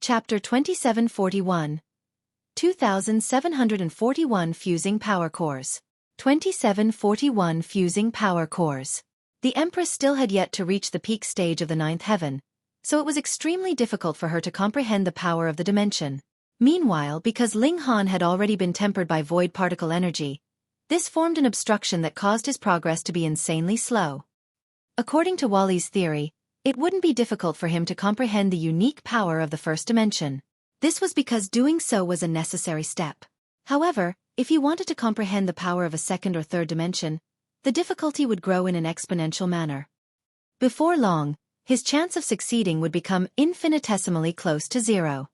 Chapter 2741. 2741 Fusing Power Cores. 2741 Fusing Power Cores. The Empress still had yet to reach the peak stage of the ninth heaven, so it was extremely difficult for her to comprehend the power of the dimension. Meanwhile, because Ling Han had already been tempered by void particle energy, this formed an obstruction that caused his progress to be insanely slow. According to Wally's theory, it wouldn't be difficult for him to comprehend the unique power of the first dimension. This was because doing so was a necessary step. However, if he wanted to comprehend the power of a second or third dimension, the difficulty would grow in an exponential manner. Before long, his chance of succeeding would become infinitesimally close to zero.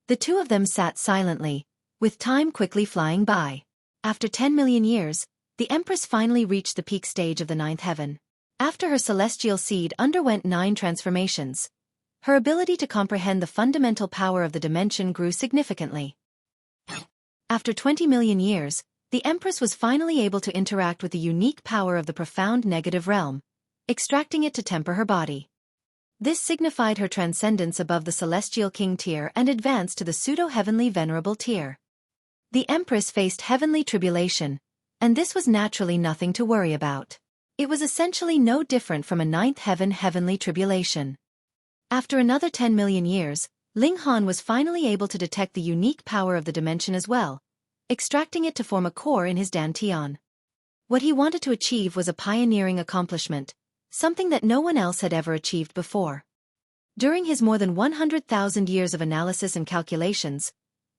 The two of them sat silently, with time quickly flying by. After 10 million years, the Empress finally reached the peak stage of the ninth heaven. After her celestial seed underwent 9 transformations, her ability to comprehend the fundamental power of the dimension grew significantly. After 20 million years, the Empress was finally able to interact with the unique power of the profound negative realm, extracting it to temper her body. This signified her transcendence above the Celestial King tier and advanced to the Pseudo-Heavenly Venerable tier. The Empress faced heavenly tribulation, and this was naturally nothing to worry about. It was essentially no different from a ninth heaven heavenly tribulation. After another 10 million years, Ling Han was finally able to detect the unique power of the dimension as well, extracting it to form a core in his dantian. What he wanted to achieve was a pioneering accomplishment, something that no one else had ever achieved before. During his more than 100,000 years of analysis and calculations,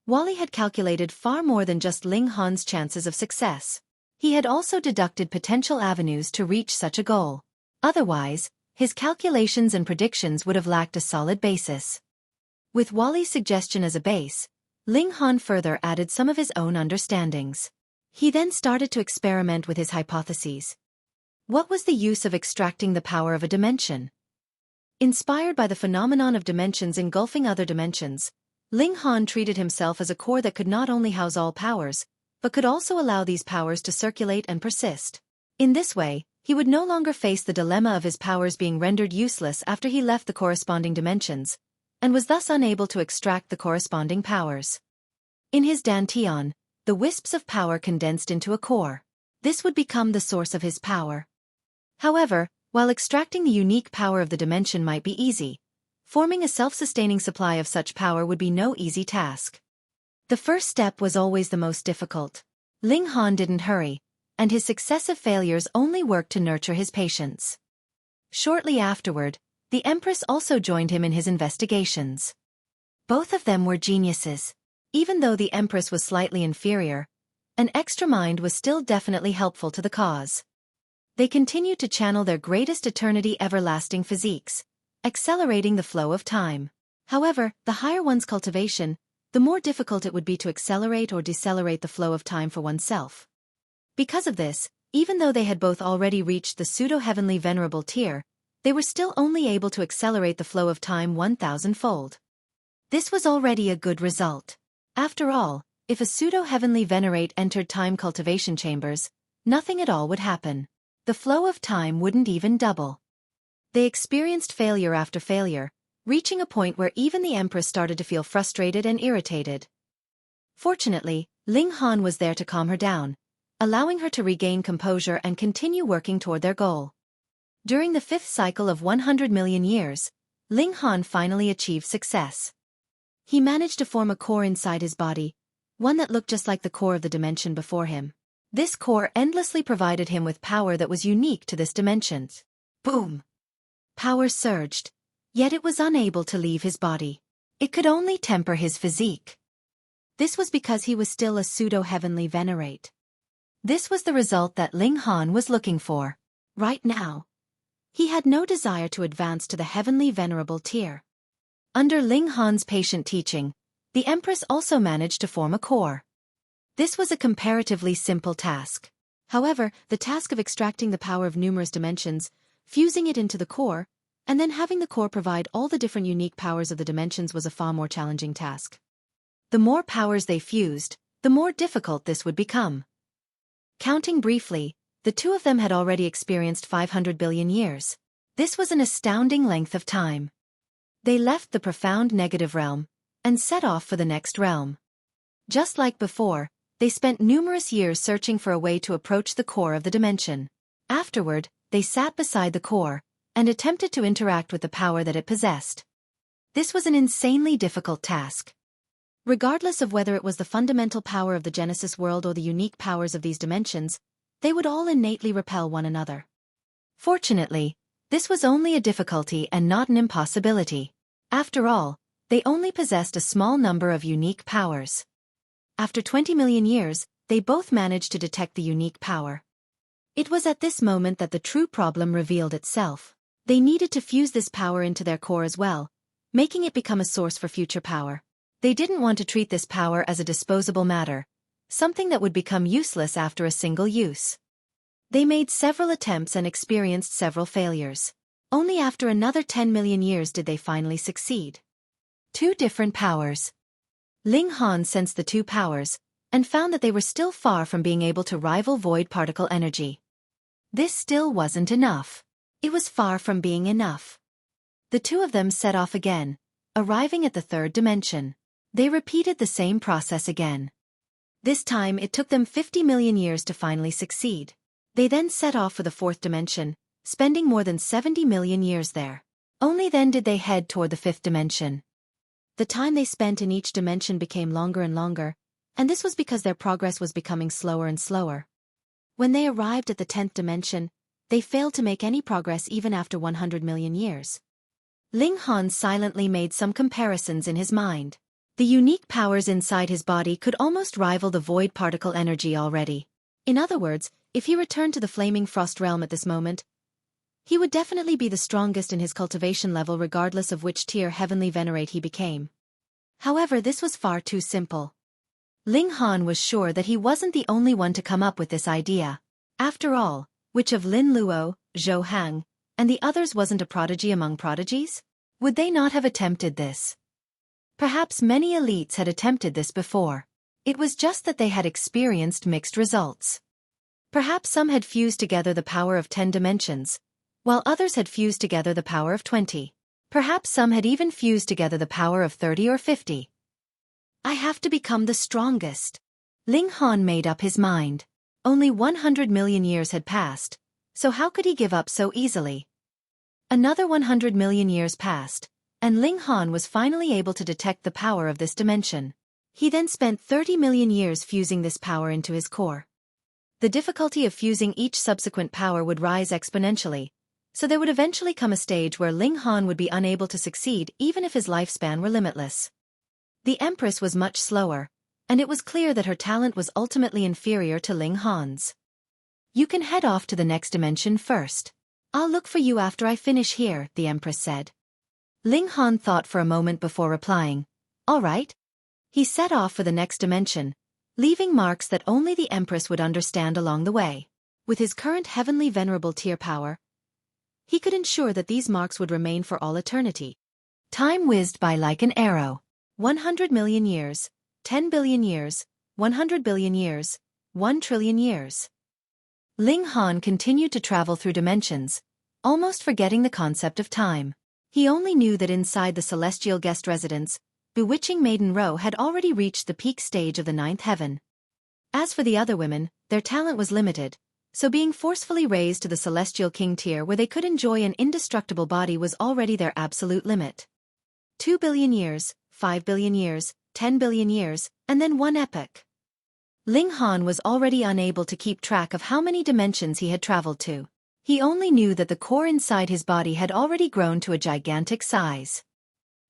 Wally had calculated far more than just Ling Han's chances of success. He had also deducted potential avenues to reach such a goal. Otherwise, his calculations and predictions would have lacked a solid basis. With Wally's suggestion as a base, Ling Han further added some of his own understandings. He then started to experiment with his hypotheses. What was the use of extracting the power of a dimension? Inspired by the phenomenon of dimensions engulfing other dimensions, Ling Han treated himself as a core that could not only house all powers, but could also allow these powers to circulate and persist. In this way, he would no longer face the dilemma of his powers being rendered useless after he left the corresponding dimensions, and was thus unable to extract the corresponding powers. In his dantian, the wisps of power condensed into a core. This would become the source of his power. However, while extracting the unique power of the dimension might be easy, forming a self-sustaining supply of such power would be no easy task. The first step was always the most difficult. Ling Han didn't hurry, and his successive failures only worked to nurture his patience. Shortly afterward, the Empress also joined him in his investigations. Both of them were geniuses. Even though the Empress was slightly inferior, an extra mind was still definitely helpful to the cause. They continued to channel their greatest eternity everlasting physiques, accelerating the flow of time. However, the higher one's cultivation, the more difficult it would be to accelerate or decelerate the flow of time for oneself. Because of this, even though they had both already reached the Pseudo-Heavenly Venerable tier, they were still only able to accelerate the flow of time 1,000-fold. This was already a good result. After all, if a Pseudo-Heavenly Venerate entered time cultivation chambers, nothing at all would happen. The flow of time wouldn't even double. They experienced failure after failure, reaching a point where even the Empress started to feel frustrated and irritated. Fortunately, Ling Han was there to calm her down, allowing her to regain composure and continue working toward their goal. During the 5th cycle of 100 million years, Ling Han finally achieved success. He managed to form a core inside his body, one that looked just like the core of the dimension before him. This core endlessly provided him with power that was unique to this dimension. Boom! Power surged, yet it was unable to leave his body. It could only temper his physique. This was because he was still a Pseudo-Heavenly Venerate. This was the result that Ling Han was looking for. Right now, he had no desire to advance to the Heavenly Venerable tier. Under Ling Han's patient teaching, the Empress also managed to form a core. This was a comparatively simple task. However, the task of extracting the power of numerous dimensions, fusing it into the core, and then having the core provide all the different unique powers of the dimensions was a far more challenging task. The more powers they fused, the more difficult this would become. Counting briefly, the two of them had already experienced 500 billion years. This was an astounding length of time. They left the profound negative realm, and set off for the next realm. Just like before, they spent numerous years searching for a way to approach the core of the dimension. Afterward, they sat beside the core and attempted to interact with the power that it possessed. This was an insanely difficult task. Regardless of whether it was the fundamental power of the Genesis world or the unique powers of these dimensions, they would all innately repel one another. Fortunately, this was only a difficulty and not an impossibility. After all, they only possessed a small number of unique powers. After 20 million years, they both managed to detect the unique power. It was at this moment that the true problem revealed itself. They needed to fuse this power into their core as well, making it become a source for future power. They didn't want to treat this power as a disposable matter, something that would become useless after a single use. They made several attempts and experienced several failures. Only after another 10 million years did they finally succeed. Two different powers. Ling sensed the two powers, and found that they were still far from being able to rival void particle energy. This still wasn't enough. It was far from being enough. The two of them set off again, arriving at the third dimension. They repeated the same process again. This time it took them 50 million years to finally succeed. They then set off for the fourth dimension, spending more than 70 million years there. Only then did they head toward the fifth dimension. The time they spent in each dimension became longer and longer, and this was because their progress was becoming slower and slower. When they arrived at the 10th dimension, they failed to make any progress even after 100 million years. Ling silently made some comparisons in his mind. The unique powers inside his body could almost rival the void particle energy already. In other words, if he returned to the flaming frost realm at this moment, he would definitely be the strongest in his cultivation level regardless of which tier Heavenly Venerate he became. However, this was far too simple. Ling was sure that he wasn't the only one to come up with this idea. After all, which of Lin Luo, Zhou Hang, and the others wasn't a prodigy among prodigies? Would they not have attempted this? Perhaps many elites had attempted this before. It was just that they had experienced mixed results. Perhaps some had fused together the power of 10 dimensions, while others had fused together the power of 20. Perhaps some had even fused together the power of 30 or 50. I have to become the strongest. Ling made up his mind. Only 100 million years had passed, so how could he give up so easily? Another 100 million years passed, and Ling was finally able to detect the power of this dimension. He then spent 30 million years fusing this power into his core. The difficulty of fusing each subsequent power would rise exponentially, so there would eventually come a stage where Ling would be unable to succeed even if his lifespan were limitless. The Empress was much slower, and it was clear that her talent was ultimately inferior to Ling Han's. You can head off to the next dimension first. I'll look for you after I finish here, the Empress said. Ling thought for a moment before replying, all right. He set off for the next dimension, leaving marks that only the Empress would understand along the way. With his current Heavenly Venerable tier power, he could ensure that these marks would remain for all eternity. Time whizzed by like an arrow. 100 million years, 10 billion years, 100 billion years, 1 trillion years. Ling continued to travel through dimensions, almost forgetting the concept of time. He only knew that inside the celestial guest residence, bewitching Maiden Row had already reached the peak stage of the 9th heaven. As for the other women, their talent was limited, so being forcefully raised to the celestial king tier where they could enjoy an indestructible body was already their absolute limit. 2 billion years, 5 billion years, 10 billion years, and then one epoch. Ling was already unable to keep track of how many dimensions he had traveled to. He only knew that the core inside his body had already grown to a gigantic size.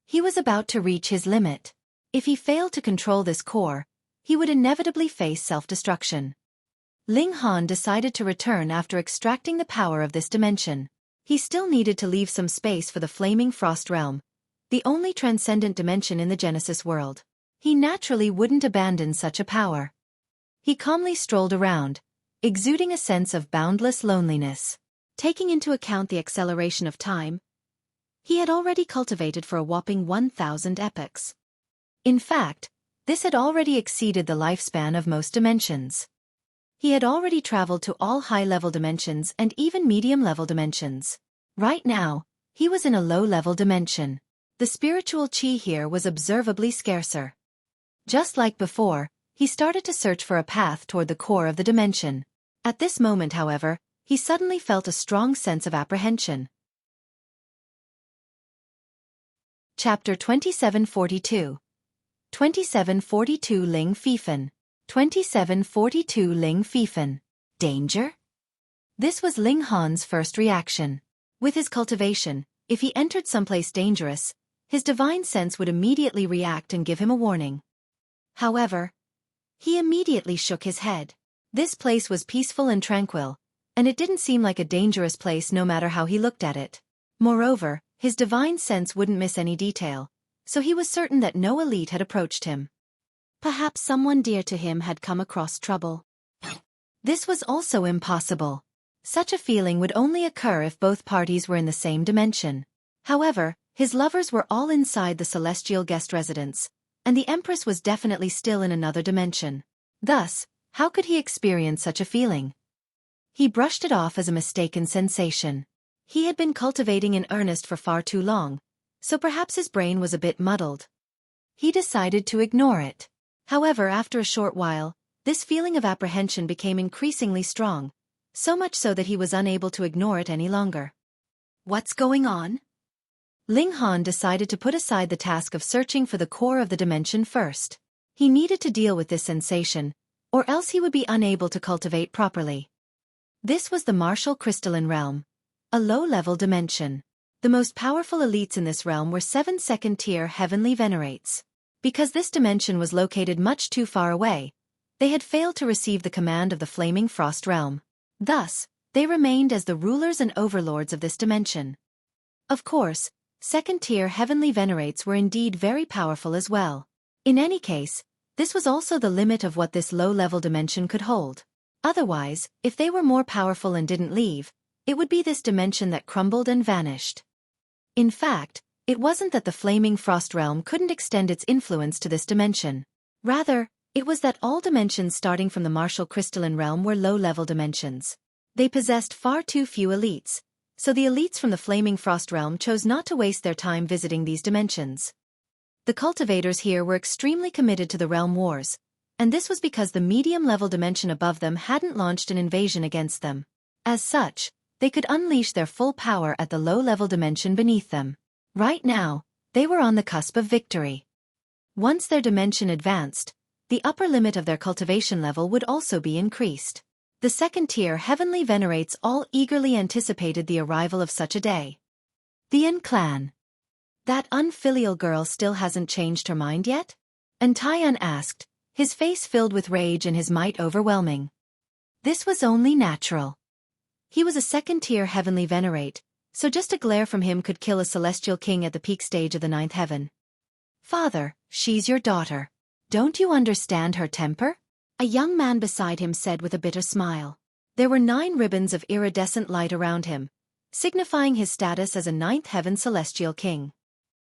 He was about to reach his limit. If he failed to control this core, he would inevitably face self-destruction. Ling decided to return after extracting the power of this dimension. He still needed to leave some space for the flaming frost realm, the only transcendent dimension in the Genesis world. He naturally wouldn't abandon such a power. He calmly strolled around, exuding a sense of boundless loneliness. Taking into account the acceleration of time, he had already cultivated for a whopping 1,000 epochs. In fact, this had already exceeded the lifespan of most dimensions. He had already traveled to all high-level dimensions and even medium-level dimensions. Right now, he was in a low-level dimension. The spiritual chi here was observably scarcer. Just like before, he started to search for a path toward the core of the dimension. At this moment, however, he suddenly felt a strong sense of apprehension. Chapter 2742. 2742 Ling Feifan. 2742 Ling Feifan. Danger? This was Ling Han's first reaction. With his cultivation, if he entered someplace dangerous, his divine sense would immediately react and give him a warning. However, he immediately shook his head. This place was peaceful and tranquil, and it didn't seem like a dangerous place no matter how he looked at it. Moreover, his divine sense wouldn't miss any detail, so he was certain that no elite had approached him. Perhaps someone dear to him had come across trouble. This was also impossible. Such a feeling would only occur if both parties were in the same dimension. However, his lovers were all inside the celestial guest residence, and the Empress was definitely still in another dimension. Thus, how could he experience such a feeling? He brushed it off as a mistaken sensation. He had been cultivating in earnest for far too long, so perhaps his brain was a bit muddled. He decided to ignore it. However, after a short while, this feeling of apprehension became increasingly strong, so much so that he was unable to ignore it any longer. What's going on? Ling Han decided to put aside the task of searching for the core of the dimension first. He needed to deal with this sensation, or else he would be unable to cultivate properly. This was the martial crystalline realm, a low-level dimension. The most powerful elites in this realm were 7 second-tier Heavenly Venerates. Because this dimension was located much too far away, they had failed to receive the command of the Flaming Frost realm. Thus, they remained as the rulers and overlords of this dimension. Of course, second-tier Heavenly Venerates were indeed very powerful as well. In any case, this was also the limit of what this low-level dimension could hold. Otherwise, if they were more powerful and didn't leave, it would be this dimension that crumbled and vanished. In fact, it wasn't that the Flaming Frost realm couldn't extend its influence to this dimension. Rather, it was that all dimensions starting from the martial crystalline realm were low-level dimensions. They possessed far too few elites, so the elites from the Flaming Frost realm chose not to waste their time visiting these dimensions. The cultivators here were extremely committed to the realm wars, and this was because the medium-level dimension above them hadn't launched an invasion against them. As such, they could unleash their full power at the low-level dimension beneath them. Right now, they were on the cusp of victory. Once their dimension advanced, the upper limit of their cultivation level would also be increased. The second-tier Heavenly Venerates all eagerly anticipated the arrival of such a day. The Yin clan. That unfilial girl still hasn't changed her mind yet? Antaeon asked, his face filled with rage and his might overwhelming. This was only natural. He was a second-tier Heavenly Venerate, so just a glare from him could kill a celestial king at the peak stage of the 9th heaven. Father, she's your daughter. Don't you understand her temper? A young man beside him said with a bitter smile. There were 9 ribbons of iridescent light around him, signifying his status as a 9th heaven celestial king.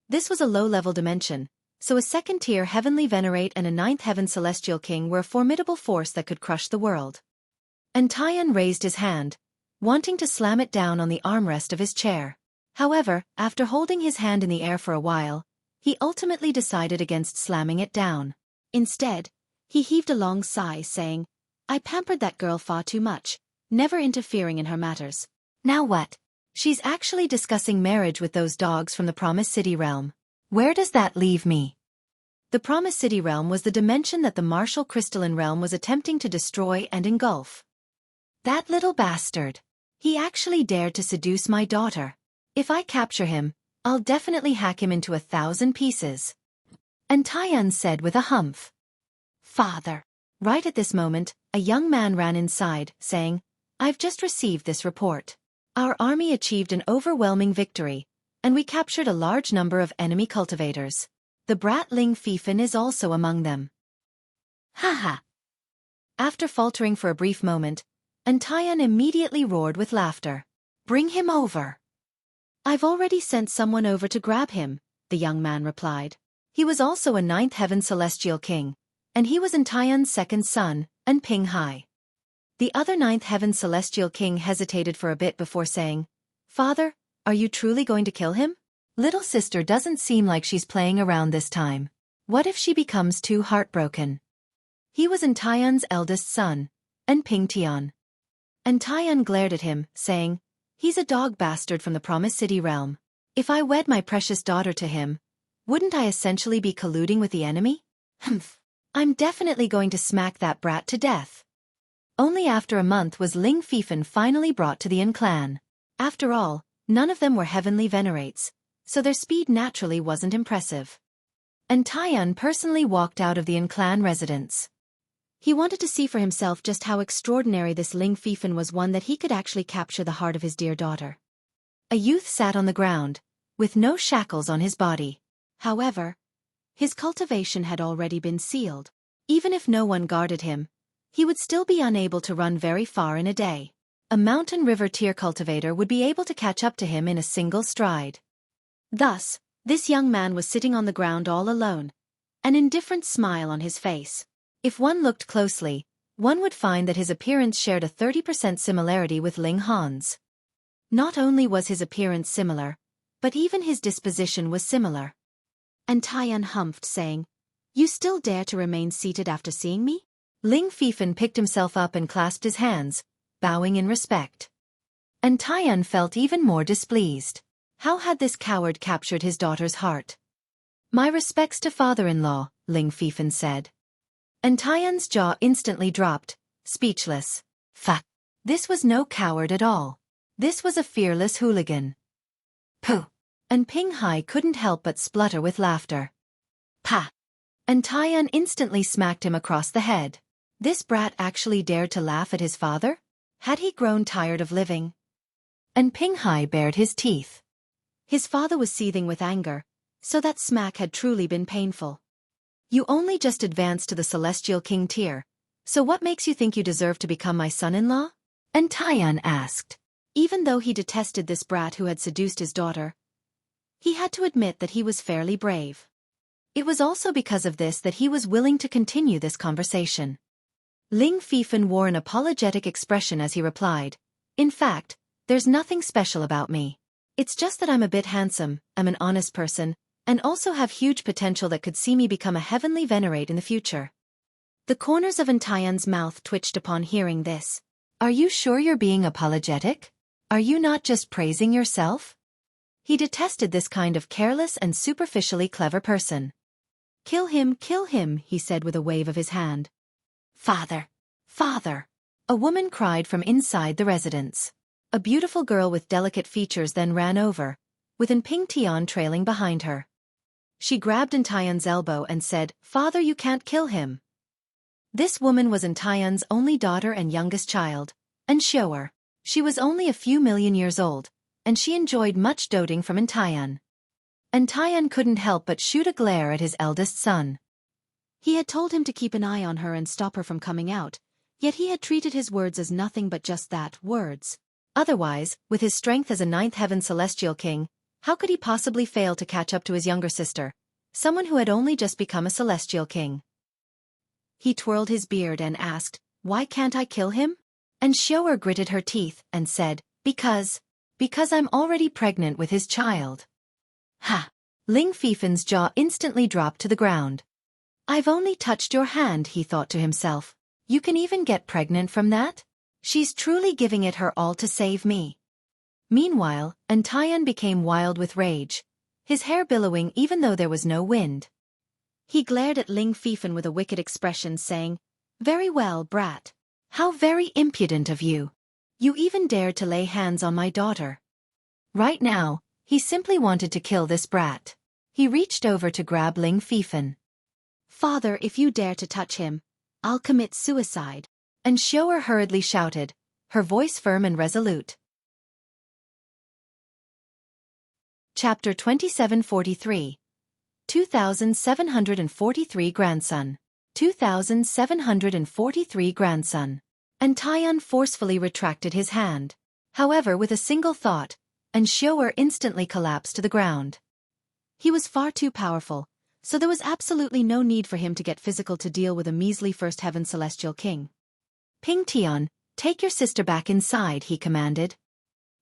This was a low-level dimension, so a second-tier Heavenly Venerate and a 9th heaven celestial king were a formidable force that could crush the world. Antaeon raised his hand, wanting to slam it down on the armrest of his chair. However, after holding his hand in the air for a while, he ultimately decided against slamming it down. Instead, he heaved a long sigh, saying, I pampered that girl far too much, never interfering in her matters. Now what? She's actually discussing marriage with those dogs from the Promised City realm. Where does that leave me? The Promised City realm was the dimension that the martial crystalline realm was attempting to destroy and engulf. That little bastard. He actually dared to seduce my daughter. If I capture him, I'll definitely hack him into 1,000 pieces. Antaeon said with a humph. Father. Right at this moment, a young man ran inside, saying, I've just received this report. Our army achieved an overwhelming victory, and we captured a large number of enemy cultivators. The brat Ling Feifan is also among them. Haha. After faltering for a brief moment, Antaeon immediately roared with laughter. Bring him over. I've already sent someone over to grab him, the young man replied. He was also a 9th heaven celestial king, and he was Antaeon's second son, Ping Hai. The other 9th heaven celestial king hesitated for a bit before saying, Father, are you truly going to kill him? Little sister doesn't seem like she's playing around this time. What if she becomes too heartbroken? He was Entaiyan's eldest son, and Pingtian. Entaiyan glared at him, saying, "He's a dog bastard from the Promised City realm. If I wed my precious daughter to him, wouldn't I essentially be colluding with the enemy? Humph. I'm definitely going to smack that brat to death." Only after a month was Ling Feifan finally brought to the Yin clan. After all, none of them were Heavenly Venerates, so their speed naturally wasn't impressive. Entaiyan personally walked out of the Yin clan residence. He wanted to see for himself just how extraordinary this Ling Feifan was, one that he could actually capture the heart of his dear daughter. A youth sat on the ground, with no shackles on his body. However, his cultivation had already been sealed. Even if no one guarded him, he would still be unable to run very far in a day. A mountain river tier cultivator would be able to catch up to him in a single stride. Thus, this young man was sitting on the ground all alone, an indifferent smile on his face. If one looked closely, one would find that his appearance shared a 30% similarity with Ling Han's. Not only was his appearance similar, but even his disposition was similar. Entaiyan humphed, saying, "You still dare to remain seated after seeing me?" Ling Feifan picked himself up and clasped his hands, bowing in respect. Entaiyan felt even more displeased. How had this coward captured his daughter's heart? "My respects to father-in-law," Ling Feifan said. Entaiyan's jaw instantly dropped, speechless. Fuck. This was no coward at all. This was a fearless hooligan. Pooh. And Pinghai couldn't help but splutter with laughter. Pa! Entaiyan instantly smacked him across the head. This brat actually dared to laugh at his father? Had he grown tired of living? And Pinghai bared his teeth. His father was seething with anger, so that smack had truly been painful. "You only just advanced to the Celestial King tier, so what makes you think you deserve to become my son-in-law?" Entaiyan asked. Even though he detested this brat who had seduced his daughter, he had to admit that he was fairly brave. It was also because of this that he was willing to continue this conversation. Ling Feifan wore an apologetic expression as he replied, "In fact, there's nothing special about me. It's just that I'm a bit handsome, I'm an honest person, and also have huge potential that could see me become a Heavenly Venerate in the future." The corners of Entaiyan's mouth twitched upon hearing this. "Are you sure you're being apologetic? Are you not just praising yourself?" He detested this kind of careless and superficially clever person. Kill him," he said with a wave of his hand. "Father! Father!" a woman cried from inside the residence. A beautiful girl with delicate features then ran over, with an Pingtian trailing behind her. She grabbed Entaiyan's elbow and said, "Father, you can't kill him." This woman was Entaiyan's only daughter and youngest child, and Xueqi. She was only a few million years old, and she enjoyed much doting from Entaiyan. Entaiyan couldn't help but shoot a glare at his eldest son. He had told him to keep an eye on her and stop her from coming out, yet he had treated his words as nothing but just that, words. Otherwise, with his strength as a ninth heaven celestial king, how could he possibly fail to catch up to his younger sister, someone who had only just become a celestial king? He twirled his beard and asked, "Why can't I kill him?" And Xueqi gritted her teeth and said, Because I'm already pregnant with his child." Ha! Ling Feifan's jaw instantly dropped to the ground. "I've only touched your hand," he thought to himself. "You can even get pregnant from that? She's truly giving it her all to save me." Meanwhile, Entaiyan became wild with rage, his hair billowing even though there was no wind. He glared at Ling Feifan with a wicked expression, saying, "Very well, brat. How very impudent of you. You even dared to lay hands on my daughter." Right now, he simply wanted to kill this brat. He reached over to grab Ling Feifan. "Father, if you dare to touch him, I'll commit suicide." And Xueqi hurriedly shouted, her voice firm and resolute. Chapter 2743. 2743 Grandson. 2743 Grandson. Entaiyan forcefully retracted his hand. However, with a single thought, and Xueqi instantly collapsed to the ground. He was far too powerful, so there was absolutely no need for him to get physical to deal with a measly first heaven celestial king. "Pingtian, take your sister back inside," he commanded.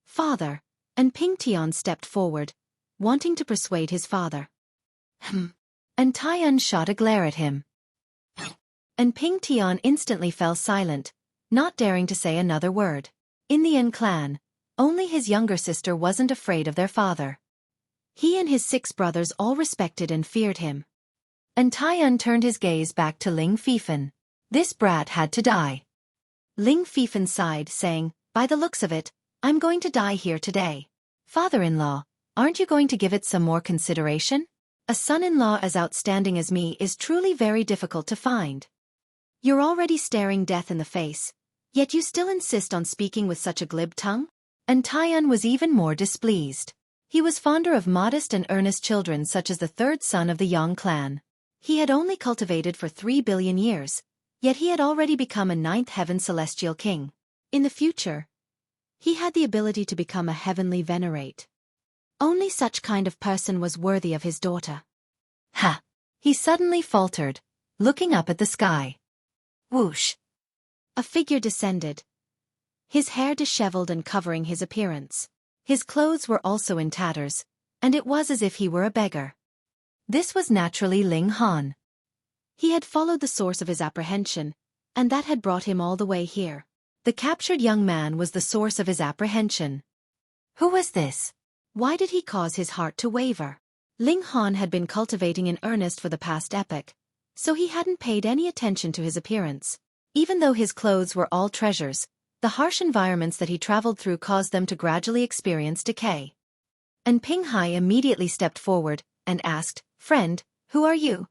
"Father," and Pingtian stepped forward, wanting to persuade his father. And Taiyan shot a glare at him. And Ping Tian instantly fell silent, not daring to say another word. In the Yin clan, only his younger sister wasn't afraid of their father. He and his 6 brothers all respected and feared him. And Taiyan turned his gaze back to Ling Feifan. This brat had to die. Ling Feifan sighed, saying, "By the looks of it, I'm going to die here today. Father-in-law, aren't you going to give it some more consideration? A son-in-law as outstanding as me is truly very difficult to find. You're already staring death in the face, yet you still insist on speaking with such a glib tongue?" And Taiyan was even more displeased. He was fonder of modest and earnest children such as the 3rd son of the Yang clan. He had only cultivated for 3 billion years, yet he had already become a 9th heaven celestial king. In the future, he had the ability to become a Heavenly Venerate. Only such kind of person was worthy of his daughter. Ha! He suddenly faltered, looking up at the sky. Whoosh! A figure descended, his hair disheveled and covering his appearance. His clothes were also in tatters, and it was as if he were a beggar. This was naturally Ling Han. He had followed the source of his apprehension, and that had brought him all the way here. The captured young man was the source of his apprehension. Who was this? Why did he cause his heart to waver? Ling Han had been cultivating in earnest for the past epoch, so he hadn't paid any attention to his appearance. Even though his clothes were all treasures, the harsh environments that he traveled through caused them to gradually experience decay. And Ping Hai immediately stepped forward and asked, "Friend, who are you?"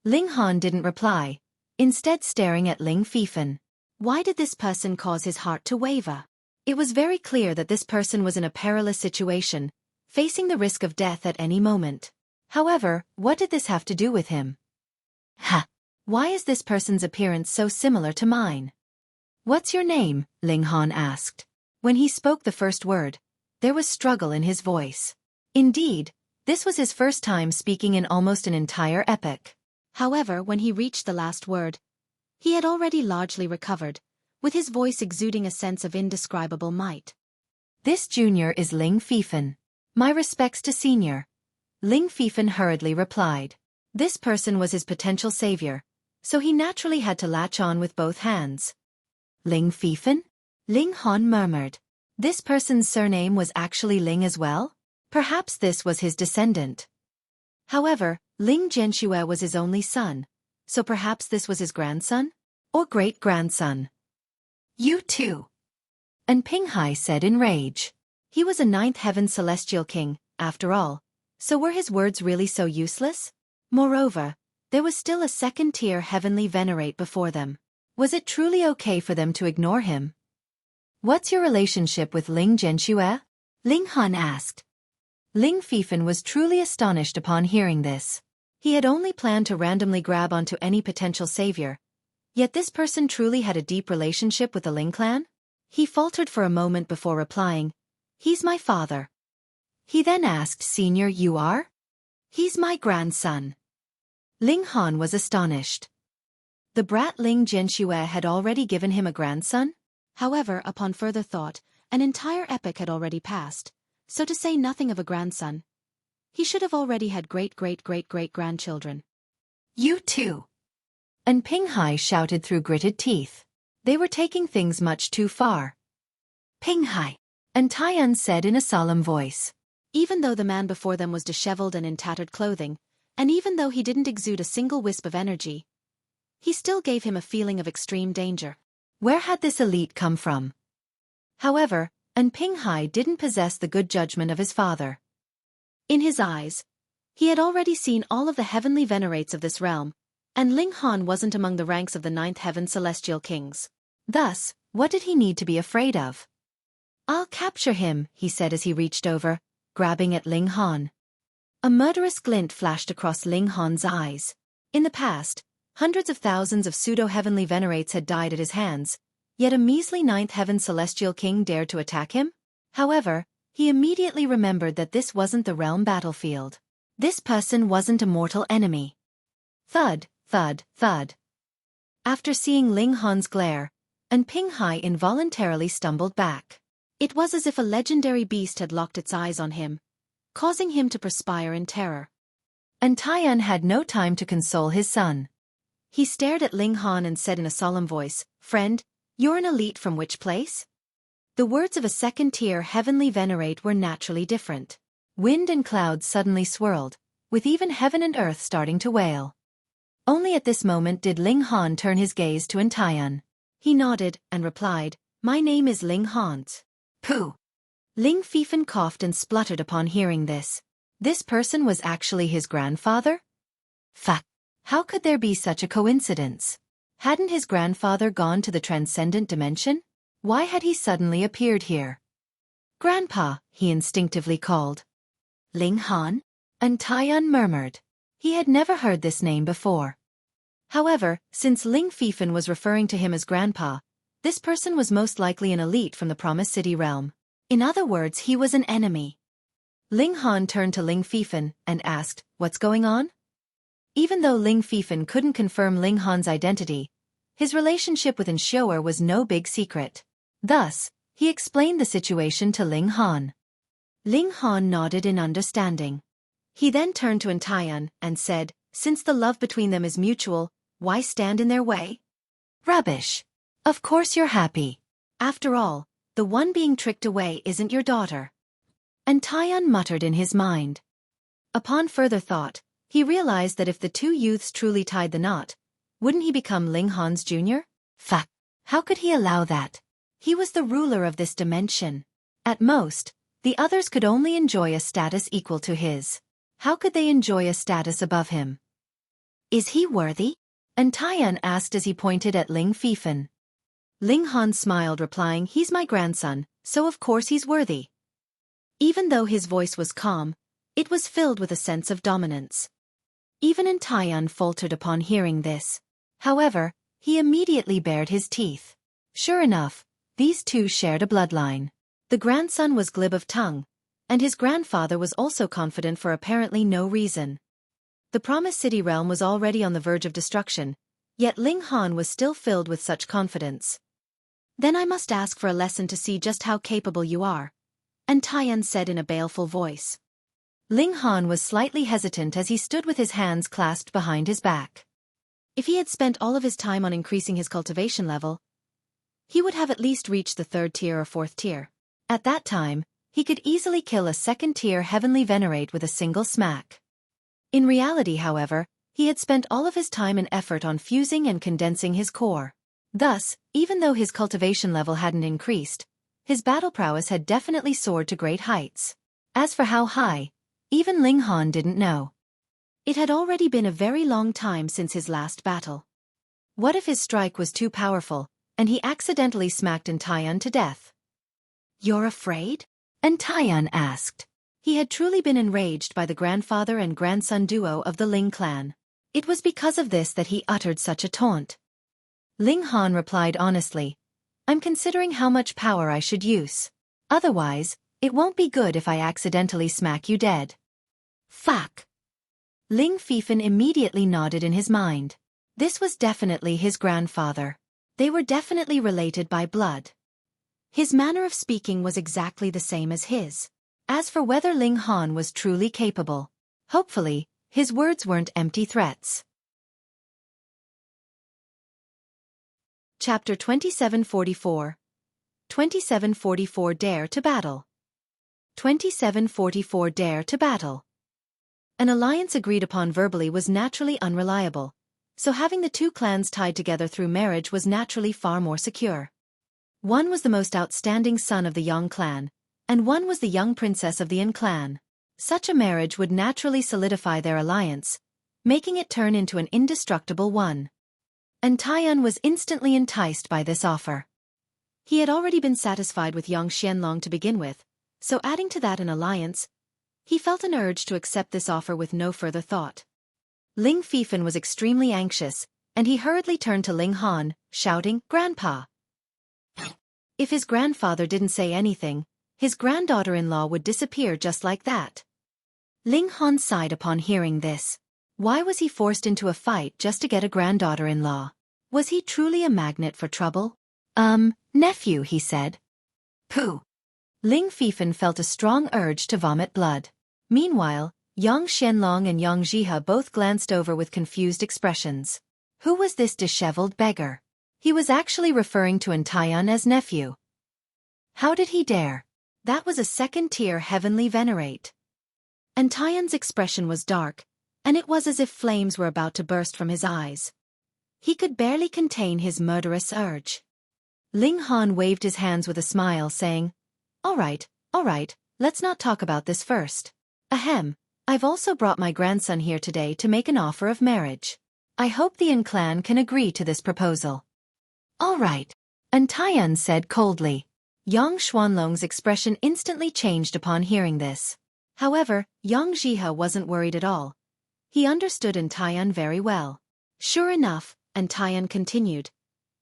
Ling Han didn't reply, instead staring at Ling Feifan. Why did this person cause his heart to waver? It was very clear that this person was in a perilous situation, facing the risk of death at any moment. However, what did this have to do with him? Ha! Why is this person's appearance so similar to mine? What's your name? Ling Han asked. When he spoke the first word, there was struggle in his voice. Indeed, this was his first time speaking in almost an entire epoch. However, when he reached the last word, he had already largely recovered, with his voice exuding a sense of indescribable might. This junior is Ling Feifan. My respects to senior. Ling Feifan hurriedly replied. This person was his potential savior, so he naturally had to latch on with both hands. Ling Feifan? Ling Han murmured. This person's surname was actually Ling as well? Perhaps this was his descendant. However, Ling Zhenxue was his only son, so perhaps this was his grandson? Or great-grandson? You too! And Ping Hai said in rage. He was a 9th heaven celestial king, after all, so were his words really so useless? Moreover, there was still a 2nd-tier Heavenly Venerate before them. Was it truly okay for them to ignore him? What's your relationship with Ling Zhenxue? Ling Han asked. Ling Feifan was truly astonished upon hearing this. He had only planned to randomly grab onto any potential savior, yet this person truly had a deep relationship with the Ling clan? He faltered for a moment before replying, "He's my father." He then asked, "Senior, you are?" "He's my grandson." Ling Han was astonished. The brat Ling Zhenxue had already given him a grandson? However, upon further thought, an entire epoch had already passed, so to say nothing of a grandson, he should have already had great-great-great-great-grandchildren. You too! And Ping Hai shouted through gritted teeth. They were taking things much too far. Ping Hai! And Taiyan said in a solemn voice. Even though the man before them was disheveled and in tattered clothing, and even though he didn't exude a single wisp of energy, he still gave him a feeling of extreme danger. Where had this elite come from? However, and Ping Hai didn't possess the good judgment of his father. In his eyes, he had already seen all of the Heavenly Venerates of this realm, and Ling Han wasn't among the ranks of the 9th heaven celestial kings. Thus, what did he need to be afraid of? I'll capture him, he said as he reached over, grabbing at Ling Han. A murderous glint flashed across Ling Han's eyes. In the past, hundreds of thousands of pseudo-heavenly venerates had died at his hands, yet a measly 9th heaven celestial king dared to attack him? However, he immediately remembered that this wasn't the realm battlefield. This person wasn't a mortal enemy. Thud, thud, thud. After seeing Ling Han's glare, and Ping Hai involuntarily stumbled back. It was as if a legendary beast had locked its eyes on him, causing him to perspire in terror. And Taiyan had no time to console his son. He stared at Ling Han and said in a solemn voice, "Friend, you're an elite from which place?" The words of a second-tier Heavenly Venerate were naturally different. Wind and clouds suddenly swirled, with even heaven and earth starting to wail. Only at this moment did Ling Han turn his gaze to Taiyan. He nodded and replied, "My name is Ling Han." Pooh! Ling Feifan coughed and spluttered upon hearing this. This person was actually his grandfather? Fuck! How could there be such a coincidence? Hadn't his grandfather gone to the transcendent dimension? Why had he suddenly appeared here? "Grandpa," he instinctively called. "Ling Han?" Taiyan murmured. He had never heard this name before. However, since Ling Feifan was referring to him as Grandpa, this person was most likely an elite from the Promised City realm. In other words, he was an enemy. Ling Han turned to Ling Feifan and asked, "What's going on?" Even though Ling Feifan couldn't confirm Ling Han's identity, his relationship with Xueqi was no big secret. Thus, he explained the situation to Ling Han. Ling Han nodded in understanding. He then turned to Taiyan and said, "Since the love between them is mutual, why stand in their way?" "Rubbish. Of course you're happy. After all, the one being tricked away isn't your daughter." Taiyan muttered in his mind. Upon further thought, he realized that if the two youths truly tied the knot, wouldn't he become Ling Han's junior? Fuck! How could he allow that? He was the ruler of this dimension. At most, the others could only enjoy a status equal to his. How could they enjoy a status above him? "Is he worthy?" Taiyan asked as he pointed at Ling Feifan. Ling Han smiled, replying, "He's my grandson, so of course he's worthy." Even though his voice was calm, it was filled with a sense of dominance. Even Taiyan faltered upon hearing this. However, he immediately bared his teeth. Sure enough, these two shared a bloodline. The grandson was glib of tongue, and his grandfather was also confident for apparently no reason. The Promised City realm was already on the verge of destruction, yet Ling Han was still filled with such confidence. "Then I must ask for a lesson to see just how capable you are," Taiyan said in a baleful voice. Ling Han was slightly hesitant as he stood with his hands clasped behind his back. If he had spent all of his time on increasing his cultivation level, he would have at least reached the 3rd tier or 4th tier. At that time, he could easily kill a 2nd-tier Heavenly Venerate with a single smack. In reality, however, he had spent all of his time and effort on fusing and condensing his core. Thus, even though his cultivation level hadn't increased, his battle prowess had definitely soared to great heights. As for how high, even Ling Han didn't know. It had already been a very long time since his last battle. What if his strike was too powerful, and he accidentally smacked Taiyan to death? "You're afraid?" Taiyan asked. He had truly been enraged by the grandfather and grandson duo of the Ling clan. It was because of this that he uttered such a taunt. Ling Han replied honestly, "I'm considering how much power I should use. Otherwise, it won't be good if I accidentally smack you dead." Fuck! Ling Feifan immediately nodded in his mind. This was definitely his grandfather. They were definitely related by blood. His manner of speaking was exactly the same as his. As for whether Ling Han was truly capable, hopefully, his words weren't empty threats. Chapter 2744. 2744 Dare to Battle. 2744 Dare to Battle. An alliance agreed upon verbally was naturally unreliable, so having the two clans tied together through marriage was naturally far more secure. One was the most outstanding son of the Yang clan, and one was the young princess of the Yin clan. Such a marriage would naturally solidify their alliance, making it turn into an indestructible one. Taiyan was instantly enticed by this offer. He had already been satisfied with Yang Xianlong to begin with, so adding to that an alliance, he felt an urge to accept this offer with no further thought. Ling Feifan was extremely anxious, and he hurriedly turned to Ling Han, shouting, "Grandpa!" If his grandfather didn't say anything, his granddaughter-in-law would disappear just like that. Ling Han sighed upon hearing this. Why was he forced into a fight just to get a granddaughter-in-law? Was he truly a magnet for trouble? Nephew, he said. Pooh. Ling Feifan felt a strong urge to vomit blood. Meanwhile, Yang Xianlong and Yang Jihe both glanced over with confused expressions. Who was this disheveled beggar? He was actually referring to Entaiyan as nephew. How did he dare? That was a second-tier Heavenly Venerate. Entaiyan's expression was dark, and it was as if flames were about to burst from his eyes. He could barely contain his murderous urge. Ling Han waved his hands with a smile, saying, all right, let's not talk about this first. Ahem, I've also brought my grandson here today to make an offer of marriage. I hope the Yin clan can agree to this proposal. All right, Entaiyan said coldly. Yang Xuanlong's expression instantly changed upon hearing this. However, Yang Jihe wasn't worried at all. He understood Entaiyan very well. Sure enough, Entaiyan continued.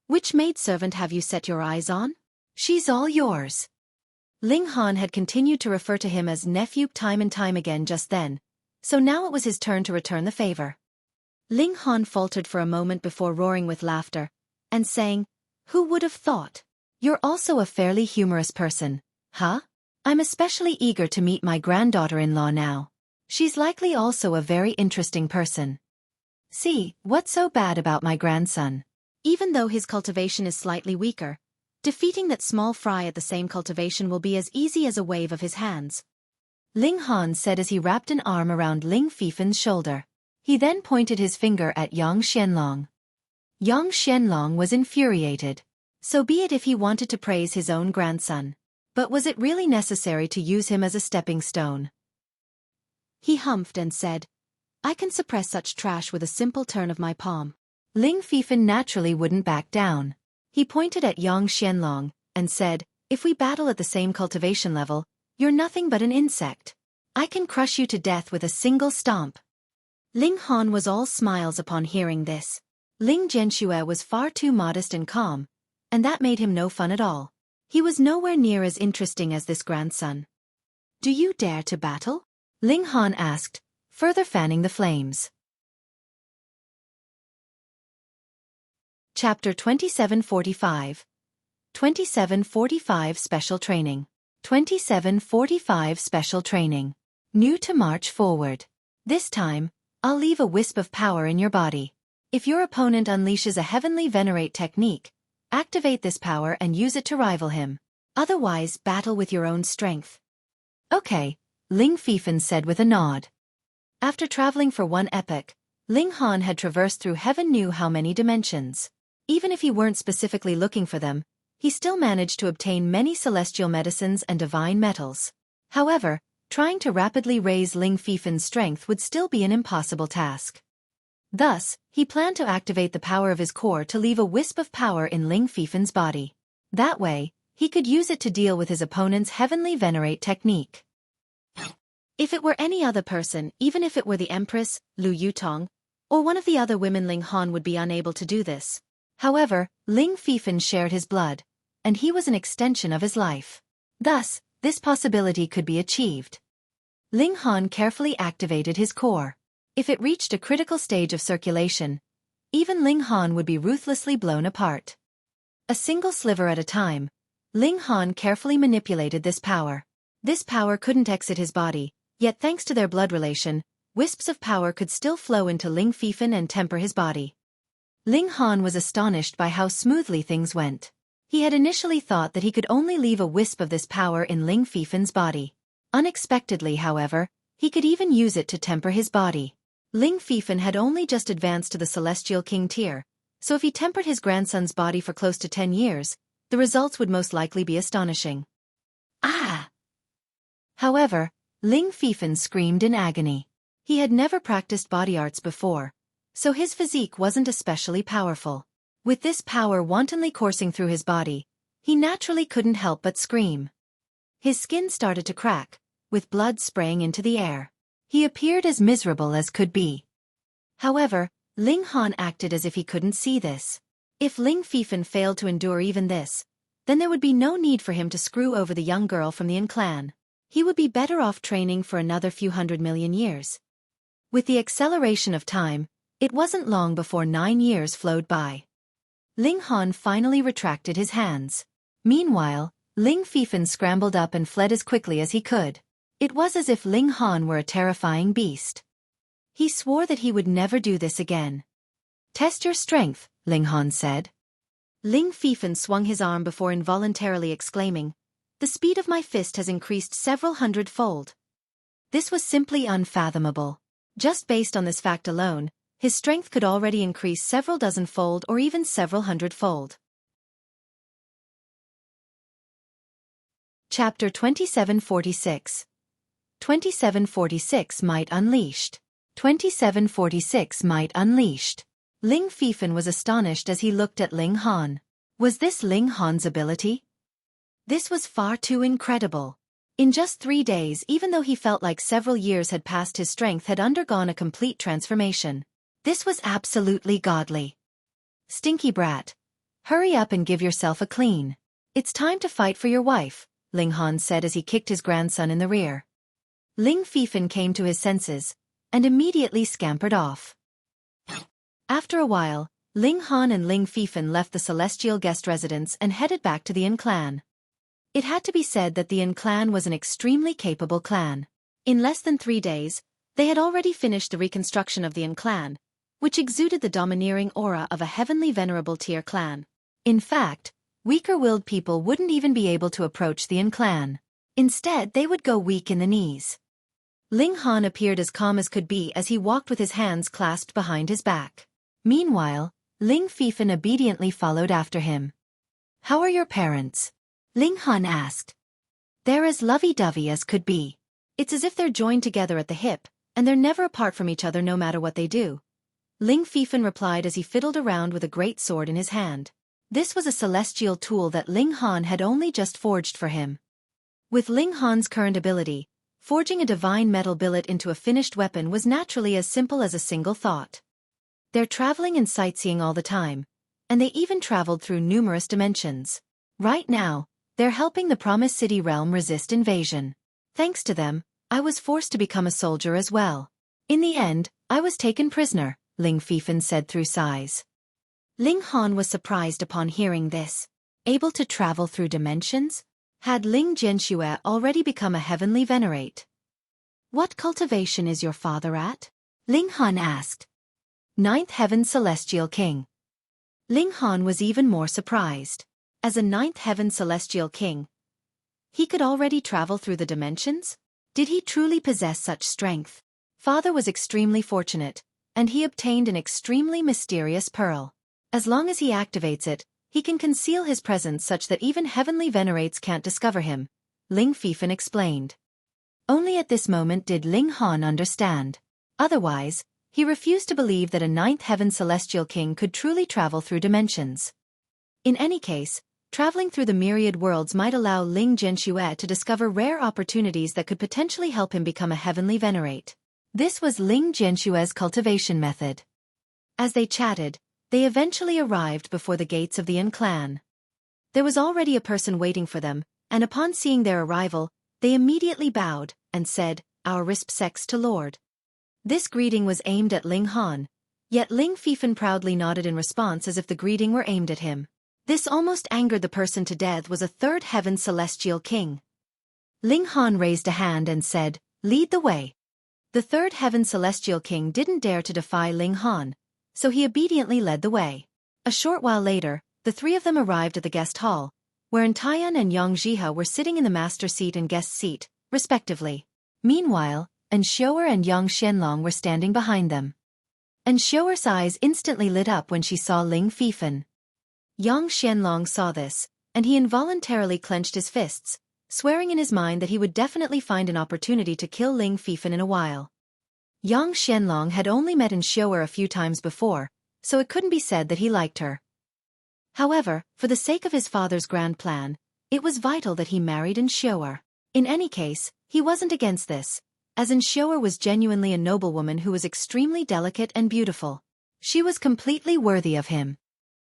Which maidservant have you set your eyes on? She's all yours. Ling Han had continued to refer to him as nephew time and time again just then, so now it was his turn to return the favor. Ling Han faltered for a moment before roaring with laughter, and saying, who would have thought? You're also a fairly humorous person, huh? I'm especially eager to meet my granddaughter-in-law now. She's likely also a very interesting person. See, what's so bad about my grandson? Even though his cultivation is slightly weaker, defeating that small fry at the same cultivation will be as easy as a wave of his hands. Ling Han said as he wrapped an arm around Ling Feifan's shoulder. He then pointed his finger at Yang Xianlong. Yang Xianlong was infuriated. So be it if he wanted to praise his own grandson. But was it really necessary to use him as a stepping stone? He humphed and said, I can suppress such trash with a simple turn of my palm. Ling Feifan naturally wouldn't back down. He pointed at Yang Xianlong and said, if we battle at the same cultivation level, you're nothing but an insect. I can crush you to death with a single stomp. Ling Han was all smiles upon hearing this. Ling Zhenxue was far too modest and calm, and that made him no fun at all. He was nowhere near as interesting as this grandson. Do you dare to battle? Ling Han asked, further fanning the flames. Chapter 2745. 2745 Special Training. 2745 Special Training. New to march forward. This time, I'll leave a wisp of power in your body. If your opponent unleashes a Heavenly Venerate technique, activate this power and use it to rival him. Otherwise, battle with your own strength. Okay, Ling Feifan said with a nod. After traveling for one epoch, Ling Han had traversed through heaven knew how many dimensions. Even if he weren't specifically looking for them, he still managed to obtain many celestial medicines and divine metals. However, trying to rapidly raise Ling Feifan's strength would still be an impossible task. Thus, he planned to activate the power of his core to leave a wisp of power in Ling Feifan's body. That way, he could use it to deal with his opponent's Heavenly Venerate technique. If it were any other person, even if it were the Empress, Lu Yutong, or one of the other women, Ling Han would be unable to do this. However, Ling Feifan shared his blood, and he was an extension of his life. Thus, this possibility could be achieved. Ling Han carefully activated his core. If it reached a critical stage of circulation, even Ling Han would be ruthlessly blown apart. A single sliver at a time, Ling Han carefully manipulated this power. This power couldn't exit his body, yet thanks to their blood relation, wisps of power could still flow into Ling Feifan and temper his body. Ling Han was astonished by how smoothly things went. He had initially thought that he could only leave a wisp of this power in Ling Feifan's body. Unexpectedly, however, he could even use it to temper his body. Ling Feifan had only just advanced to the Celestial King tier, so if he tempered his grandson's body for close to 10 years, the results would most likely be astonishing. Ah! However, Ling Feifan screamed in agony. He had never practiced body arts before, so his physique wasn't especially powerful. With this power wantonly coursing through his body, he naturally couldn't help but scream. His skin started to crack, with blood spraying into the air. He appeared as miserable as could be. However, Ling Han acted as if he couldn't see this. If Ling Feifan failed to endure even this, then there would be no need for him to screw over the young girl from the Yin clan. He would be better off training for another few 100 million years. With the acceleration of time, it wasn't long before 9 years flowed by. Ling Han finally retracted his hands. Meanwhile, Ling Feifan scrambled up and fled as quickly as he could. It was as if Ling Han were a terrifying beast. He swore that he would never do this again. Test your strength, Ling Han said. Ling Feifan swung his arm before involuntarily exclaiming, "The speed of my fist has increased several hundredfold." This was simply unfathomable. Just based on this fact alone, his strength could already increase several dozenfold or even several hundredfold. Chapter 2746. 2746 Might Unleashed. 2746 Might Unleashed. Ling Feifan was astonished as he looked at Ling Han. Was this Ling Han's ability? This was far too incredible. In just 3 days, even though he felt like several years had passed, his strength had undergone a complete transformation. This was absolutely godly. Stinky brat. Hurry up and give yourself a clean. It's time to fight for your wife, Ling Han said as he kicked his grandson in the rear. Ling Feifan came to his senses, and immediately scampered off. After a while, Ling Han and Ling Feifan left the celestial guest residence and headed back to the Yin clan. It had to be said that the Yin clan was an extremely capable clan. In less than 3 days, they had already finished the reconstruction of the Yin clan, which exuded the domineering aura of a Heavenly Venerable tier clan. In fact, weaker-willed people wouldn't even be able to approach the Yin clan. Instead, they would go weak in the knees. Ling Han appeared as calm as could be as he walked with his hands clasped behind his back. Meanwhile, Ling Feifan obediently followed after him. "How are your parents?" Ling Han asked. "They're as lovey-dovey as could be. It's as if they're joined together at the hip, and they're never apart from each other no matter what they do," Ling Feifan replied as he fiddled around with a great sword in his hand. This was a celestial tool that Ling Han had only just forged for him. With Ling Han's current ability, forging a divine metal billet into a finished weapon was naturally as simple as a single thought. They're traveling and sightseeing all the time, and they even traveled through numerous dimensions. Right now, they're helping the Promised City realm resist invasion. Thanks to them, I was forced to become a soldier as well. In the end, I was taken prisoner, Ling Feifan said through sighs. Ling Han was surprised upon hearing this. Able to travel through dimensions? Had Ling Jianxue already become a Heavenly Venerate? "What cultivation is your father at?" Ling Han asked. "Ninth Heaven Celestial King." Ling Han was even more surprised. As a Ninth Heaven Celestial King, he could already travel through the dimensions? Did he truly possess such strength? Father was extremely fortunate, and he obtained an extremely mysterious pearl. As long as he activates it, he can conceal his presence such that even Heavenly Venerates can't discover him, Ling Feifan explained. Only at this moment did Ling Han understand. Otherwise, he refused to believe that a Ninth Heaven Celestial King could truly travel through dimensions. In any case, traveling through the myriad worlds might allow Ling Jianxue to discover rare opportunities that could potentially help him become a Heavenly Venerate. This was Ling Jianxue's cultivation method. As they chatted, they eventually arrived before the gates of the Yin clan. There was already a person waiting for them, and upon seeing their arrival, they immediately bowed and said, "Our respects to Lord." This greeting was aimed at Ling Han, yet Ling Feifan proudly nodded in response as if the greeting were aimed at him. This almost angered the person to death was a Third Heaven Celestial King. Ling Han raised a hand and said, "Lead the way." The Third Heaven Celestial King didn't dare to defy Ling Han, so he obediently led the way. A short while later, the 3 of them arrived at the guest hall, wherein Taiyan and Yang Jihe were sitting in the master seat and guest seat, respectively. Meanwhile, Anxiouer and Yang Xianlong were standing behind them. Anxiouer's eyes instantly lit up when she saw Ling Feifan. Yang Xianlong saw this, and he involuntarily clenched his fists, swearing in his mind that he would definitely find an opportunity to kill Ling Feifan in a while. Yang Xianlong had only met Anxiouer a few times before, so it couldn't be said that he liked her. However, for the sake of his father's grand plan, it was vital that he married Anxiouer. In any case, he wasn't against this, as Anxiouer was genuinely a noblewoman who was extremely delicate and beautiful. She was completely worthy of him.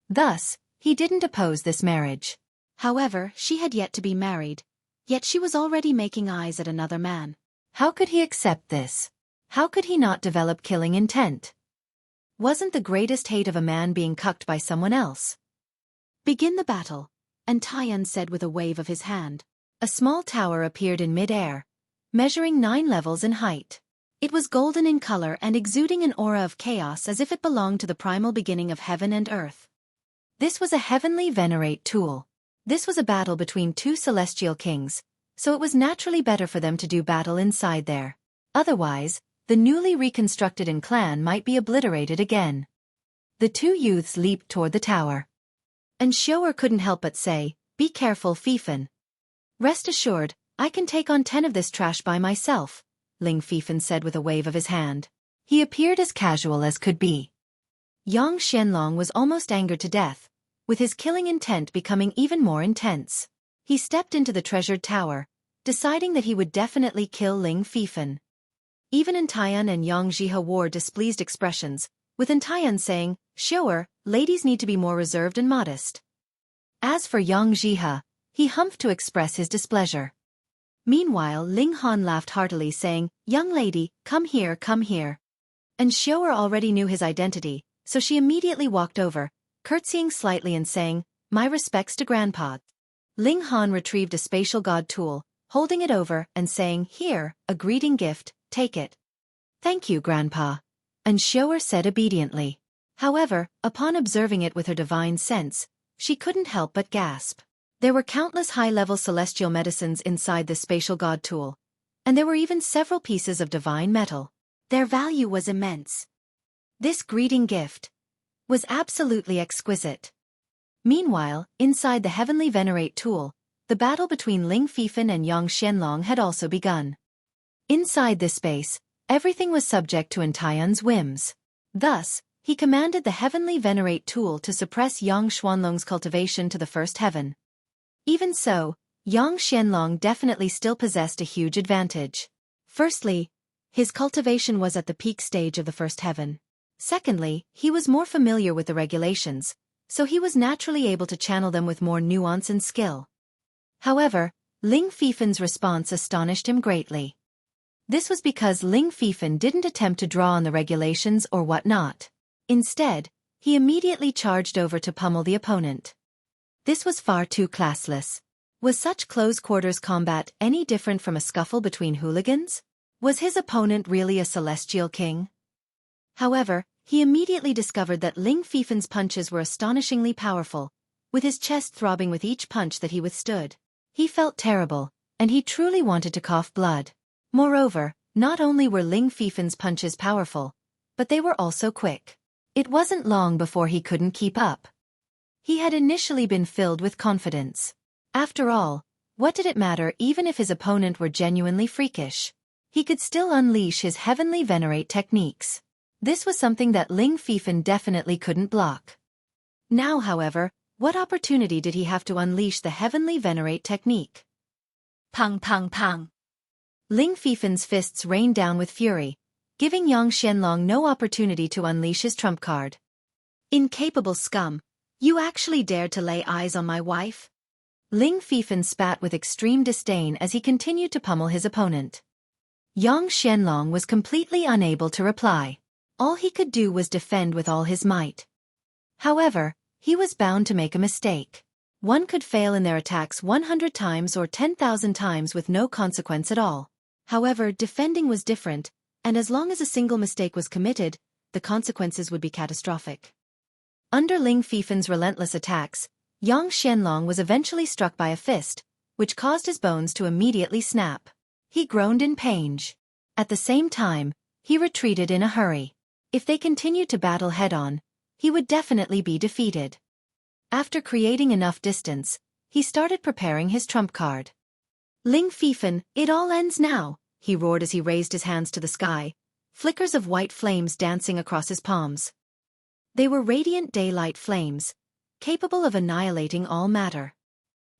Thus, he didn't oppose this marriage. However, she had yet to be married, yet she was already making eyes at another man. How could he accept this? How could he not develop killing intent? Wasn't the greatest hate of a man being cucked by someone else? "Begin the battle," and Taiyan said with a wave of his hand. A small tower appeared in mid-air, measuring 9 levels in height. It was golden in color and exuding an aura of chaos as if it belonged to the primal beginning of heaven and earth. This was a Heavenly Venerate tool. This was a battle between two celestial kings, so it was naturally better for them to do battle inside there. Otherwise, the newly reconstructed clan might be obliterated again. The two youths leaped toward the tower. And Xueqi couldn't help but say, "Be careful, Feifan." "Rest assured, I can take on 10 of this trash by myself," Ling Feifan said with a wave of his hand. He appeared as casual as could be. Yang Xianlong was almost angered to death, with his killing intent becoming even more intense. He stepped into the treasured tower, deciding that he would definitely kill Ling Feifan. Even Entaian and Yang Jihe wore displeased expressions, with Entaian saying, "Xueqi, ladies need to be more reserved and modest." As for Yang Jihe, he humphed to express his displeasure. Meanwhile, Ling Han laughed heartily saying, "Young lady, come here, come here." And Xueqi already knew his identity, so she immediately walked over, curtsying slightly and saying, "My respects to Grandpa." Ling Han retrieved a spatial god tool, holding it over and saying, "Here, a greeting gift, take it." "Thank you, Grandpa." And Xueqi said obediently. However, upon observing it with her divine sense, she couldn't help but gasp. There were countless high-level celestial medicines inside this spatial god tool, and there were even several pieces of divine metal. Their value was immense. This greeting gift was absolutely exquisite. Meanwhile, inside the Heavenly Venerate tool, the battle between Ling Feifan and Yang Xianlong had also begun. Inside this space, everything was subject to Entaian's whims. Thus, he commanded the Heavenly Venerate tool to suppress Yang Xuanlong's cultivation to the first heaven. Even so, Yang Xianlong definitely still possessed a huge advantage. Firstly, his cultivation was at the peak stage of the first heaven. Secondly, he was more familiar with the regulations, so he was naturally able to channel them with more nuance and skill. However, Ling Feifan's response astonished him greatly. This was because Ling Feifan didn't attempt to draw on the regulations or whatnot. Instead, he immediately charged over to pummel the opponent. This was far too classless. Was such close-quarters combat any different from a scuffle between hooligans? Was his opponent really a celestial king? However, he immediately discovered that Ling Feifan's punches were astonishingly powerful, with his chest throbbing with each punch that he withstood. He felt terrible, and he truly wanted to cough blood. Moreover, not only were Ling Feifan's punches powerful, but they were also quick. It wasn't long before he couldn't keep up. He had initially been filled with confidence. After all, what did it matter even if his opponent were genuinely freakish? He could still unleash his Heavenly Venerate techniques. This was something that Ling Feifan definitely couldn't block. Now, however, what opportunity did he have to unleash the Heavenly Venerate technique? Pang pang pang. Ling Feifan's fists rained down with fury, giving Yang Xianlong no opportunity to unleash his trump card. "Incapable scum! You actually dared to lay eyes on my wife?" Ling Feifan spat with extreme disdain as he continued to pummel his opponent. Yang Xianlong was completely unable to reply. All he could do was defend with all his might. However, he was bound to make a mistake. One could fail in their attacks 100 times or 10,000 times with no consequence at all. However, defending was different, and as long as a single mistake was committed, the consequences would be catastrophic. Under Ling Feifan's relentless attacks, Yang Xianlong was eventually struck by a fist, which caused his bones to immediately snap. He groaned in pain. At the same time, he retreated in a hurry. If they continued to battle head-on, he would definitely be defeated. After creating enough distance, he started preparing his trump card. "Ling Feifan, it all ends now," he roared as he raised his hands to the sky, flickers of white flames dancing across his palms. They were radiant daylight flames, capable of annihilating all matter.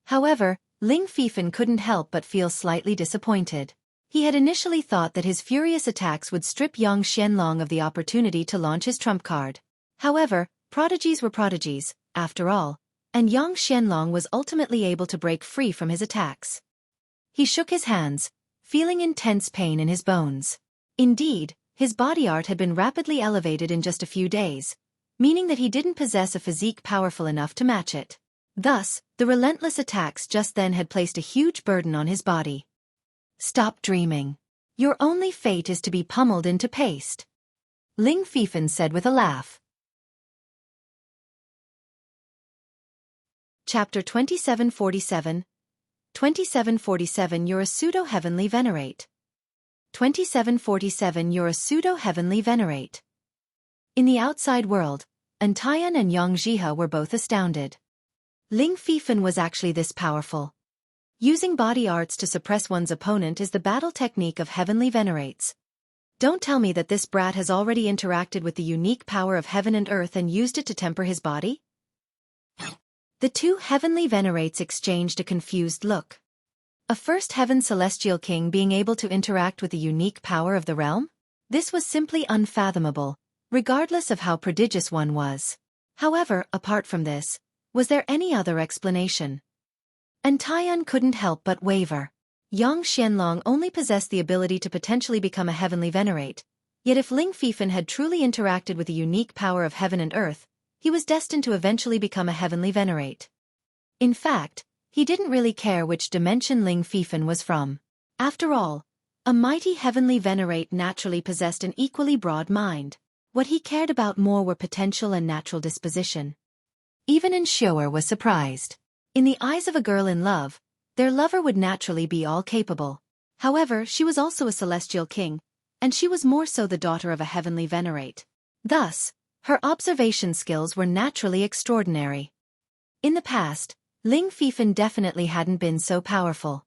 However, Ling Feifan couldn't help but feel slightly disappointed. He had initially thought that his furious attacks would strip Yang Xianlong of the opportunity to launch his trump card. However, prodigies were prodigies, after all, and Yang Xianlong was ultimately able to break free from his attacks. He shook his hands, feeling intense pain in his bones. Indeed, his body art had been rapidly elevated in just a few days, meaning that he didn't possess a physique powerful enough to match it. Thus, the relentless attacks just then had placed a huge burden on his body. Stop dreaming. Your only fate is to be pummeled into paste. Ling Feifan said with a laugh. Chapter 2747. 2747 You're a Pseudo-Heavenly Venerate. 2747 You're a Pseudo-Heavenly Venerate. In the outside world, Antaeon and Yang Jihe were both astounded. Ling Feifan was actually this powerful. Using body arts to suppress one's opponent is the battle technique of Heavenly Venerates. Don't tell me that this brat has already interacted with the unique power of heaven and earth and used it to temper his body? The two Heavenly Venerates exchanged a confused look. A first heaven celestial king being able to interact with the unique power of the realm? This was simply unfathomable, regardless of how prodigious one was. However, apart from this, was there any other explanation? Antaeon couldn't help but waver. Yang Xianlong only possessed the ability to potentially become a Heavenly Venerate, yet if Ling Feifan had truly interacted with the unique power of heaven and earth, he was destined to eventually become a Heavenly Venerate. In fact, he didn't really care which dimension Ling Feifan was from. After all, a mighty Heavenly Venerate naturally possessed an equally broad mind. What he cared about more were potential and natural disposition. Even Xueqi was surprised. In the eyes of a girl in love, their lover would naturally be all-capable. However, she was also a celestial king, and she was more so the daughter of a Heavenly Venerate. Thus, her observation skills were naturally extraordinary. In the past, Ling Feifan definitely hadn't been so powerful.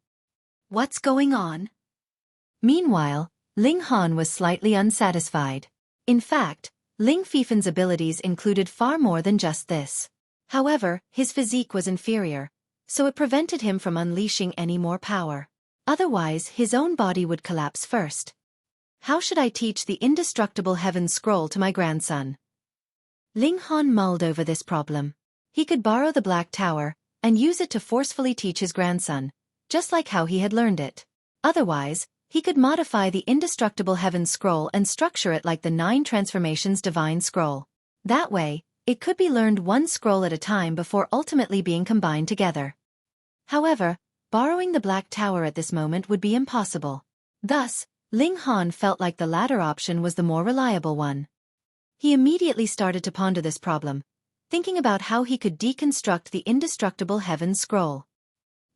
What's going on? Meanwhile, Ling Han was slightly unsatisfied. In fact, Ling Feifan's abilities included far more than just this. However, his physique was inferior, so it prevented him from unleashing any more power. Otherwise, his own body would collapse first. How should I teach the indestructible heaven scroll to my grandson? Ling Han mulled over this problem. He could borrow the Black Tower and use it to forcefully teach his grandson, just like how he had learned it. Otherwise, he could modify the indestructible heaven scroll and structure it like the 9 transformations divine scroll. That way, it could be learned one scroll at a time before ultimately being combined together. However, borrowing the Black Tower at this moment would be impossible. Thus, Ling Han felt like the latter option was the more reliable one. He immediately started to ponder this problem, thinking about how he could deconstruct the indestructible heaven scroll.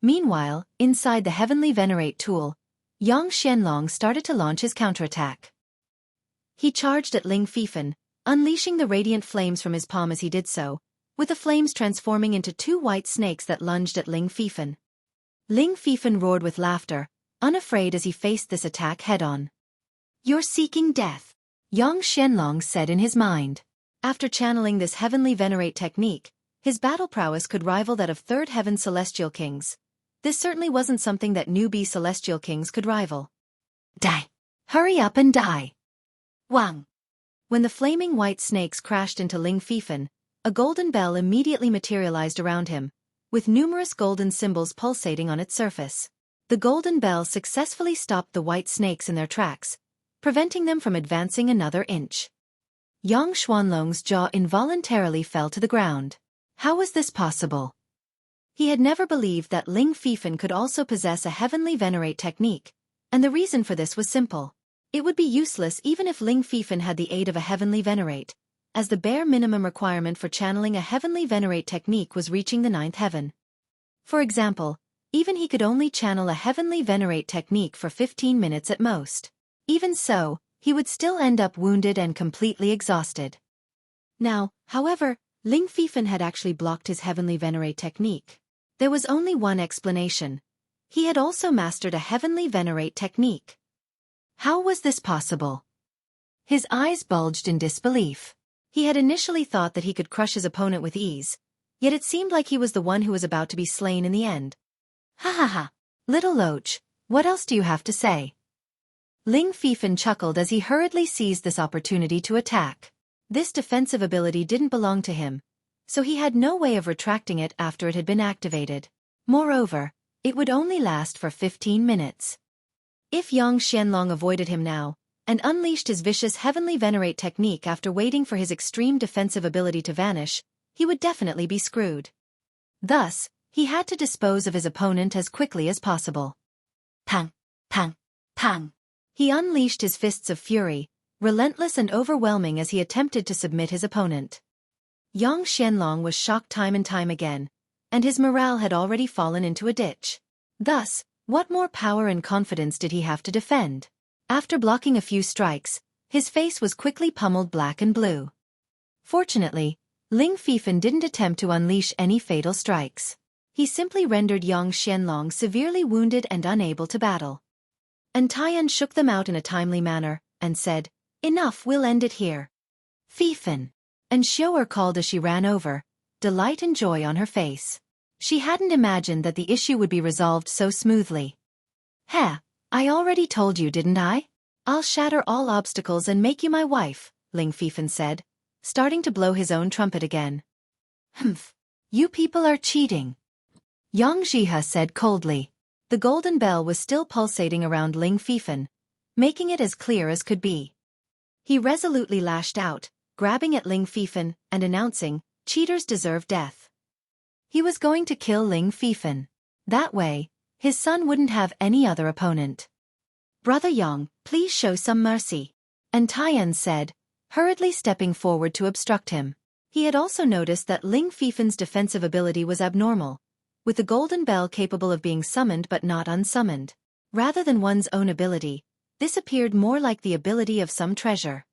Meanwhile, inside the Heavenly Venerate tool, Yang Xianlong started to launch his counterattack. He charged at Ling Feifan, unleashing the radiant flames from his palm as he did so, with the flames transforming into 2 white snakes that lunged at Ling Feifan. Ling Feifan roared with laughter, unafraid as he faced this attack head-on. "You're seeking death," Yang Xianlong said in his mind. After channeling this Heavenly Venerate technique, his battle prowess could rival that of Third Heaven Celestial Kings. This certainly wasn't something that newbie Celestial Kings could rival. Die! Hurry up and die! Wang! When the flaming white snakes crashed into Ling Feifan, a golden bell immediately materialized around him, with numerous golden symbols pulsating on its surface. The golden bell successfully stopped the white snakes in their tracks, preventing them from advancing another inch. Yang Xuanlong's jaw involuntarily fell to the ground. How was this possible? He had never believed that Ling Feifan could also possess a Heavenly Venerate technique, and the reason for this was simple. It would be useless even if Ling Feifan had the aid of a Heavenly Venerate, as the bare minimum requirement for channeling a Heavenly Venerate technique was reaching the 9th heaven. For example, even he could only channel a Heavenly Venerate technique for 15 minutes at most. Even so, he would still end up wounded and completely exhausted. Now, however, Ling Feifan had actually blocked his Heavenly Venerate technique. There was only one explanation. He had also mastered a Heavenly Venerate technique. How was this possible? His eyes bulged in disbelief. He had initially thought that he could crush his opponent with ease, yet it seemed like he was the one who was about to be slain in the end. Ha ha ha! Little Loach, what else do you have to say? Ling Feifan chuckled as he hurriedly seized this opportunity to attack. This defensive ability didn't belong to him, so he had no way of retracting it after it had been activated. Moreover, it would only last for 15 minutes. If Yang Xianlong avoided him now, and unleashed his vicious Heavenly Venerate technique after waiting for his extreme defensive ability to vanish, he would definitely be screwed. Thus, he had to dispose of his opponent as quickly as possible. Pang! Pang! Pang! He unleashed his fists of fury, relentless and overwhelming as he attempted to submit his opponent. Yang Xianlong was shocked time and time again, and his morale had already fallen into a ditch. Thus, what more power and confidence did he have to defend? After blocking a few strikes, his face was quickly pummeled black and blue. Fortunately, Ling Feifan didn't attempt to unleash any fatal strikes. He simply rendered Yang Xianlong severely wounded and unable to battle. And Taiyan shook them out in a timely manner, and said, "Enough, we'll end it here." Feifan. And Xueqi called as she ran over, delight and joy on her face. She hadn't imagined that the issue would be resolved so smoothly. "Heh, I already told you, didn't I? I'll shatter all obstacles and make you my wife," Ling Feifan said, starting to blow his own trumpet again. "Humph, you people are cheating," Yang Jihe said coldly. The golden bell was still pulsating around Ling Feifan, making it as clear as could be. He resolutely lashed out, grabbing at Ling Feifan and announcing, "Cheaters deserve death." He was going to kill Ling Feifan. That way, his son wouldn't have any other opponent. "Brother Yang, please show some mercy," and Taiyan said, hurriedly stepping forward to obstruct him. He had also noticed that Ling Feifan's defensive ability was abnormal, with the golden bell capable of being summoned but not unsummoned. Rather than one's own ability, this appeared more like the ability of some treasure.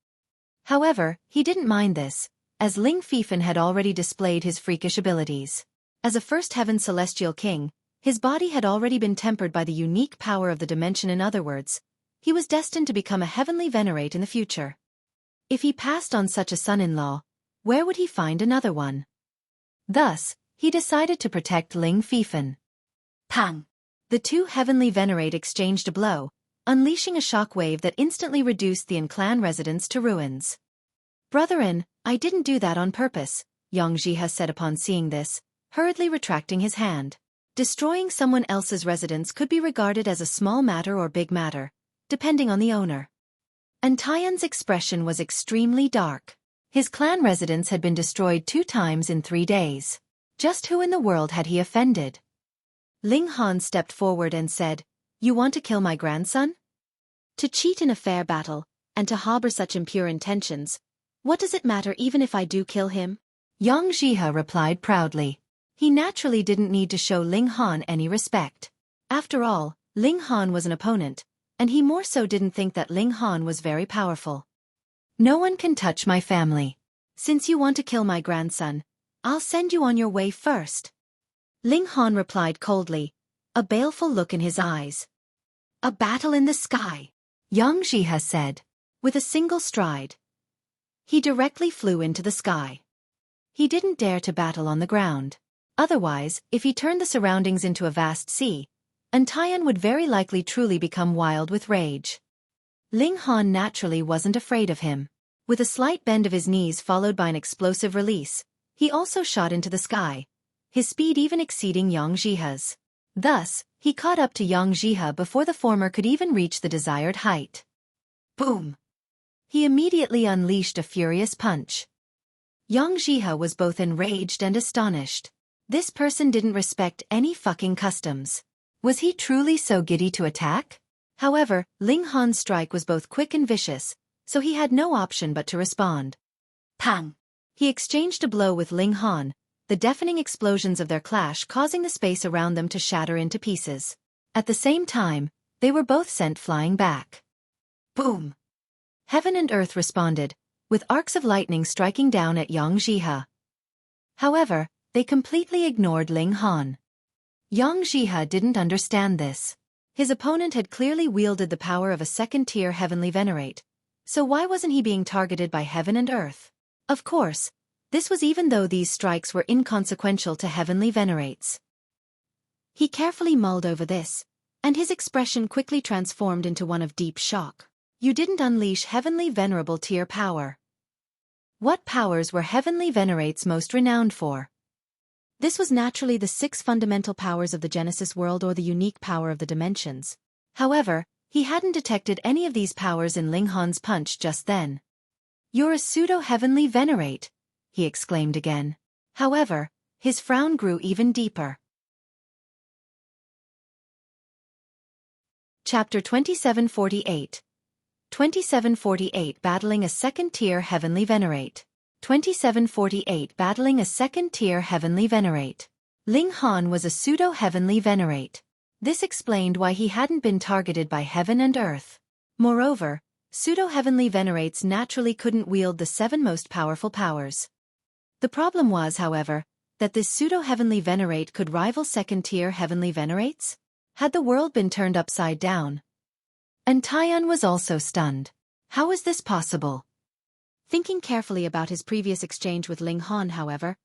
However, he didn't mind this, as Ling Feifan had already displayed his freakish abilities. As a first heaven celestial king, his body had already been tempered by the unique power of the dimension. In other words, he was destined to become a Heavenly Venerate in the future. If he passed on such a son-in-law, where would he find another one? Thus, he decided to protect Ling Feifan. Pang! The two Heavenly Venerate exchanged a blow, unleashing a shockwave that instantly reduced the clan residence to ruins. "Brethren, I didn't do that on purpose," Yang Jihe said upon seeing this, hurriedly retracting his hand. Destroying someone else's residence could be regarded as a small matter or big matter, depending on the owner. And Taiyan's expression was extremely dark. His clan residence had been destroyed 2 times in 3 days. Just who in the world had he offended? Ling Han stepped forward and said, "You want to kill my grandson? To cheat in a fair battle, and to harbor such impure intentions, what does it matter even if I do kill him?" Yang Jihe replied proudly. He naturally didn't need to show Ling Han any respect. After all, Ling Han was an opponent, and he more so didn't think that Ling Han was very powerful. "No one can touch my family. Since you want to kill my grandson, I'll send you on your way first." Ling Han replied coldly, a baleful look in his eyes. "A battle in the sky," Yang Jihe said. With a single stride, he directly flew into the sky. He didn't dare to battle on the ground. Otherwise, if he turned the surroundings into a vast sea, Taiyan would very likely truly become wild with rage. Ling Han naturally wasn't afraid of him. With a slight bend of his knees followed by an explosive release, he also shot into the sky, his speed even exceeding Yang Jihe's. Thus, he caught up to Yang Jihe before the former could even reach the desired height. Boom! He immediately unleashed a furious punch. Yang Jihe was both enraged and astonished. This person didn't respect any fucking customs. Was he truly so giddy to attack? However, Ling Han's strike was both quick and vicious, so he had no option but to respond. Pang! He exchanged a blow with Ling Han, the deafening explosions of their clash causing the space around them to shatter into pieces. At the same time, they were both sent flying back. Boom! Heaven and earth responded, with arcs of lightning striking down at Yang Jihe. However, they completely ignored Ling Han. Yang Jihe didn't understand this. His opponent had clearly wielded the power of a second-tier Heavenly Venerate, so why wasn't he being targeted by heaven and earth? Of course, this was even though these strikes were inconsequential to Heavenly Venerates. He carefully mulled over this, and his expression quickly transformed into one of deep shock. You didn't unleash Heavenly Venerable tier power. What powers were Heavenly Venerates most renowned for? This was naturally the 6 fundamental powers of the Genesis world or the unique power of the dimensions. However, he hadn't detected any of these powers in Ling Han's punch just then. "You're a Pseudo-Heavenly Venerate," he exclaimed again. However, his frown grew even deeper. Chapter 2748. 2748 Battling a Second-Tier Heavenly Venerate. 2748 Battling a Second-Tier Heavenly Venerate. Ling Han was a Pseudo-Heavenly Venerate. This explained why he hadn't been targeted by heaven and earth. Moreover, Pseudo-Heavenly Venerates naturally couldn't wield the 7 most powerful powers. The problem was, however, that this Pseudo-Heavenly Venerate could rival Second-Tier Heavenly Venerates? Had the world been turned upside down? And Taiyan was also stunned. How is this possible? Thinking carefully about his previous exchange with Ling Han, however,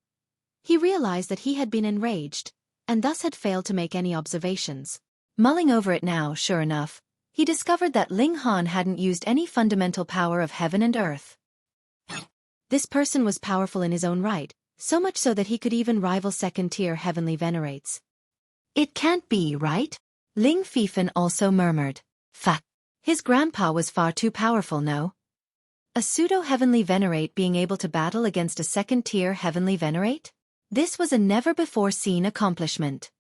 he realized that he had been enraged, and thus had failed to make any observations. Mulling over it now, sure enough, he discovered that Ling Han hadn't used any fundamental power of heaven and earth. This person was powerful in his own right, so much so that he could even rival Second-Tier Heavenly Venerates. It can't be, right? Ling Feifan also murmured. Fuck. His grandpa was far too powerful, no? A Pseudo-Heavenly Venerate being able to battle against a Second-Tier Heavenly Venerate? This was a never-before-seen accomplishment.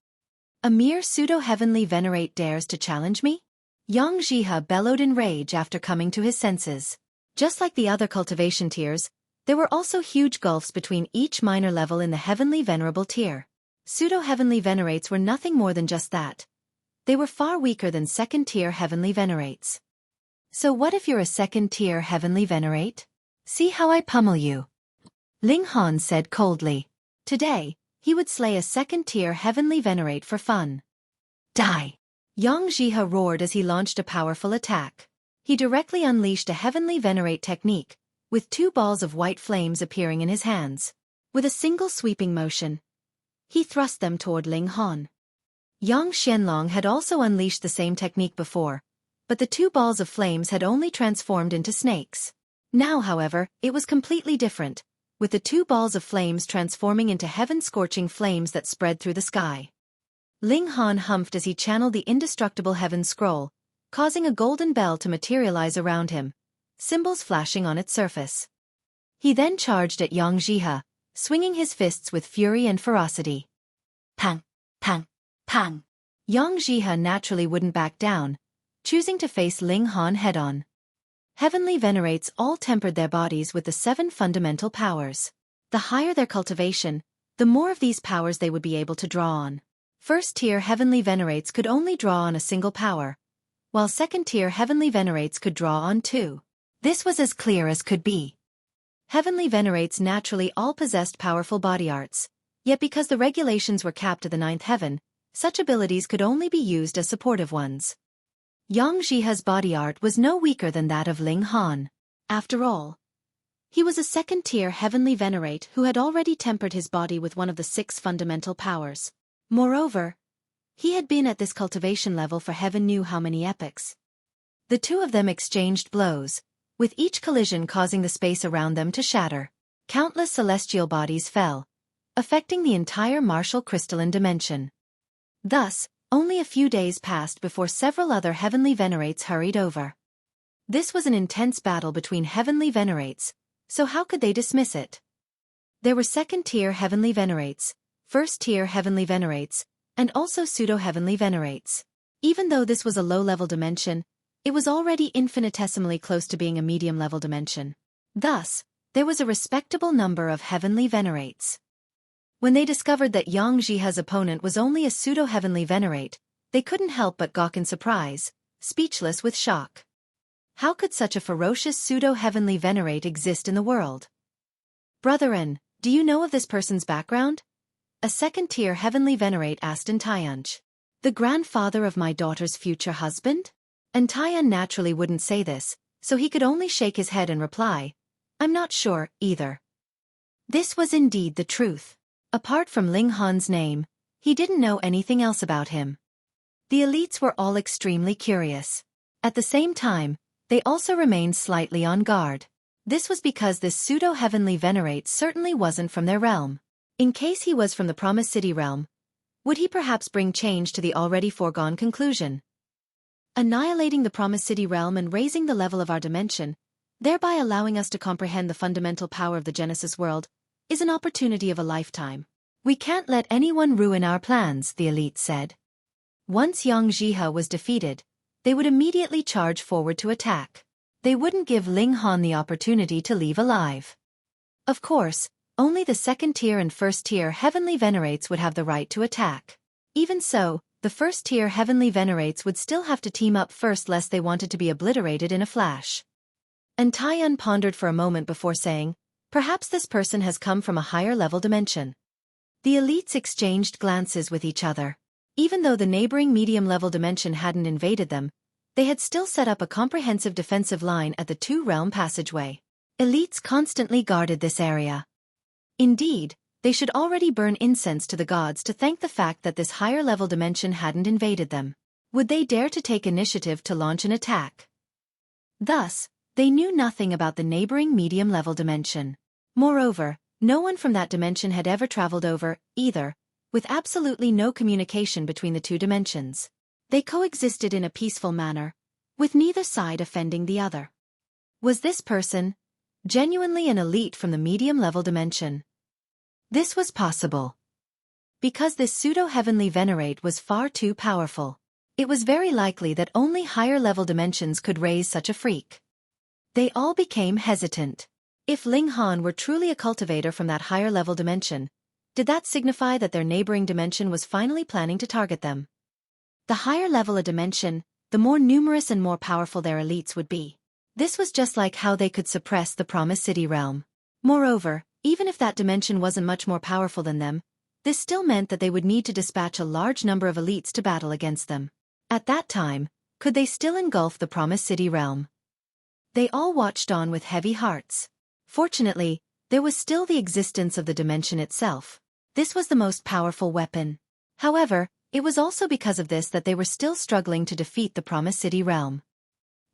A mere Pseudo-Heavenly Venerate dares to challenge me? Yang Jihe bellowed in rage after coming to his senses. Just like the other cultivation tiers, there were also huge gulfs between each minor level in the Heavenly Venerable tier. Pseudo-Heavenly Venerates were nothing more than just that. They were far weaker than Second-Tier Heavenly Venerates. So what if you're a Second-Tier Heavenly Venerate? See how I pummel you. Ling Han said coldly. Today, he would slay a Second-Tier Heavenly Venerate for fun. Die! Yang Jihe roared as he launched a powerful attack. He directly unleashed a Heavenly Venerate technique, with 2 balls of white flames appearing in his hands. With a single sweeping motion, he thrust them toward Ling Han. Yang Xianlong had also unleashed the same technique before, but the 2 balls of flames had only transformed into snakes. Now, however, it was completely different, with the 2 balls of flames transforming into heaven-scorching flames that spread through the sky. Ling Han humphed as he channeled the indestructible heaven scroll, causing a golden bell to materialize around him, symbols flashing on its surface. He then charged at Yang Jihe, swinging his fists with fury and ferocity. Pang! Pang! Pang! Yang Jihe naturally wouldn't back down, choosing to face Ling Han head-on. Heavenly Venerates all tempered their bodies with the 7 fundamental powers. The higher their cultivation, the more of these powers they would be able to draw on. First-tier Heavenly Venerates could only draw on a single power, while Second-tier Heavenly Venerates could draw on 2. This was as clear as could be. Heavenly Venerates naturally all possessed powerful body arts, yet because the regulations were capped to the 9th heaven, such abilities could only be used as supportive ones. Yang Jihe's body art was no weaker than that of Ling Han. After all, he was a Second-tier Heavenly Venerate who had already tempered his body with one of the 6 fundamental powers. Moreover, he had been at this cultivation level for heaven knew how many epochs. The 2 of them exchanged blows, with each collision causing the space around them to shatter. Countless celestial bodies fell, affecting the entire martial crystalline dimension. Thus, only a few days passed before several other Heavenly Venerates hurried over. This was an intense battle between Heavenly Venerates, so how could they dismiss it? There were Second-tier Heavenly Venerates, First-tier Heavenly Venerates, and also Pseudo-Heavenly Venerates. Even though this was a low-level dimension, it was already infinitesimally close to being a medium-level dimension. Thus, there was a respectable number of Heavenly Venerates. When they discovered that Yang Jihe's opponent was only a Pseudo-Heavenly Venerate, they couldn't help but gawk in surprise, speechless with shock. How could such a ferocious Pseudo-Heavenly Venerate exist in the world? Brethren, do you know of this person's background? A Second-tier Heavenly Venerate asked in Taiyan. The grandfather of my daughter's future husband? And Taiyan naturally wouldn't say this, so he could only shake his head and reply, I'm not sure, either. This was indeed the truth. Apart from Ling Han's name, he didn't know anything else about him. The elites were all extremely curious. At the same time, they also remained slightly on guard. This was because this Pseudo-Heavenly Venerate certainly wasn't from their realm. In case he was from the Promised City realm, would he perhaps bring change to the already foregone conclusion? Annihilating the Promised City realm and raising the level of our dimension, thereby allowing us to comprehend the fundamental power of the Genesis world, is an opportunity of a lifetime. We can't let anyone ruin our plans, the elite said. Once Yang Jihe was defeated, they would immediately charge forward to attack. They wouldn't give Ling Han the opportunity to leave alive. Of course, only the second-tier and first-tier Heavenly Venerates would have the right to attack. Even so, the first-tier Heavenly Venerates would still have to team up first lest they wanted to be obliterated in a flash. And Taiyun pondered for a moment before saying, "Perhaps this person has come from a higher-level dimension." The elites exchanged glances with each other. Even though the neighboring medium-level dimension hadn't invaded them, they had still set up a comprehensive defensive line at the two-realm passageway. Elites constantly guarded this area. Indeed, they should already burn incense to the gods to thank the fact that this higher-level dimension hadn't invaded them. Would they dare to take initiative to launch an attack? Thus, they knew nothing about the neighboring medium-level dimension. Moreover, no one from that dimension had ever traveled over, either, with absolutely no communication between the two dimensions. They coexisted in a peaceful manner, with neither side offending the other. Was this person genuinely an elite from the medium-level dimension? This was possible because this Pseudo-Heavenly Venerate was far too powerful. It was very likely that only higher-level dimensions could raise such a freak. They all became hesitant. If Ling Han were truly a cultivator from that higher-level dimension, did that signify that their neighboring dimension was finally planning to target them? The higher level a dimension, the more numerous and more powerful their elites would be. This was just like how they could suppress the Promised City realm. Moreover, even if that dimension wasn't much more powerful than them, this still meant that they would need to dispatch a large number of elites to battle against them. At that time, could they still engulf the Promised City realm? They all watched on with heavy hearts. Fortunately, there was still the existence of the dimension itself. This was the most powerful weapon. However, it was also because of this that they were still struggling to defeat the Promised City realm.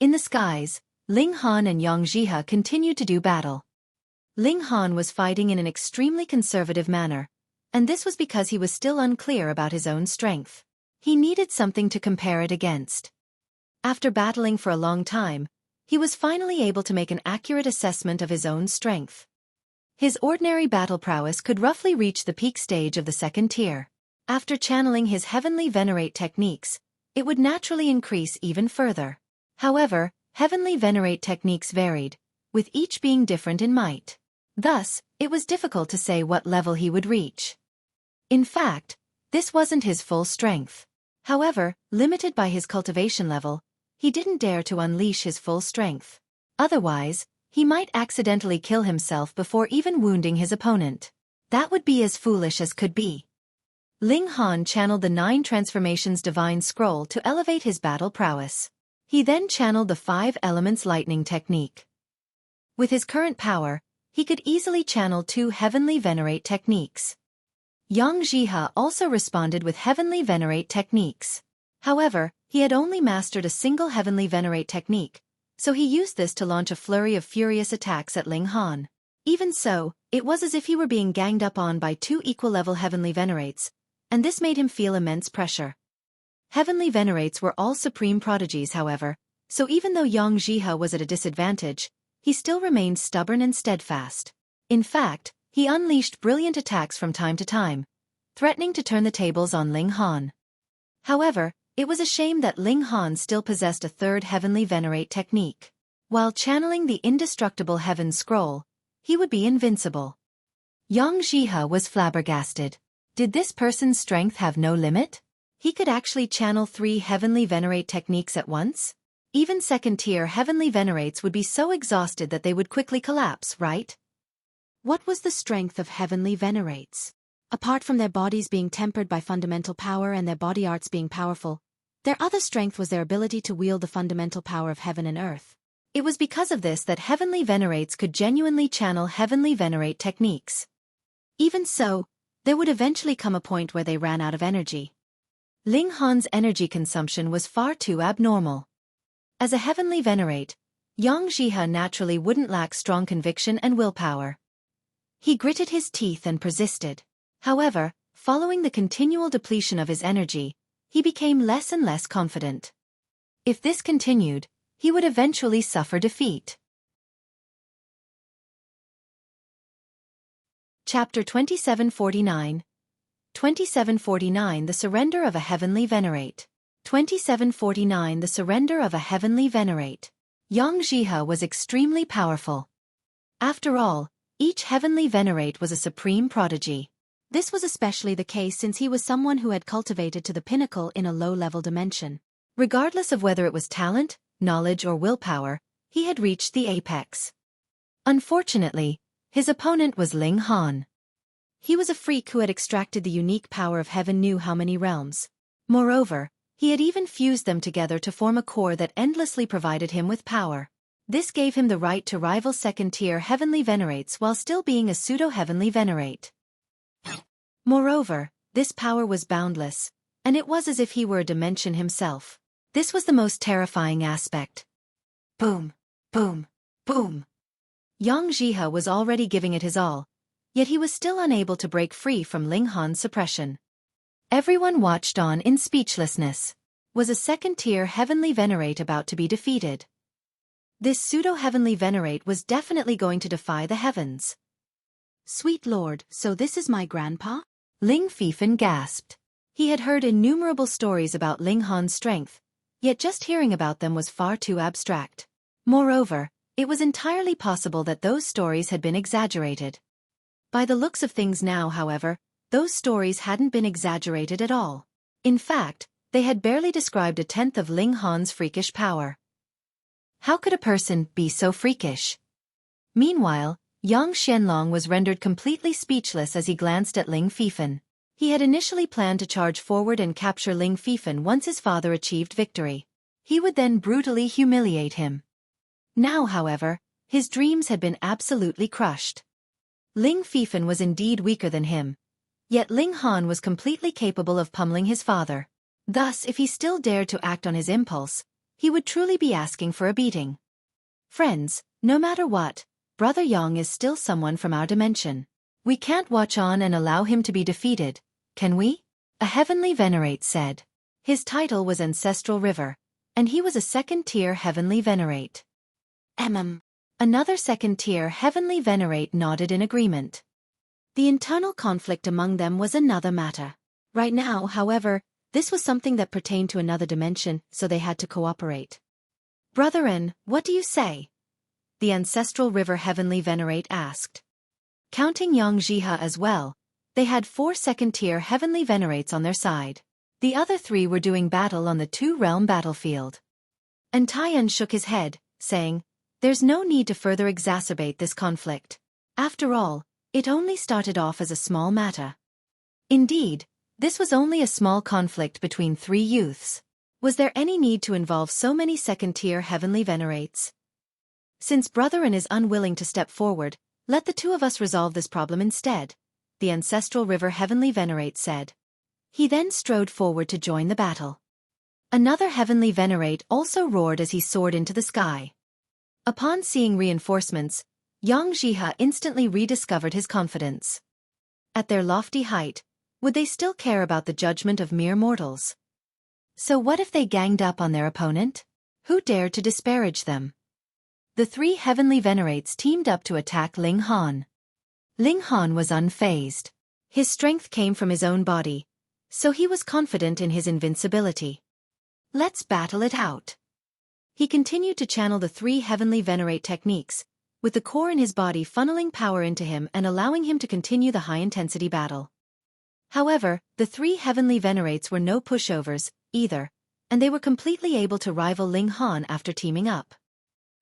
In the skies, Ling Han and Yang Jihe continued to do battle. Ling Han was fighting in an extremely conservative manner, and this was because he was still unclear about his own strength. He needed something to compare it against. After battling for a long time, he was finally able to make an accurate assessment of his own strength. His ordinary battle prowess could roughly reach the peak stage of the second tier. After channeling his Heavenly Venerate techniques, it would naturally increase even further. However, Heavenly Venerate techniques varied, with each being different in might. Thus, it was difficult to say what level he would reach. In fact, this wasn't his full strength. However, limited by his cultivation level, he didn't dare to unleash his full strength. Otherwise, he might accidentally kill himself before even wounding his opponent. That would be as foolish as could be. Ling Han channeled the 9 Transformations Divine Scroll to elevate his battle prowess. He then channeled the 5 Elements Lightning technique. With his current power, he could easily channel 2 Heavenly Venerate techniques. Yang Jihe also responded with Heavenly Venerate techniques. However, he had only mastered a single Heavenly Venerate technique, so he used this to launch a flurry of furious attacks at Ling Han. Even so, it was as if he were being ganged up on by 2 equal-level Heavenly Venerates, and this made him feel immense pressure. Heavenly Venerates were all supreme prodigies, however, so even though Yang Jihe was at a disadvantage, he still remained stubborn and steadfast. In fact, he unleashed brilliant attacks from time to time, threatening to turn the tables on Ling Han. However, it was a shame that Ling Han still possessed a 3rd Heavenly Venerate technique. While channeling the indestructible Heaven Scroll, he would be invincible. Yang Jihe was flabbergasted. Did this person's strength have no limit? He could actually channel 3 Heavenly Venerate techniques at once? Even second-tier Heavenly Venerates would be so exhausted that they would quickly collapse, right? What was the strength of Heavenly Venerates? Apart from their bodies being tempered by fundamental power and their body arts being powerful, their other strength was their ability to wield the fundamental power of heaven and earth. It was because of this that Heavenly Venerates could genuinely channel Heavenly Venerate techniques. Even so, there would eventually come a point where they ran out of energy. Ling Han's energy consumption was far too abnormal. As a Heavenly Venerate, Yang Jihe naturally wouldn't lack strong conviction and willpower. He gritted his teeth and persisted. However, following the continual depletion of his energy, he became less and less confident. If this continued, he would eventually suffer defeat. Chapter 2749. 2749 The Surrender of a Heavenly Venerate. 2749 The Surrender of a Heavenly Venerate. Yang Jihe was extremely powerful. After all, each Heavenly Venerate was a supreme prodigy. This was especially the case since he was someone who had cultivated to the pinnacle in a low-level dimension. Regardless of whether it was talent, knowledge or willpower, he had reached the apex. Unfortunately, his opponent was Ling Han. He was a freak who had extracted the unique power of heaven knew how many realms. Moreover, he had even fused them together to form a core that endlessly provided him with power. This gave him the right to rival second-tier Heavenly Venerates while still being a Pseudo-Heavenly Venerate. Moreover, this power was boundless, and it was as if he were a dimension himself. This was the most terrifying aspect. Boom, boom, boom. Yang Jihe was already giving it his all, yet he was still unable to break free from Ling Han's suppression. Everyone watched on in speechlessness. Was a second-tier Heavenly Venerate about to be defeated? This Pseudo-Heavenly Venerate was definitely going to defy the heavens. Sweet Lord, so this is my grandpa? Ling Feifan gasped. He had heard innumerable stories about Ling Han's strength, yet just hearing about them was far too abstract. Moreover, it was entirely possible that those stories had been exaggerated. By the looks of things now, however, those stories hadn't been exaggerated at all. In fact, they had barely described a tenth of Ling Han's freakish power. How could a person be so freakish? Meanwhile, Yang Xianlong was rendered completely speechless as he glanced at Ling Feifan. He had initially planned to charge forward and capture Ling Feifan once his father achieved victory. He would then brutally humiliate him. Now, however, his dreams had been absolutely crushed. Ling Feifan was indeed weaker than him, yet Ling Han was completely capable of pummeling his father. Thus, if he still dared to act on his impulse, he would truly be asking for a beating. Friends, no matter what, Brother Yang is still someone from our dimension. We can't watch on and allow him to be defeated, can we? A Heavenly Venerate said. His title was Ancestral River, and he was a second-tier Heavenly Venerate. Another second-tier Heavenly Venerate nodded in agreement. The internal conflict among them was another matter. Right now, however, this was something that pertained to another dimension, so they had to cooperate. Brethren, what do you say? The Ancestral River Heavenly Venerate asked. Counting Yang Jihe as well, they had 4 second-tier Heavenly Venerates on their side. The other 3 were doing battle on the 2-realm battlefield. And Taiyan shook his head, saying, "There's no need to further exacerbate this conflict. After all, it only started off as a small matter." Indeed, this was only a small conflict between 3 youths. Was there any need to involve so many second-tier Heavenly Venerates? Since Brethren is unwilling to step forward, let the 2 of us resolve this problem instead, the Ancestral River Heavenly Venerate said. He then strode forward to join the battle. Another Heavenly Venerate also roared as he soared into the sky. Upon seeing reinforcements, Yang Jihe instantly rediscovered his confidence. At their lofty height, would they still care about the judgment of mere mortals? So what if they ganged up on their opponent? Who dared to disparage them? The 3 Heavenly Venerates teamed up to attack Ling Han. Ling Han was unfazed. His strength came from his own body, so he was confident in his invincibility. Let's battle it out. He continued to channel the 3 Heavenly Venerate techniques, with the core in his body funneling power into him and allowing him to continue the high-intensity battle. However, the 3 Heavenly Venerates were no pushovers, either, and they were completely able to rival Ling Han after teaming up.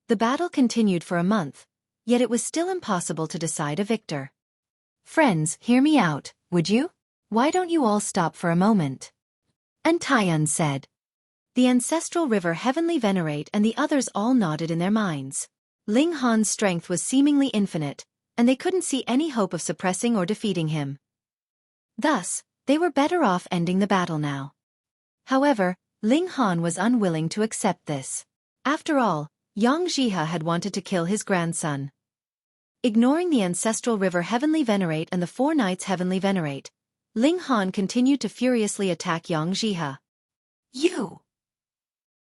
The battle continued for a month, yet it was still impossible to decide a victor. Friends, hear me out, would you? Why don't you all stop for a moment? And Taiyan said. The Ancestral River Heavenly Venerate and the others all nodded in their minds. Ling Han's strength was seemingly infinite, and they couldn't see any hope of suppressing or defeating him. Thus, they were better off ending the battle now. However, Ling Han was unwilling to accept this. After all, Yang Jihe had wanted to kill his grandson. Ignoring the Ancestral River Heavenly Venerate and the 4 Knights Heavenly Venerate, Ling Han continued to furiously attack Yang Jihe. You!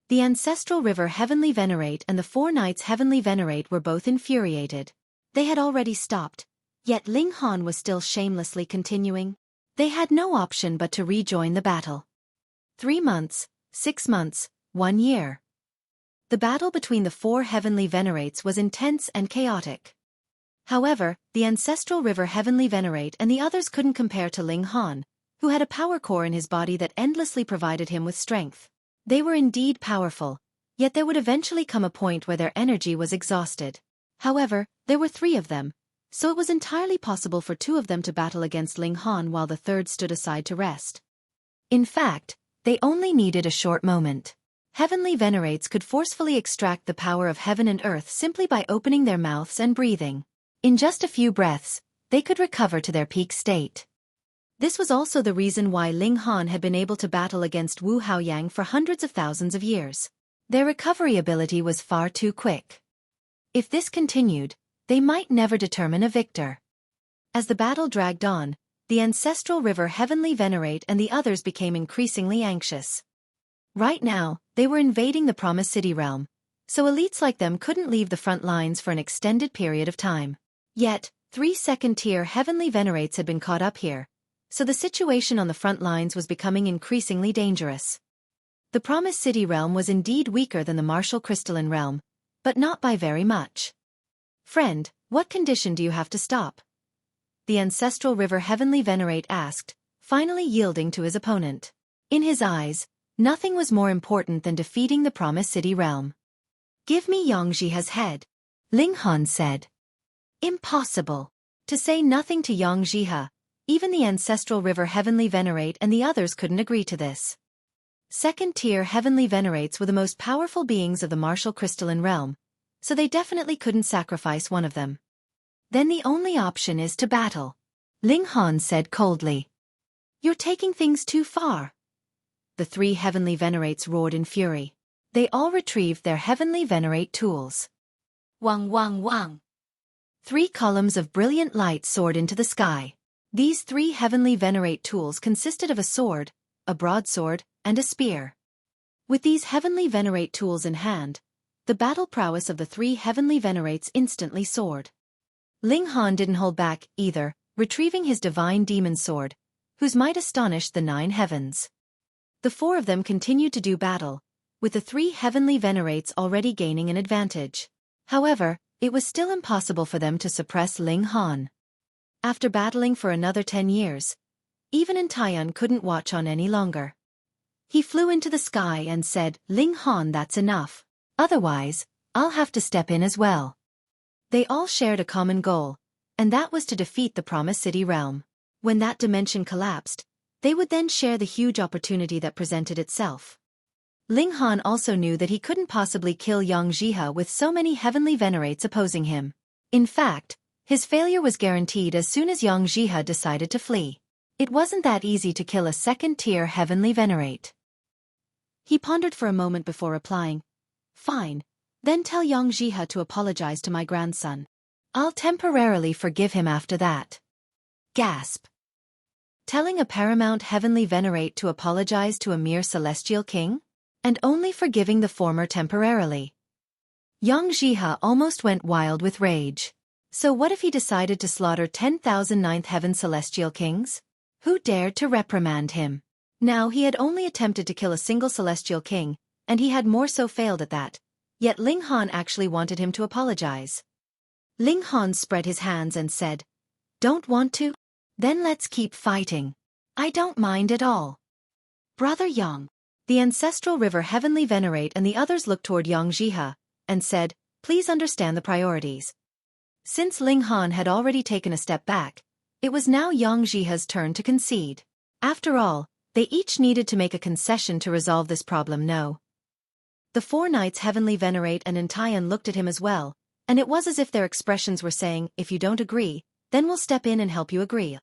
The Ancestral River Heavenly Venerate and the 4 Knights Heavenly Venerate were both infuriated. They had already stopped, yet Ling Han was still shamelessly continuing. They had no option but to rejoin the battle. 3 months, 6 months, 1 year. The battle between the 4 Heavenly Venerates was intense and chaotic. However, the ancestral river Heavenly Venerate and the others couldn't compare to Ling, who had a power core in his body that endlessly provided him with strength. They were indeed powerful, yet there would eventually come a point where their energy was exhausted. However, there were 3 of them, so it was entirely possible for 2 of them to battle against Ling while the third stood aside to rest. In fact, they only needed a short moment. Heavenly Venerates could forcefully extract the power of heaven and earth simply by opening their mouths and breathing. In just a few breaths, they could recover to their peak state. This was also the reason why Ling had been able to battle against Wu Haoyang for hundreds of thousands of years. Their recovery ability was far too quick. If this continued, they might never determine a victor. As the battle dragged on, the ancestral river Heavenly Venerate and the others became increasingly anxious. Right now, they were invading the Promised City realm, so elites like them couldn't leave the front lines for an extended period of time. Yet, 3 second-tier Heavenly Venerates had been caught up here, so the situation on the front lines was becoming increasingly dangerous. The Promised City realm was indeed weaker than the martial crystalline realm, but not by very much. "Friend, what condition do you have to stop?" the ancestral river Heavenly Venerate asked, finally yielding to his opponent. In his eyes, nothing was more important than defeating the Promised City realm. "Give me Yangjiha's head," Ling said. Impossible. To say nothing to Yangjiha, even the ancestral river Heavenly Venerate and the others couldn't agree to this. Second-tier Heavenly Venerates were the most powerful beings of the martial crystalline realm, so they definitely couldn't sacrifice one of them. "Then the only option is to battle," Ling said coldly. "You're taking things too far." The 3 Heavenly Venerates roared in fury. They all retrieved their Heavenly Venerate tools. Wang wang wang. 3 columns of brilliant light soared into the sky. These 3 Heavenly Venerate tools consisted of a sword, a broadsword, and a spear. With these Heavenly Venerate tools in hand, the battle prowess of the 3 Heavenly Venerates instantly soared. Ling didn't hold back, either, retrieving his divine demon sword, whose might astonished the 9 heavens. The 4 of them continued to do battle, with the 3 Heavenly Venerates already gaining an advantage. However, it was still impossible for them to suppress Ling. After battling for another 10 years, even Entaiyan couldn't watch on any longer. He flew into the sky and said, "Ling, that's enough. Otherwise, I'll have to step in as well." They all shared a common goal, and that was to defeat the Promised City realm. When that dimension collapsed, they would then share the huge opportunity that presented itself. Ling also knew that he couldn't possibly kill Yangjiha with so many Heavenly Venerates opposing him. In fact, his failure was guaranteed as soon as Yangjiha decided to flee. It wasn't that easy to kill a second-tier Heavenly Venerate. He pondered for a moment before replying, "Fine, then tell Yangjiha to apologize to my grandson. I'll temporarily forgive him after that." Gasp. Telling a paramount Heavenly Venerate to apologize to a mere celestial king? And only forgiving the former temporarily. Yangjiha almost went wild with rage. So what if he decided to slaughter 10,000 ninth heaven celestial kings? Who dared to reprimand him? Now he had only attempted to kill a single celestial king, and he had more so failed at that. Yet Ling actually wanted him to apologize. Ling spread his hands and said, "Don't want to? Then let's keep fighting. I don't mind at all." "Brother Yang." The ancestral river Heavenly Venerate and the others looked toward Yangjiha, and said, "Please understand the priorities." Since Ling had already taken a step back, it was now Yangjiha's turn to concede. After all, they each needed to make a concession to resolve this problem. No. The 4 knights Heavenly Venerate and Entaiyan looked at him as well, and it was as if their expressions were saying, "If you don't agree, then we'll step in and help you agree."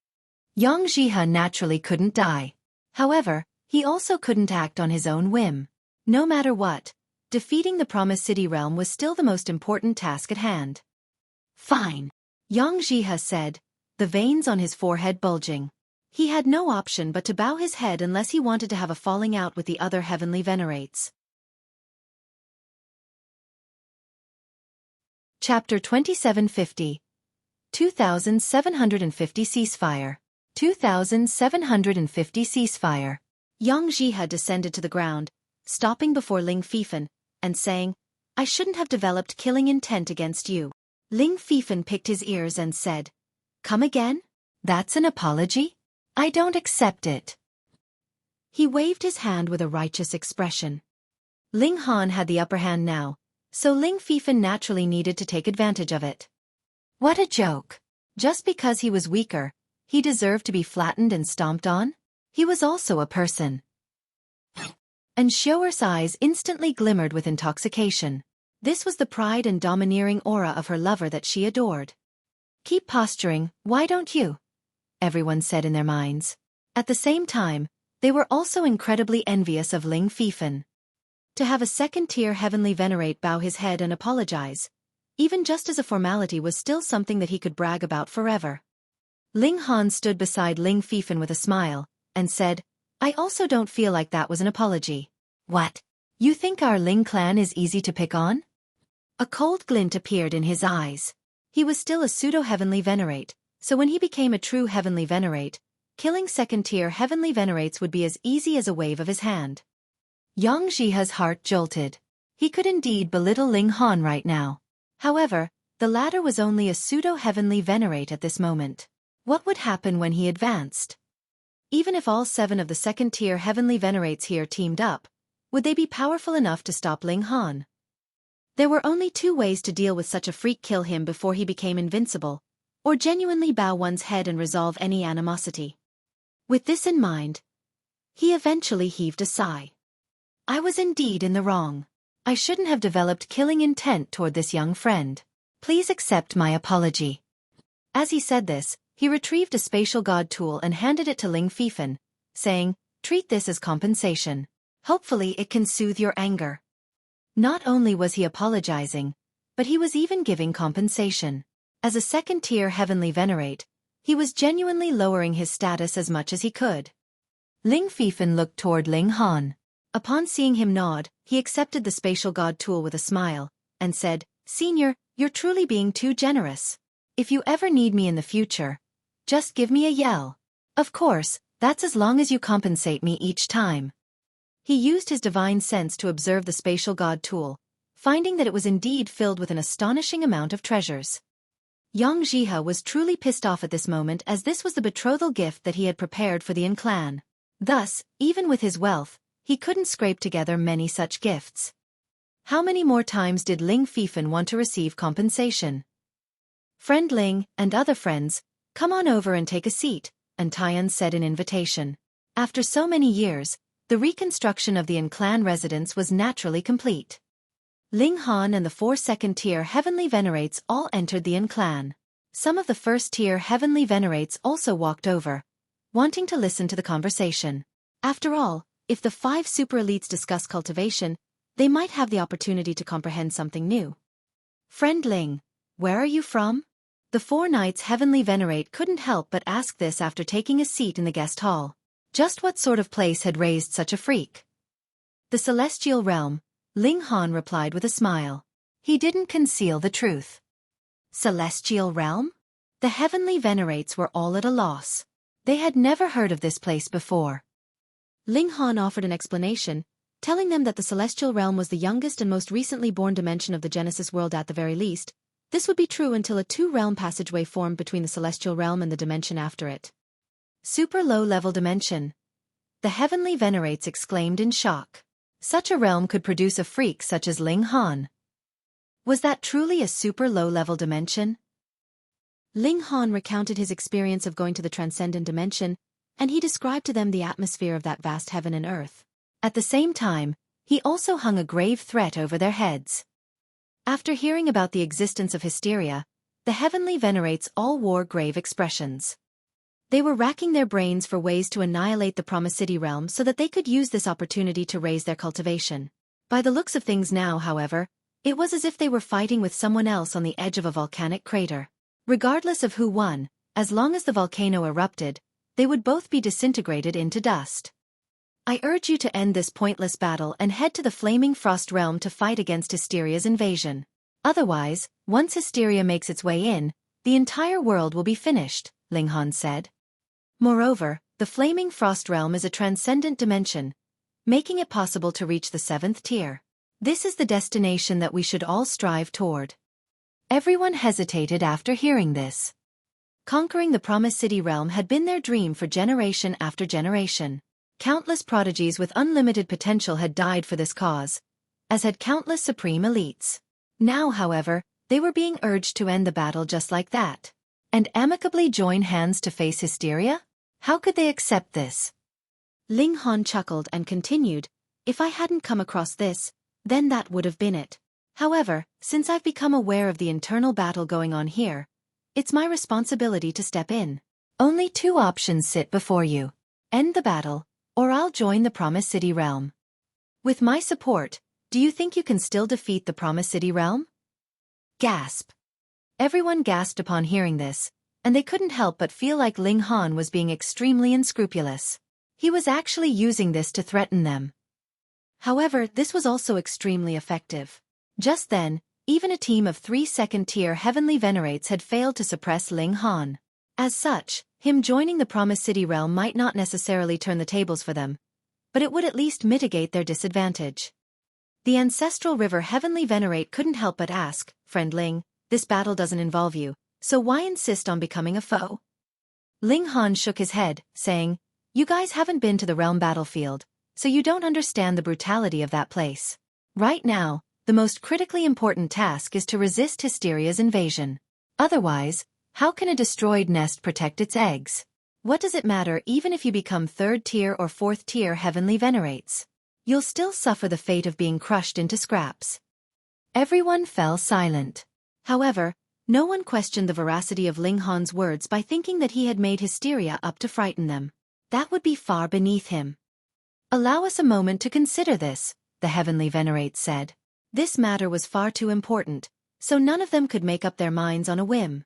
Yangjiha naturally couldn't die. However, he also couldn't act on his own whim. No matter what, defeating the Promised City realm was still the most important task at hand. "Fine," Yangjiha said, the veins on his forehead bulging. He had no option but to bow his head unless he wanted to have a falling out with the other Heavenly Venerates. Chapter 2750. 2750 Ceasefire. 2750 Ceasefire. Yangjiha descended to the ground, stopping before Ling Feifan, and saying, "I shouldn't have developed killing intent against you." Ling Feifan picked his ears and said, "Come again? That's an apology? I don't accept it." He waved his hand with a righteous expression. Ling Han had the upper hand now, so Ling Feifan naturally needed to take advantage of it. What a joke. Just because he was weaker, he deserved to be flattened and stomped on? He was also a person. And Xueqi's eyes instantly glimmered with intoxication. This was the pride and domineering aura of her lover that she adored. "Keep posturing, why don't you?" everyone said in their minds. At the same time, they were also incredibly envious of Ling Feifan. To have a second-tier Heavenly Venerate bow his head and apologize, even just as a formality, was still something that he could brag about forever. Ling Han stood beside Ling Feifan with a smile, and said, "I also don't feel like that was an apology." "What? You think our Ling clan is easy to pick on?" A cold glint appeared in his eyes. He was still a pseudo-Heavenly Venerate, so when he became a true Heavenly Venerate, killing second-tier Heavenly Venerates would be as easy as a wave of his hand. Yang Jihe's heart jolted. He could indeed belittle Ling Han right now. However, the latter was only a pseudo-Heavenly Venerate at this moment. What would happen when he advanced? Even if all 7 of the second-tier Heavenly Venerates here teamed up, would they be powerful enough to stop Ling Han? There were only 2 ways to deal with such a freak: kill him before he became invincible, or genuinely bow one's head and resolve any animosity. With this in mind, he eventually heaved a sigh. I was indeed in the wrong. I shouldn't have developed killing intent toward this young friend. Please accept my apology. As he said this, he retrieved a spatial god tool and handed it to Ling Feifan, saying, "Treat this as compensation. Hopefully it can soothe your anger." Not only was he apologizing, but he was even giving compensation. As a second-tier Heavenly Venerate, he was genuinely lowering his status as much as he could. Ling Feifan looked toward Ling Han. Upon seeing him nod, he accepted the spatial god tool with a smile, and said, "Senior, you're truly being too generous. If you ever need me in the future, just give me a yell. Of course, that's as long as you compensate me each time." He used his divine sense to observe the spatial god tool, finding that it was indeed filled with an astonishing amount of treasures. Yang Jihe was truly pissed off at this moment, as this was the betrothal gift that he had prepared for the Yin clan. Thus, even with his wealth, he couldn't scrape together many such gifts. How many more times did Ling Feifan want to receive compensation? "Friend Ling, and other friends, come on over and take a seat," and Tian said in invitation. After so many years, the reconstruction of the Yin clan residence was naturally complete. Ling Han and the 4 second-tier Heavenly Venerates all entered the Yin clan. Some of the first-tier Heavenly Venerates also walked over, wanting to listen to the conversation. After all, if the 5 super elites discuss cultivation, they might have the opportunity to comprehend something new. "Friend Ling, where are you from?" The 4 knights Heavenly Venerate couldn't help but ask this after taking a seat in the guest hall. Just what sort of place had raised such a freak? "The Celestial Realm," Ling Han replied with a smile. He didn't conceal the truth. Celestial Realm? The Heavenly Venerates were all at a loss. They had never heard of this place before. Ling Han offered an explanation, telling them that the Celestial Realm was the youngest and most recently born dimension of the Genesis world at the very least. This would be true until a 2-realm passageway formed between the Celestial Realm and the dimension after it. Super low-level dimension. The Heavenly Venerates exclaimed in shock. Such a realm could produce a freak such as Ling Han. Was that truly a super low-level dimension? Ling Han recounted his experience of going to the transcendent dimension, and he described to them the atmosphere of that vast heaven and earth. At the same time, he also hung a grave threat over their heads. After hearing about the existence of hysteria, the Heavenly Venerates all wore grave expressions. They were racking their brains for ways to annihilate the Promisity realm so that they could use this opportunity to raise their cultivation. By the looks of things now, however, it was as if they were fighting with someone else on the edge of a volcanic crater. Regardless of who won, as long as the volcano erupted, they would both be disintegrated into dust. I urge you to end this pointless battle and head to the Flaming Frost realm to fight against Hysteria's invasion. Otherwise, once Hysteria makes its way in, the entire world will be finished, Ling Han said. Moreover, the Flaming Frost realm is a transcendent dimension, making it possible to reach the 7th tier. This is the destination that we should all strive toward. Everyone hesitated after hearing this. Conquering the Promised City realm had been their dream for generation after generation. Countless prodigies with unlimited potential had died for this cause, as had countless supreme elites. Now, however, they were being urged to end the battle just like that, and amicably join hands to face hysteria? How could they accept this? Ling Han chuckled and continued, "If I hadn't come across this, then that would have been it. However, since I've become aware of the internal battle going on here, it's my responsibility to step in. Only 2 options sit before you. End the battle, or I'll join the Promised City realm. With my support, do you think you can still defeat the Promised City realm?" Gasp. Everyone gasped upon hearing this, and they couldn't help but feel like Ling Han was being extremely unscrupulous. He was actually using this to threaten them. However, this was also extremely effective. Just then, even a team of 3 second-tier Heavenly Venerates had failed to suppress Ling Han. As such, him joining the Promised City realm might not necessarily turn the tables for them, but it would at least mitigate their disadvantage. The ancestral river Heavenly Venerate couldn't help but ask, "Friend Ling, this battle doesn't involve you, so why insist on becoming a foe?" Ling Han shook his head, saying, "You guys haven't been to the realm battlefield, so you don't understand the brutality of that place. Right now, the most critically important task is to resist Hysteria's invasion. Otherwise, how can a destroyed nest protect its eggs? What does it matter even if you become 3rd tier or 4th tier Heavenly Venerates? You'll still suffer the fate of being crushed into scraps." Everyone fell silent. However, no one questioned the veracity of Ling Han's words by thinking that he had made Hysteria up to frighten them. That would be far beneath him. "Allow us a moment to consider this," the Heavenly Venerate said. This matter was far too important, so none of them could make up their minds on a whim.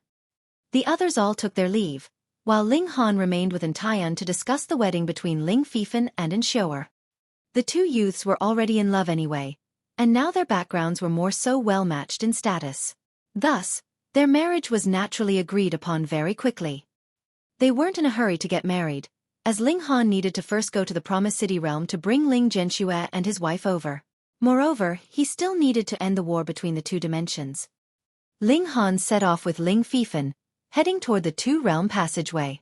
The others all took their leave, while Ling Han remained with Entaian to discuss the wedding between Ling Feifan and Xueqi. The 2 youths were already in love anyway, and now their backgrounds were more so well-matched in status. Thus, their marriage was naturally agreed upon very quickly. They weren't in a hurry to get married, as Ling Han needed to first go to the Promised City realm to bring Ling Xueqi and his wife over. Moreover, he still needed to end the war between the 2 dimensions. Ling Han set off with Ling Feifan, heading toward the 2-realm passageway.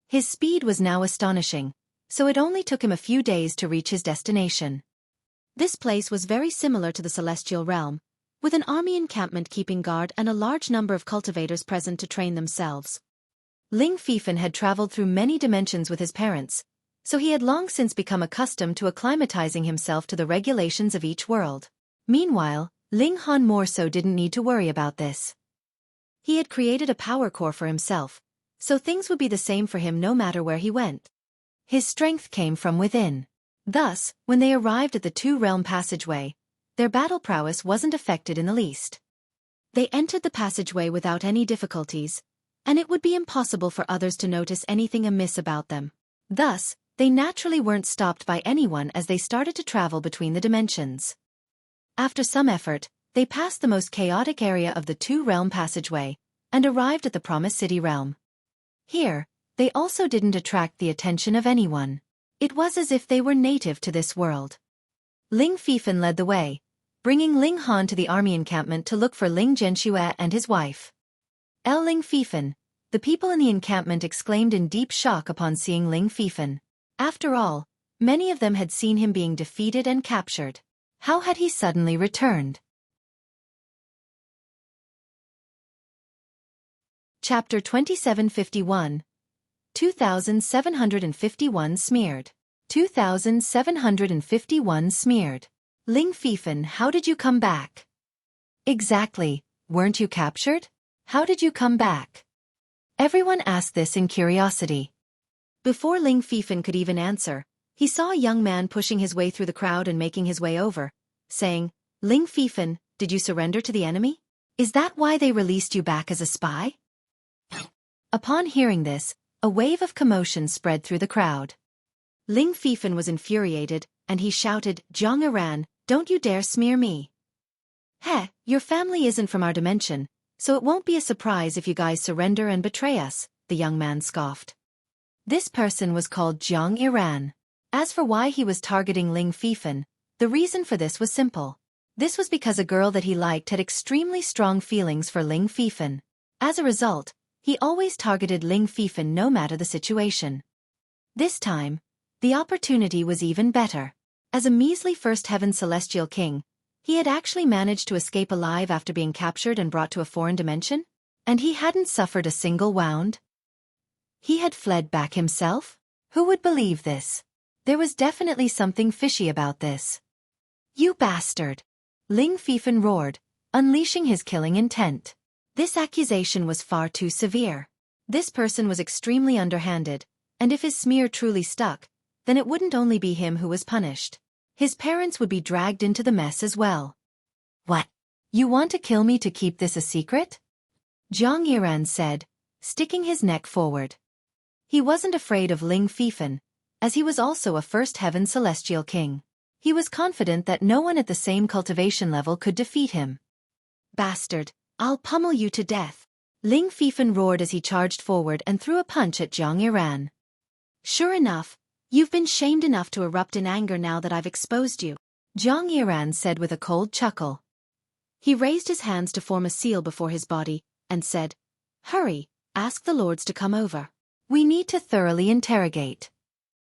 His speed was now astonishing, so it only took him a few days to reach his destination. This place was very similar to the Celestial realm, with an army encampment keeping guard and a large number of cultivators present to train themselves. Ling Feifan had traveled through many dimensions with his parents, so he had long since become accustomed to acclimatizing himself to the regulations of each world. Meanwhile, Ling Han more so didn't need to worry about this. He had created a power core for himself, so things would be the same for him no matter where he went. His strength came from within. Thus, when they arrived at the 2-realm passageway, their battle prowess wasn't affected in the least. They entered the passageway without any difficulties, and it would be impossible for others to notice anything amiss about them. Thus, they naturally weren't stopped by anyone as they started to travel between the dimensions. After some effort, they passed the most chaotic area of the 2-realm passageway, and arrived at the Promised City realm. Here, they also didn't attract the attention of anyone. It was as if they were native to this world. Ling Feifan led the way, bringing Ling Han to the army encampment to look for Ling Xueqi and his wife. Ling Feifan, the people in the encampment exclaimed in deep shock upon seeing Ling Feifan. After all, many of them had seen him being defeated and captured. How had he suddenly returned? Chapter 2751. 2751 smeared. 2751 smeared. Ling Feifan, how did you come back? Exactly, weren't you captured? How did you come back? Everyone asked this in curiosity. Before Ling Feifan could even answer, he saw a young man pushing his way through the crowd and making his way over, saying, "Ling Feifan, did you surrender to the enemy? Is that why they released you back as a spy?" Upon hearing this, a wave of commotion spread through the crowd. Ling Feifan was infuriated, and he shouted, "Zhang Iran, don't you dare smear me. Heh, your family isn't from our dimension, so it won't be a surprise if you guys surrender and betray us," the young man scoffed. This person was called Zhang Iran. As for why he was targeting Ling Feifan, the reason for this was simple. This was because a girl that he liked had extremely strong feelings for Ling Feifan. As a result, he always targeted Ling Feifan no matter the situation. This time, the opportunity was even better. As a measly first heaven celestial king, he had actually managed to escape alive after being captured and brought to a foreign dimension, and he hadn't suffered a single wound. He had fled back himself? Who would believe this? There was definitely something fishy about this. You bastard! Ling Feifan roared, unleashing his killing intent. This accusation was far too severe. This person was extremely underhanded, and if his smear truly stuck, then it wouldn't only be him who was punished. His parents would be dragged into the mess as well. What? You want to kill me to keep this a secret? Zhang Yiran said, sticking his neck forward. He wasn't afraid of Ling Feifan, as he was also a first heaven celestial king. He was confident that no one at the same cultivation level could defeat him. Bastard, I'll pummel you to death. Ling Feifan roared as he charged forward and threw a punch at Zhang Yiran. Sure enough, you've been shamed enough to erupt in anger now that I've exposed you, Zhang Yiran said with a cold chuckle. He raised his hands to form a seal before his body, and said, Hurry, ask the lords to come over. We need to thoroughly interrogate.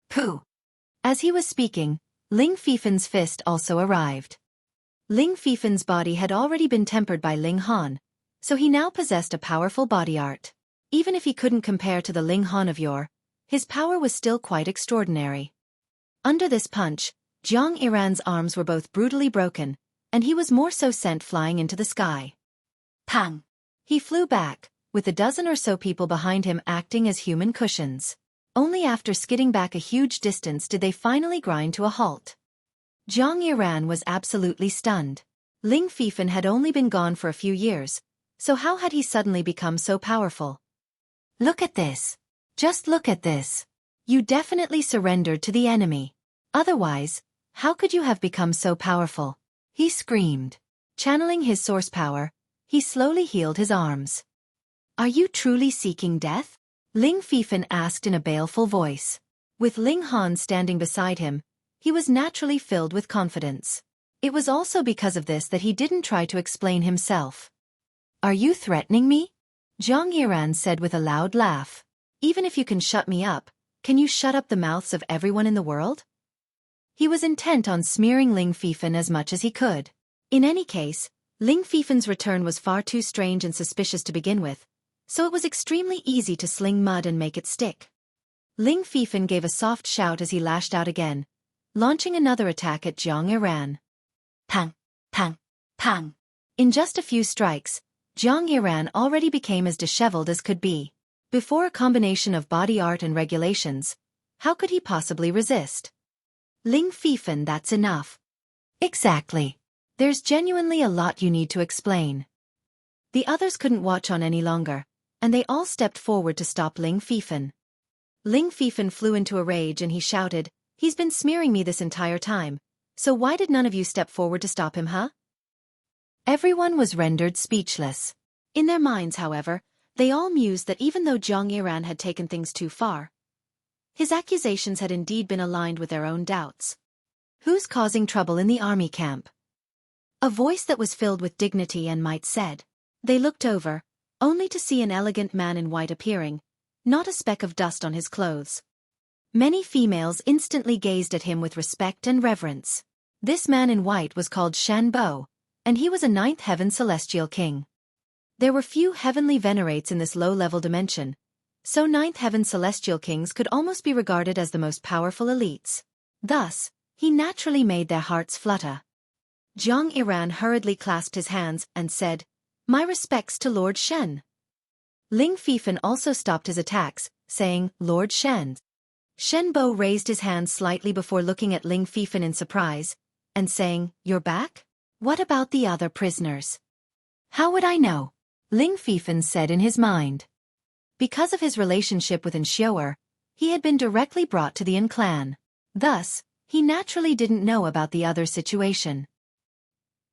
Pooh! As he was speaking, Ling Feifan's fist also arrived. Ling Feifan's body had already been tempered by Ling Han, so he now possessed a powerful body art. Even if he couldn't compare to the Ling Han of yore, his power was still quite extraordinary. Under this punch, Zhang Yiran's arms were both brutally broken, and he was more so sent flying into the sky. Pang! He flew back, with a dozen or so people behind him acting as human cushions. Only after skidding back a huge distance did they finally grind to a halt. Zhang Yiran was absolutely stunned. Ling Feifan had only been gone for a few years, so how had he suddenly become so powerful? Look at this. Just look at this. You definitely surrendered to the enemy. Otherwise, how could you have become so powerful? He screamed. Channeling his source power, he slowly healed his arms. Are you truly seeking death? Ling Feifan asked in a baleful voice. With Ling Han standing beside him, he was naturally filled with confidence. It was also because of this that he didn't try to explain himself. Are you threatening me? Zhang Yiran said with a loud laugh. Even if you can shut me up, can you shut up the mouths of everyone in the world? He was intent on smearing Ling Feifan as much as he could. In any case, Ling Feifan's return was far too strange and suspicious to begin with, so it was extremely easy to sling mud and make it stick. Ling Feifan gave a soft shout as he lashed out again, launching another attack at Zhang Yiran. Pang! Pang! Pang! In just a few strikes, Zhang Yiran already became as disheveled as could be. Before a combination of body art and regulations, how could he possibly resist? Ling Feifan, that's enough. Exactly. There's genuinely a lot you need to explain. The others couldn't watch on any longer, and they all stepped forward to stop Ling Feifan. Ling Feifan flew into a rage and he shouted, He's been smearing me this entire time, so why did none of you step forward to stop him, huh? Everyone was rendered speechless. In their minds, however, they all mused that even though Zhang Yiran had taken things too far, his accusations had indeed been aligned with their own doubts. Who's causing trouble in the army camp? A voice that was filled with dignity and might said. They looked over, only to see an elegant man in white appearing, not a speck of dust on his clothes. Many females instantly gazed at him with respect and reverence. This man in white was called Shan Bo, and he was a 9th heaven celestial king. There were few heavenly venerates in this low-level dimension, so 9th heaven celestial kings could almost be regarded as the most powerful elites. Thus, he naturally made their hearts flutter. Zhang Yiran hurriedly clasped his hands and said, My respects to Lord Shen. Ling Feifan also stopped his attacks, saying, Lord Shen. Shen Bo raised his hands slightly before looking at Ling Feifan in surprise, and saying, You're back? What about the other prisoners? How would I know? Ling Feifan said in his mind. Because of his relationship with Xueqi, he had been directly brought to the Yin clan. Thus, he naturally didn't know about the other situation.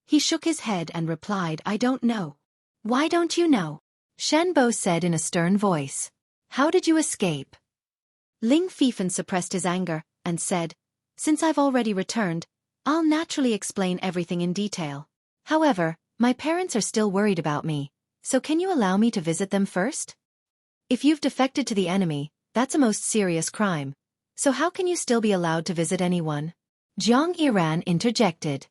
He shook his head and replied, I don't know. Why don't you know? Shen Bo said in a stern voice. How did you escape? Ling Feifan suppressed his anger, and said, "Since I've already returned, I'll naturally explain everything in detail. However, my parents are still worried about me, so can you allow me to visit them first? If you've defected to the enemy, that's a most serious crime. So how can you still be allowed to visit anyone?" Zhang Yiran interjected.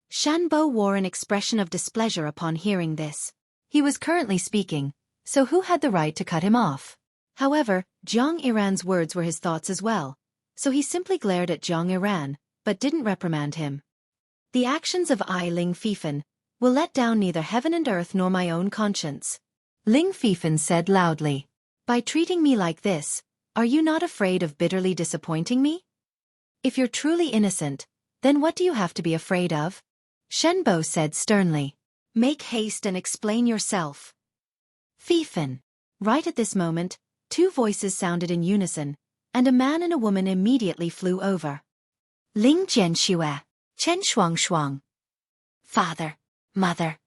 Shanbo wore an expression of displeasure upon hearing this. He was currently speaking, so who had the right to cut him off? However, Zhang Yiran's words were his thoughts as well, so he simply glared at Zhang Yiran, but didn't reprimand him. The actions of Ling Feifan will let down neither heaven and earth nor my own conscience. Ling Feifan said loudly. By treating me like this, are you not afraid of bitterly disappointing me? If you're truly innocent, then what do you have to be afraid of? Shenbo said sternly. Make haste and explain yourself. Feifan. Right at this moment, two voices sounded in unison, and a man and a woman immediately flew over. Ling Jianxue, Chen Shuangshuang. Father, mother.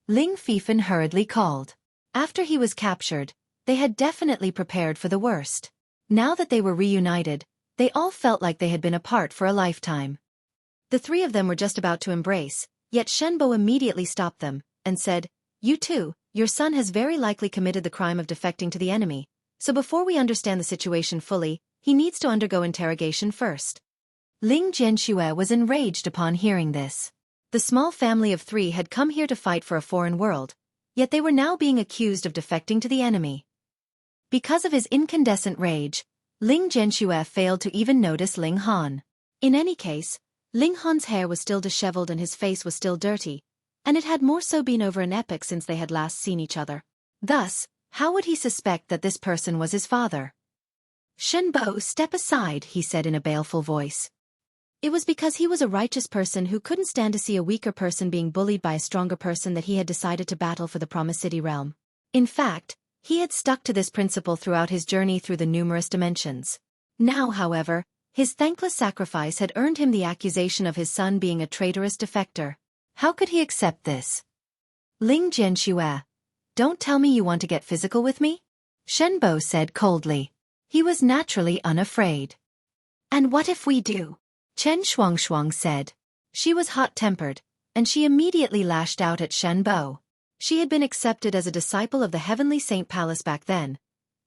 Ling Feifan hurriedly called. After he was captured, they had definitely prepared for the worst. Now that they were reunited, they all felt like they had been apart for a lifetime. The three of them were just about to embrace, yet Shenbo immediately stopped them, and said, "You too, your son has very likely committed the crime of defecting to the enemy, so before we understand the situation fully, he needs to undergo interrogation first." Ling Jianxue was enraged upon hearing this. The small family of three had come here to fight for a foreign world, yet they were now being accused of defecting to the enemy. Because of his incandescent rage, Ling Jianxue failed to even notice Ling Han. In any case, Ling Han's hair was still disheveled and his face was still dirty, and it had more so been over an epoch since they had last seen each other. Thus, how would he suspect that this person was his father? "Shenbo, step aside," he said in a baleful voice. It was because he was a righteous person who couldn't stand to see a weaker person being bullied by a stronger person that he had decided to battle for the Promised City realm. In fact, he had stuck to this principle throughout his journey through the numerous dimensions. Now, however, his thankless sacrifice had earned him the accusation of his son being a traitorous defector. How could he accept this? "Ling Jianxue, don't tell me you want to get physical with me?" Shenbo said coldly. He was naturally unafraid. "And what if we do?" Chen Shuangshuang said. She was hot-tempered, and she immediately lashed out at Shenbo. She had been accepted as a disciple of the Heavenly Saint Palace back then,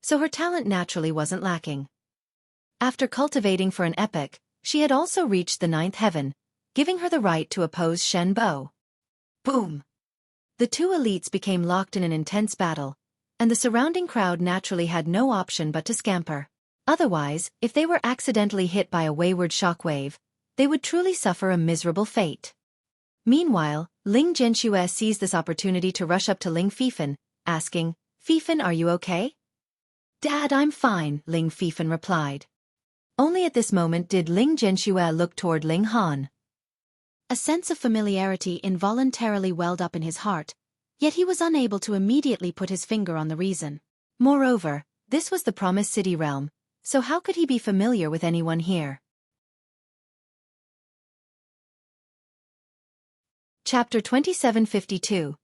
so her talent naturally wasn't lacking. After cultivating for an epoch, she had also reached the 9th heaven, giving her the right to oppose Shenbo. Boom! The two elites became locked in an intense battle, and the surrounding crowd naturally had no option but to scamper. Otherwise, if they were accidentally hit by a wayward shockwave, they would truly suffer a miserable fate. Meanwhile, Ling Jianxue seized this opportunity to rush up to Ling Feifan, asking, "Feifan, are you okay?" "Dad, I'm fine," Ling Feifan replied. Only at this moment did Ling Jianxue look toward Ling Han. A sense of familiarity involuntarily welled up in his heart, yet he was unable to immediately put his finger on the reason. Moreover, this was the Promised City realm, so how could he be familiar with anyone here? Chapter 2752.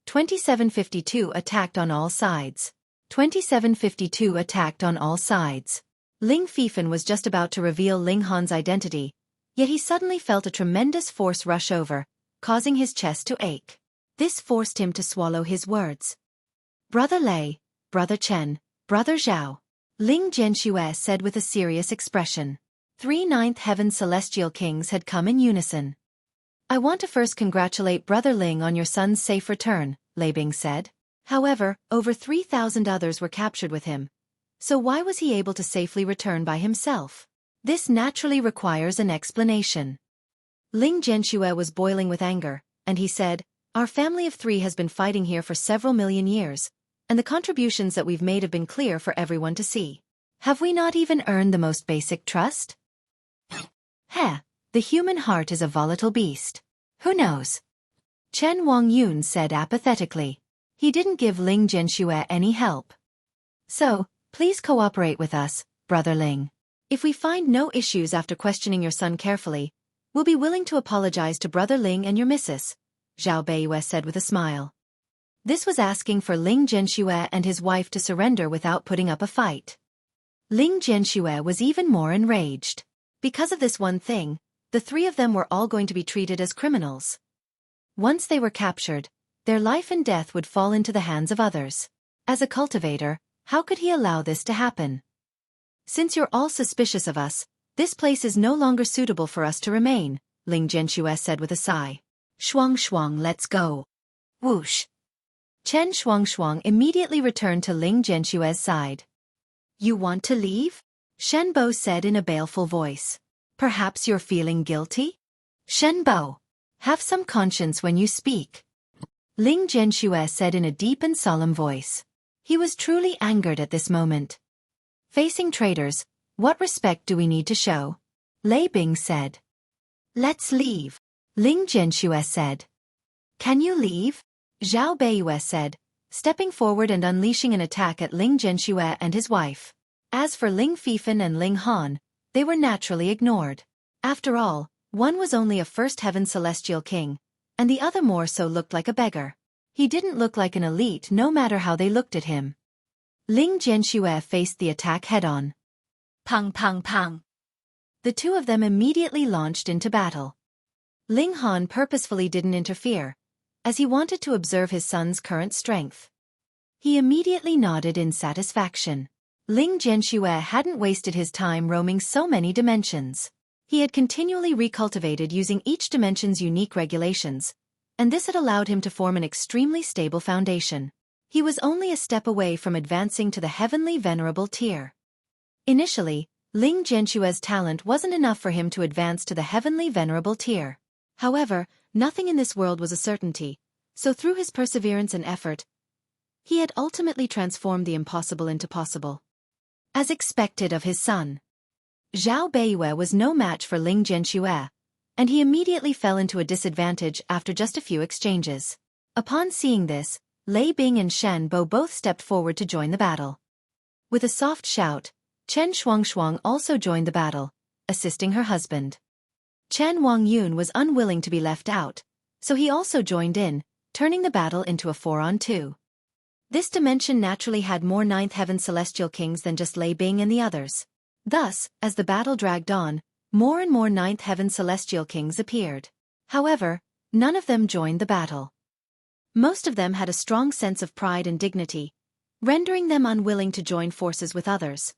2752 attacked on all sides. 2752 attacked on all sides. Ling Feifan was just about to reveal Ling Han's identity, yet he suddenly felt a tremendous force rush over, causing his chest to ache. This forced him to swallow his words. "Brother Lei, Brother Chen, Brother Zhao," Ling Jianxue said with a serious expression. 3 9th Heaven Celestial Kings had come in unison. "I want to first congratulate Brother Ling on your son's safe return," Lei Bing said. However, over 3,000 others were captured with him. So why was he able to safely return by himself? This naturally requires an explanation. Ling Jianxue was boiling with anger, and he said, "Our family of three has been fighting here for several million years, and the contributions that we've made have been clear for everyone to see. Have we not even earned the most basic trust? Heh, the human heart is a volatile beast. Who knows?" Chen Wangyun said apathetically. He didn't give Ling Jianxue any help. "So, please cooperate with us, Brother Ling. If we find no issues after questioning your son carefully, we'll be willing to apologize to Brother Ling and your missus," Zhao Beiyue said with a smile. This was asking for Ling Jianxue and his wife to surrender without putting up a fight. Ling Jianxue was even more enraged. Because of this one thing, the three of them were all going to be treated as criminals. Once they were captured, their life and death would fall into the hands of others. As a cultivator, how could he allow this to happen? Since you're all suspicious of us, this place is no longer suitable for us to remain, Ling Zhenxue said with a sigh. Shuang Shuang, let's go. Whoosh. Chen Shuang immediately returned to Ling Zhenshue's side. You want to leave? Shenbo said in a baleful voice. Perhaps you're feeling guilty? Shenbo, have some conscience when you speak. Ling Zhenxue said in a deep and solemn voice. He was truly angered at this moment. Facing traitors, what respect do we need to show? Lei Bing said. Let's leave. Ling Zhenxue said. Can you leave? Zhao Beiyue said, stepping forward and unleashing an attack at Ling Zhenxue and his wife. As for Ling Feifan and Ling Han, they were naturally ignored. After all, one was only a first heaven celestial king, and the other more so looked like a beggar. He didn't look like an elite no matter how they looked at him. Ling Zhenxue faced the attack head-on. Pang pang pang. The two of them immediately launched into battle. Ling Han purposefully didn't interfere, as he wanted to observe his son's current strength. He immediately nodded in satisfaction. Ling Zhenxue hadn't wasted his time roaming so many dimensions. He had continually recultivated using each dimension's unique regulations, and this had allowed him to form an extremely stable foundation. He was only a step away from advancing to the Heavenly Venerable tier. Initially, Ling Zhenshue's talent wasn't enough for him to advance to the Heavenly Venerable tier. However, nothing in this world was a certainty, so through his perseverance and effort, he had ultimately transformed the impossible into possible. As expected of his son, Zhao Beiyue was no match for Ling Zhenxue, and he immediately fell into a disadvantage after just a few exchanges. Upon seeing this, Lei Bing and Shen Bo both stepped forward to join the battle. With a soft shout, Chen Shuang also joined the battle, assisting her husband. Chen Wangyun was unwilling to be left out, so he also joined in, turning the battle into a 4-on-2. This dimension naturally had more ninth heaven celestial kings than just Lei Bing and the others. Thus, as the battle dragged on, more and more ninth heaven celestial kings appeared. However, none of them joined the battle. Most of them had a strong sense of pride and dignity, rendering them unwilling to join forces with others.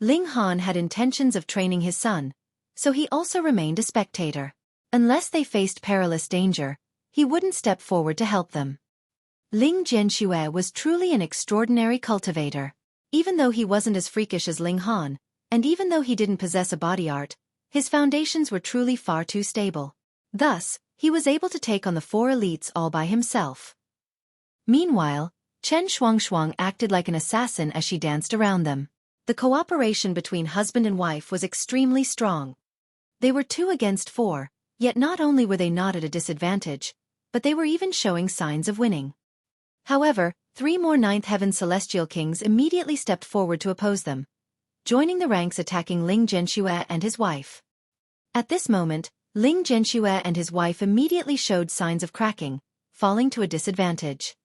Ling Han had intentions of training his son, so he also remained a spectator. Unless they faced perilous danger, he wouldn't step forward to help them. Ling Zhenxue was truly an extraordinary cultivator. Even though he wasn't as freakish as Ling Han, and even though he didn't possess a body art, his foundations were truly far too stable. Thus, he was able to take on the 4 elites all by himself. Meanwhile, Chen Shuang acted like an assassin as she danced around them. The cooperation between husband and wife was extremely strong. They were 2 against 4, yet not only were they not at a disadvantage, but they were even showing signs of winning. However, 3 more ninth heaven celestial kings immediately stepped forward to oppose them, joining the ranks attacking Ling Zhenxue and his wife. At this moment, Ling Zhenxue and his wife immediately showed signs of cracking, falling to a disadvantage.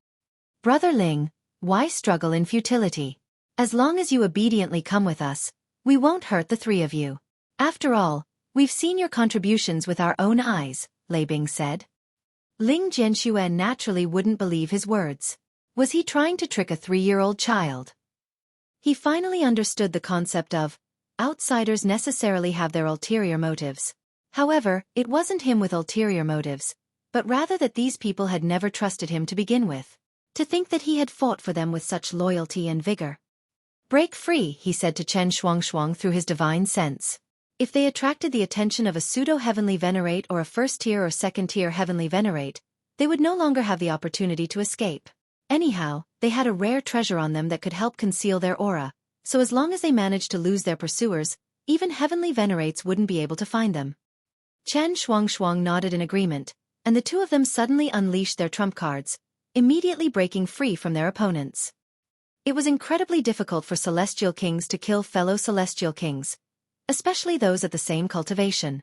Brother Ling, why struggle in futility? As long as you obediently come with us, we won't hurt the 3 of you. After all, we've seen your contributions with our own eyes, Lei Bing said. Ling Zhenxue naturally wouldn't believe his words. Was he trying to trick a 3-year-old child? He finally understood the concept of outsiders necessarily have their ulterior motives. However, it wasn't him with ulterior motives, but rather that these people had never trusted him to begin with. To think that he had fought for them with such loyalty and vigor. Break free, he said to Chen Shuang through his divine sense. If they attracted the attention of a Pseudo-Heavenly Venerate or a first-tier or second-tier Heavenly Venerate, they would no longer have the opportunity to escape. Anyhow, they had a rare treasure on them that could help conceal their aura, so as long as they managed to lose their pursuers, even Heavenly Venerates wouldn't be able to find them. Chen Shuang nodded in agreement, and the 2 of them suddenly unleashed their trump cards, immediately breaking free from their opponents. It was incredibly difficult for celestial kings to kill fellow celestial kings, especially those at the same cultivation.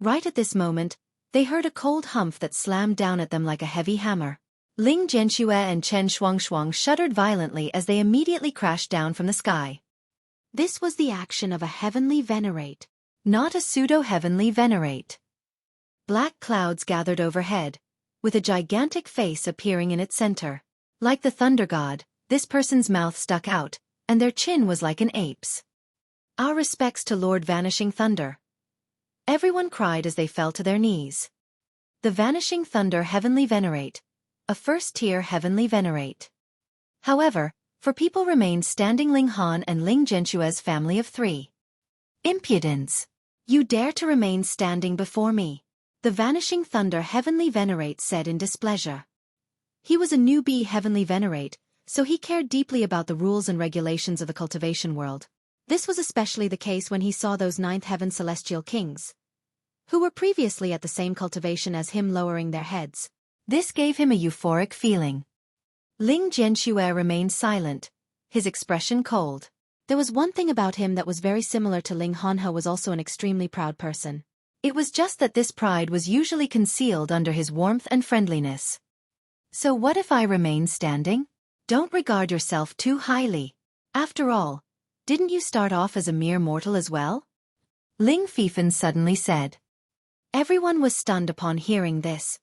Right at this moment, they heard a cold humph that slammed down at them like a heavy hammer. Ling Zhenxue and Chen Shuang shuddered violently as they immediately crashed down from the sky. This was the action of a Heavenly Venerate. Not a Pseudo-Heavenly Venerate. Black clouds gathered overhead, with a gigantic face appearing in its center. Like the thunder god, this person's mouth stuck out, and their chin was like an ape's. Our respects to Lord Vanishing Thunder. Everyone cried as they fell to their knees. The Vanishing Thunder Heavenly Venerate, a first-tier Heavenly Venerate. However, four people remained standing: Ling Han and Ling Zhenshue's family of 3. Impudence! You dare to remain standing before me? The Vanishing Thunder Heavenly Venerate said in displeasure. He was a newbie Heavenly Venerate, so he cared deeply about the rules and regulations of the cultivation world. This was especially the case when he saw those 9th Heaven Celestial Kings, who were previously at the same cultivation as him, lowering their heads. This gave him a euphoric feeling. Ling Zhenshue remained silent, his expression cold. There was one thing about him that was very similar to Ling Han, who was also an extremely proud person. It was just that this pride was usually concealed under his warmth and friendliness. So what if I remain standing? Don't regard yourself too highly. After all, didn't you start off as a mere mortal as well? Ling Feifan suddenly said. Everyone was stunned upon hearing this.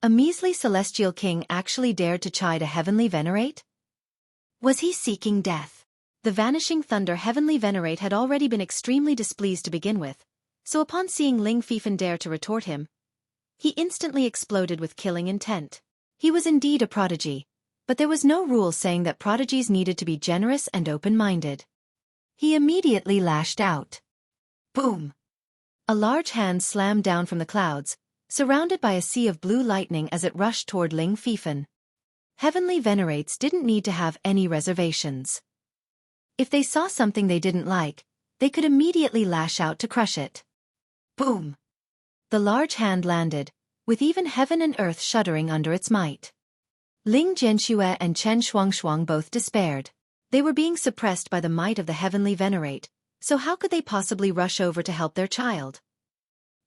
A measly celestial king actually dared to chide a Heavenly Venerate? Was he seeking death? The Vanishing Thunder Heavenly Venerate had already been extremely displeased to begin with, so upon seeing Ling Feifan dare to retort him, he instantly exploded with killing intent. He was indeed a prodigy, but there was no rule saying that prodigies needed to be generous and open-minded. He immediately lashed out. Boom! A large hand slammed down from the clouds, surrounded by a sea of blue lightning as it rushed toward Ling Feifan. Heavenly Venerates didn't need to have any reservations. If they saw something they didn't like, they could immediately lash out to crush it. Boom! The large hand landed, with even heaven and earth shuddering under its might. Ling Zhenshue and Chen Shuangshuang both despaired. They were being suppressed by the might of the Heavenly Venerate, so how could they possibly rush over to help their child?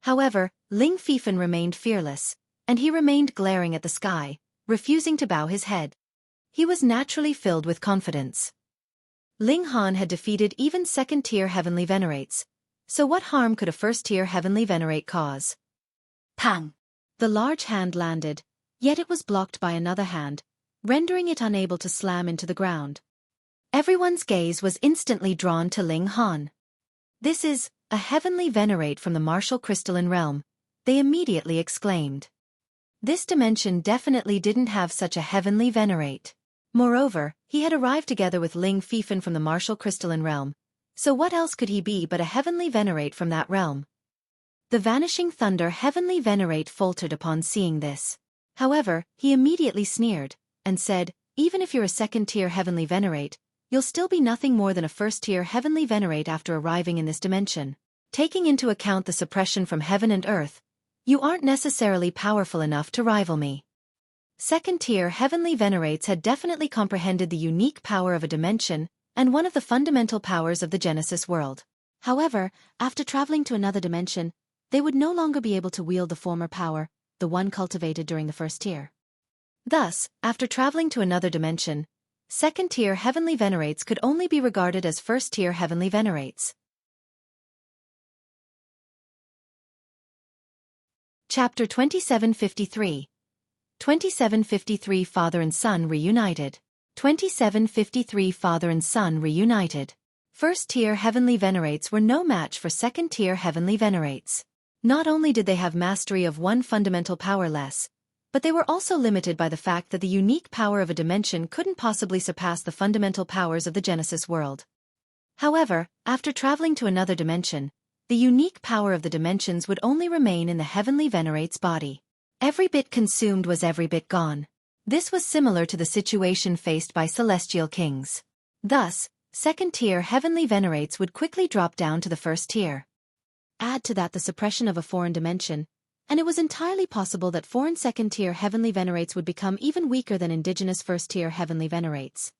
However, Ling Feifan remained fearless, and he remained glaring at the sky, refusing to bow his head. He was naturally filled with confidence. Ling Han had defeated even second-tier Heavenly Venerates, so what harm could a first-tier Heavenly Venerate cause? Pang! The large hand landed, yet it was blocked by another hand, rendering it unable to slam into the ground. Everyone's gaze was instantly drawn to Ling Han. This is a Heavenly Venerate from the martial crystalline realm, they immediately exclaimed. This dimension definitely didn't have such a Heavenly Venerate. Moreover, he had arrived together with Ling Feifan from the martial crystalline realm, so what else could he be but a Heavenly Venerate from that realm? The Vanishing Thunder Heavenly Venerate faltered upon seeing this. However, he immediately sneered, and said, even if you're a second-tier Heavenly Venerate, you'll still be nothing more than a first-tier Heavenly Venerate after arriving in this dimension. Taking into account the suppression from heaven and earth, you aren't necessarily powerful enough to rival me. Second-tier Heavenly Venerates had definitely comprehended the unique power of a dimension and one of the fundamental powers of the Genesis world. However, after traveling to another dimension, they would no longer be able to wield the former power, the one cultivated during the first tier. Thus, after traveling to another dimension, second-tier Heavenly Venerates could only be regarded as first-tier Heavenly Venerates. Chapter 2753. 2753 Father and Son Reunited. 2753 Father and Son Reunited. First-tier Heavenly Venerates were no match for second-tier Heavenly Venerates. Not only did they have mastery of one fundamental power less, but they were also limited by the fact that the unique power of a dimension couldn't possibly surpass the fundamental powers of the Genesis world. However, after traveling to another dimension, the unique power of the dimensions would only remain in the Heavenly Venerate's body. Every bit consumed was every bit gone. This was similar to the situation faced by celestial kings. Thus, second-tier Heavenly Venerates would quickly drop down to the first tier. Add to that the suppression of a foreign dimension, and it was entirely possible that foreign second-tier Heavenly Venerates would become even weaker than indigenous first-tier Heavenly Venerates.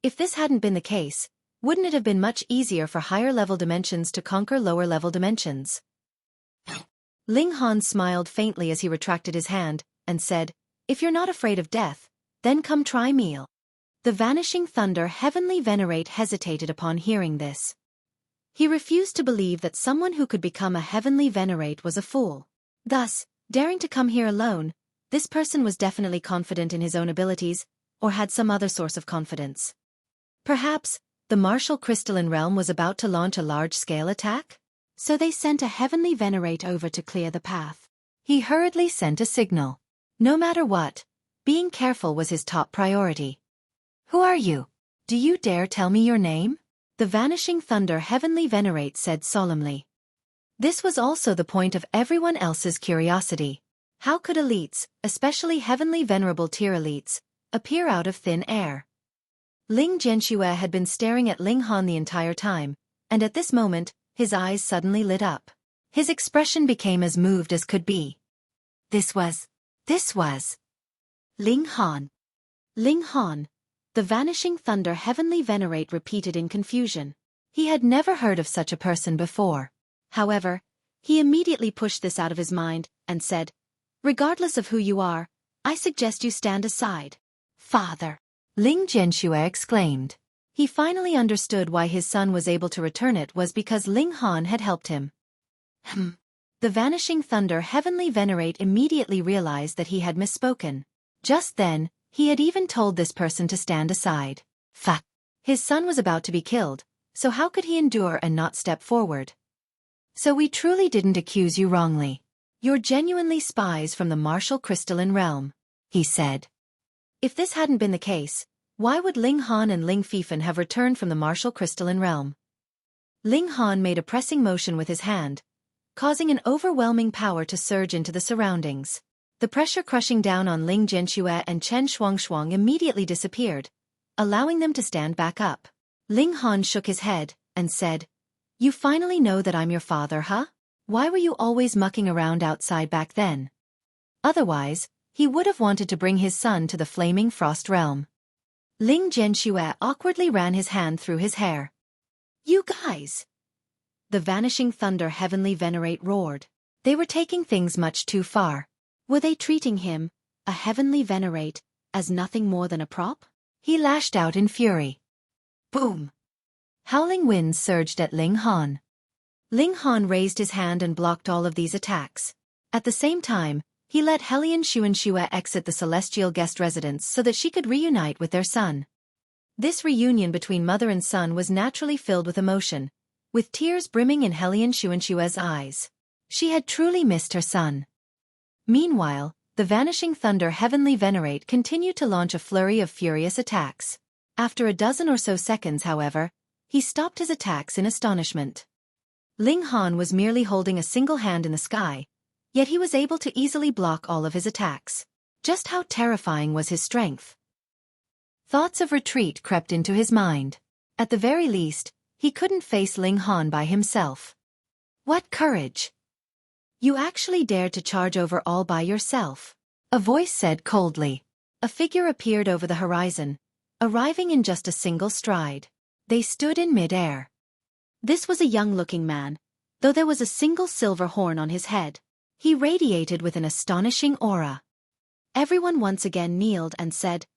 If this hadn't been the case, wouldn't it have been much easier for higher-level dimensions to conquer lower-level dimensions? Ling Han smiled faintly as he retracted his hand, and said, if you're not afraid of death, then come try me. The Vanishing Thunder Heavenly Venerate hesitated upon hearing this. He refused to believe that someone who could become a Heavenly Venerate was a fool. Thus, daring to come here alone, this person was definitely confident in his own abilities, or had some other source of confidence. Perhaps, the martial crystalline realm was about to launch a large-scale attack? So they sent a Heavenly Venerate over to clear the path. He hurriedly sent a signal. No matter what, being careful was his top priority. Who are you? Do you dare tell me your name? The Vanishing Thunder Heavenly Venerate said solemnly. This was also the point of everyone else's curiosity. How could elites, especially Heavenly Venerable tier elites, appear out of thin air? Ling Jianxue had been staring at Ling Han the entire time, and at this moment, his eyes suddenly lit up. His expression became as moved as could be. This was Ling Han. Ling Han, the Vanishing Thunder Heavenly Venerate repeated in confusion. He had never heard of such a person before. However, he immediately pushed this out of his mind, and said, "Regardless of who you are, I suggest you stand aside." "Father!" Ling Jianxue exclaimed. He finally understood why his son was able to return it was because Ling Han had helped him. The Vanishing Thunder Heavenly Venerate immediately realized that he had misspoken. Just then, he had even told this person to stand aside. His son was about to be killed, so how could he endure and not step forward? "So we truly didn't accuse you wrongly. You're genuinely spies from the martial crystalline realm," he said. If this hadn't been the case, why would Ling Han and Ling Feifan have returned from the martial crystalline realm? Ling Han made a pressing motion with his hand, causing an overwhelming power to surge into the surroundings. The pressure crushing down on Ling Jianxue and Chen Shuangshuang immediately disappeared, allowing them to stand back up. Ling Han shook his head, and said, "You finally know that I'm your father, huh? Why were you always mucking around outside back then?" Otherwise, he would have wanted to bring his son to the Flaming Frost Realm. Ling Jianxue awkwardly ran his hand through his hair. "You guys!" The Vanishing Thunder Heavenly Venerate roared. They were taking things much too far. Were they treating him, a Heavenly Venerate, as nothing more than a prop? He lashed out in fury. Boom! Howling winds surged at Ling Han. Ling Han raised his hand and blocked all of these attacks. At the same time, he let Hellion Xuanxue exit the celestial guest residence so that she could reunite with their son. This reunion between mother and son was naturally filled with emotion, with tears brimming in Hellion Xuanxue's eyes. She had truly missed her son. Meanwhile, the Vanishing Thunder Heavenly Venerate continued to launch a flurry of furious attacks. After a dozen or so seconds, however, he stopped his attacks in astonishment. Ling Han was merely holding a single hand in the sky, yet he was able to easily block all of his attacks. Just how terrifying was his strength? Thoughts of retreat crept into his mind. At the very least, he couldn't face Ling Han by himself. What courage! You actually dared to charge over all by yourself, a voice said coldly. A figure appeared over the horizon, arriving in just a single stride. They stood in mid-air. This was a young-looking man, though there was a single silver horn on his head. He radiated with an astonishing aura. Everyone once again kneeled and said,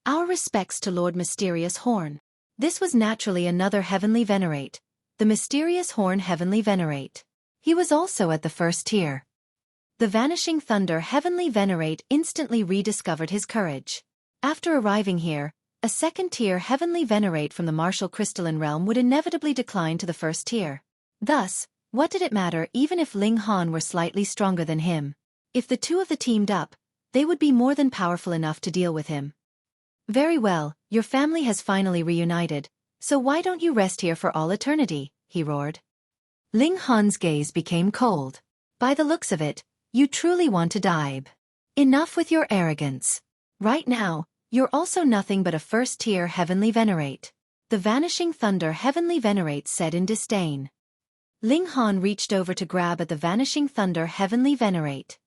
"Our respects to Lord Mysterious Horn." This was naturally another Heavenly Venerate, the Mysterious Horn Heavenly Venerate. He was also at the first tier. The Vanishing Thunder Heavenly Venerate instantly rediscovered his courage. After arriving here, a second-tier Heavenly Venerate from the martial crystalline realm would inevitably decline to the first tier. Thus, what did it matter even if Ling Han were slightly stronger than him? If the two of them teamed up, they would be more than powerful enough to deal with him. "Very well, your family has finally reunited, so why don't you rest here for all eternity?" he roared. Ling Han's gaze became cold. "By the looks of it, you truly want to die. Enough with your arrogance. Right now, you're also nothing but a first-tier Heavenly Venerate," the Vanishing Thunder Heavenly Venerate said in disdain. Ling Han reached over to grab at the Vanishing Thunder Heavenly Venerate.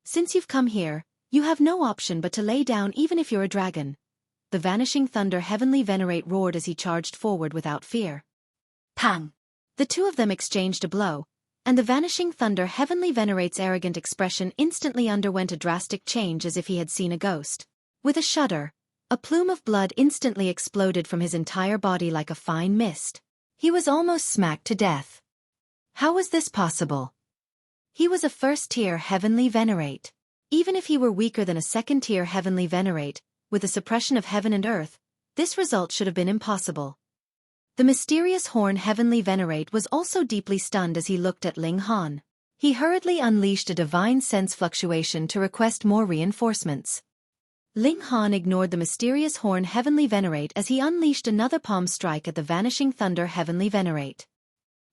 "Since you've come here, you have no option but to lay down even if you're a dragon," the Vanishing Thunder Heavenly Venerate roared as he charged forward without fear. Pang! The two of them exchanged a blow, and the Vanishing Thunder Heavenly Venerate's arrogant expression instantly underwent a drastic change as if he had seen a ghost. With a shudder, a plume of blood instantly exploded from his entire body like a fine mist. He was almost smacked to death. How was this possible? He was a first-tier Heavenly Venerate. Even if he were weaker than a second-tier Heavenly Venerate, with the suppression of heaven and earth, this result should have been impossible. The mysterious Horn Heavenly Venerate was also deeply stunned as he looked at Ling Han. He hurriedly unleashed a divine sense fluctuation to request more reinforcements. Ling Han ignored the mysterious Horn Heavenly Venerate as he unleashed another palm strike at the Vanishing Thunder Heavenly Venerate.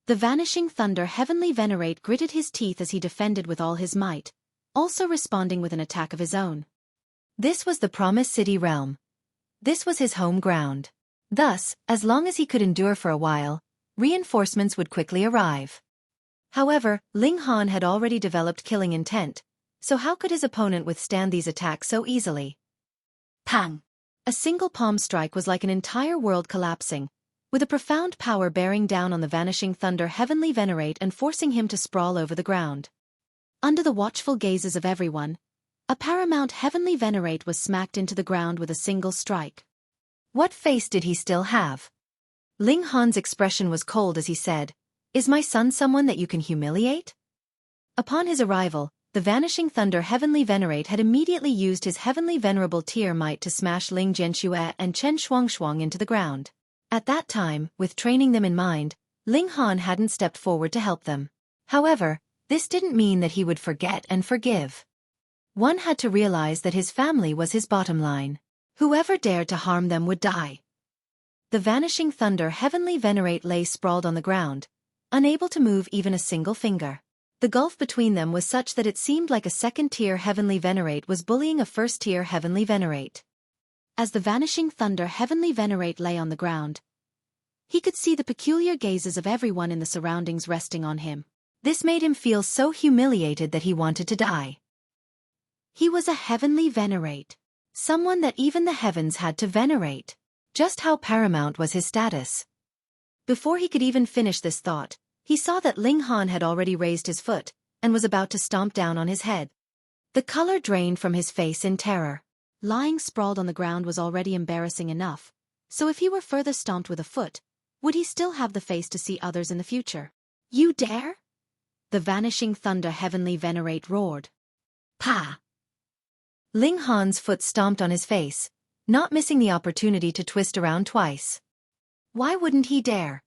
The Vanishing Thunder Heavenly Venerate gritted his teeth as he defended with all his might, also responding with an attack of his own. This was the Promised City realm. This was his home ground. Thus, as long as he could endure for a while, reinforcements would quickly arrive. However, Ling Han had already developed killing intent, so how could his opponent withstand these attacks so easily? Pang! A single palm strike was like an entire world collapsing, with a profound power bearing down on the Vanishing Thunder Heavenly Venerate and forcing him to sprawl over the ground. Under the watchful gazes of everyone, a paramount Heavenly Venerate was smacked into the ground with a single strike. What face did he still have? Ling Han's expression was cold as he said, "Is my son someone that you can humiliate?" Upon his arrival, the Vanishing Thunder Heavenly Venerate had immediately used his Heavenly Venerable tier might to smash Ling Jianxue and Chen Shuangshuang into the ground. At that time, with training them in mind, Ling Han hadn't stepped forward to help them. However, this didn't mean that he would forget and forgive. One had to realize that his family was his bottom line. Whoever dared to harm them would die. The Vanishing Thunder Heavenly Venerate lay sprawled on the ground, unable to move even a single finger. The gulf between them was such that it seemed like a second-tier Heavenly Venerate was bullying a first-tier Heavenly Venerate. As the Vanishing Thunder Heavenly Venerate lay on the ground, he could see the peculiar gazes of everyone in the surroundings resting on him. This made him feel so humiliated that he wanted to die. He was a Heavenly Venerate, someone that even the heavens had to venerate. Just how paramount was his status? Before he could even finish this thought, he saw that Ling Han had already raised his foot, and was about to stomp down on his head. The color drained from his face in terror. Lying sprawled on the ground was already embarrassing enough, so if he were further stomped with a foot, would he still have the face to see others in the future? "You dare?" The Vanishing Thunder Heavenly Venerate roared. Pa! Ling Han's foot stomped on his face, not missing the opportunity to twist around twice. Why wouldn't he dare?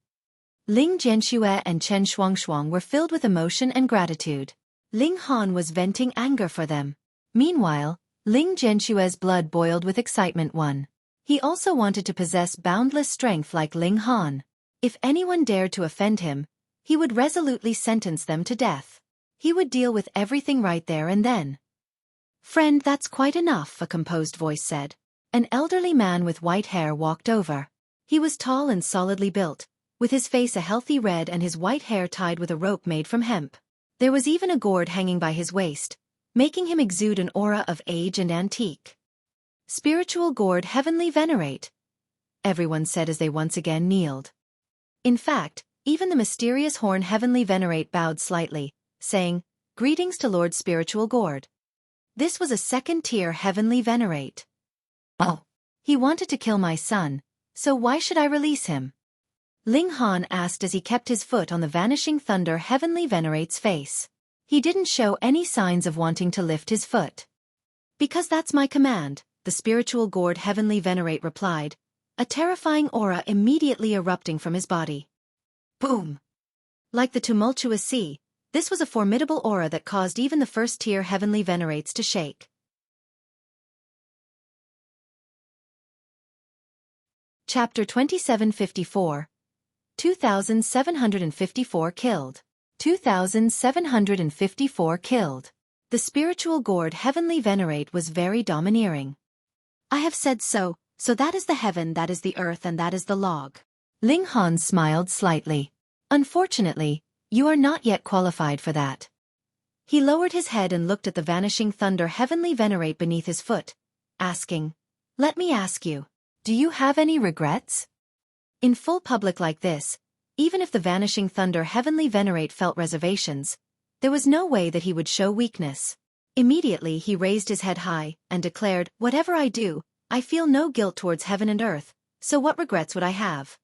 Ling Jianxue and Chen Shuangshuang were filled with emotion and gratitude. Ling Han was venting anger for them. Meanwhile, Ling Jianxue's blood boiled with excitement. He also wanted to possess boundless strength like Ling Han. If anyone dared to offend him, he would resolutely sentence them to death. He would deal with everything right there and then. "Friend, that's quite enough," a composed voice said. An elderly man with white hair walked over. He was tall and solidly built, with his face a healthy red and his white hair tied with a rope made from hemp. There was even a gourd hanging by his waist, making him exude an aura of age and antique. "Spiritual Gourd Heavenly Venerate," everyone said as they once again kneeled. In fact, even the mysterious Horn Heavenly Venerate bowed slightly, saying, "Greetings to Lord Spiritual Gourd." This was a second-tier Heavenly Venerate. "Oh, he wanted to kill my son, so why should I release him?" Ling Han asked as he kept his foot on the Vanishing Thunder Heavenly Venerate's face. He didn't show any signs of wanting to lift his foot. "Because that's my command," the Spiritual Gourd Heavenly Venerate replied, a terrifying aura immediately erupting from his body. Boom! Like the tumultuous sea, this was a formidable aura that caused even the first-tier Heavenly Venerates to shake. Chapter 2754. 2,754 killed. 2,754 killed. The Spiritual Gourd Heavenly Venerate was very domineering. "I have said so, so that is the heaven, that is the earth, and that is the log." Ling Han smiled slightly. "Unfortunately, you are not yet qualified for that." He lowered his head and looked at the Vanishing Thunder Heavenly Venerate beneath his foot, asking, "Let me ask you, do you have any regrets?" In full public like this, even if the Vanishing Thunder Heavenly Venerate felt reservations, there was no way that he would show weakness. Immediately he raised his head high and declared, "Whatever I do, I feel no guilt towards heaven and earth, so what regrets would I have?"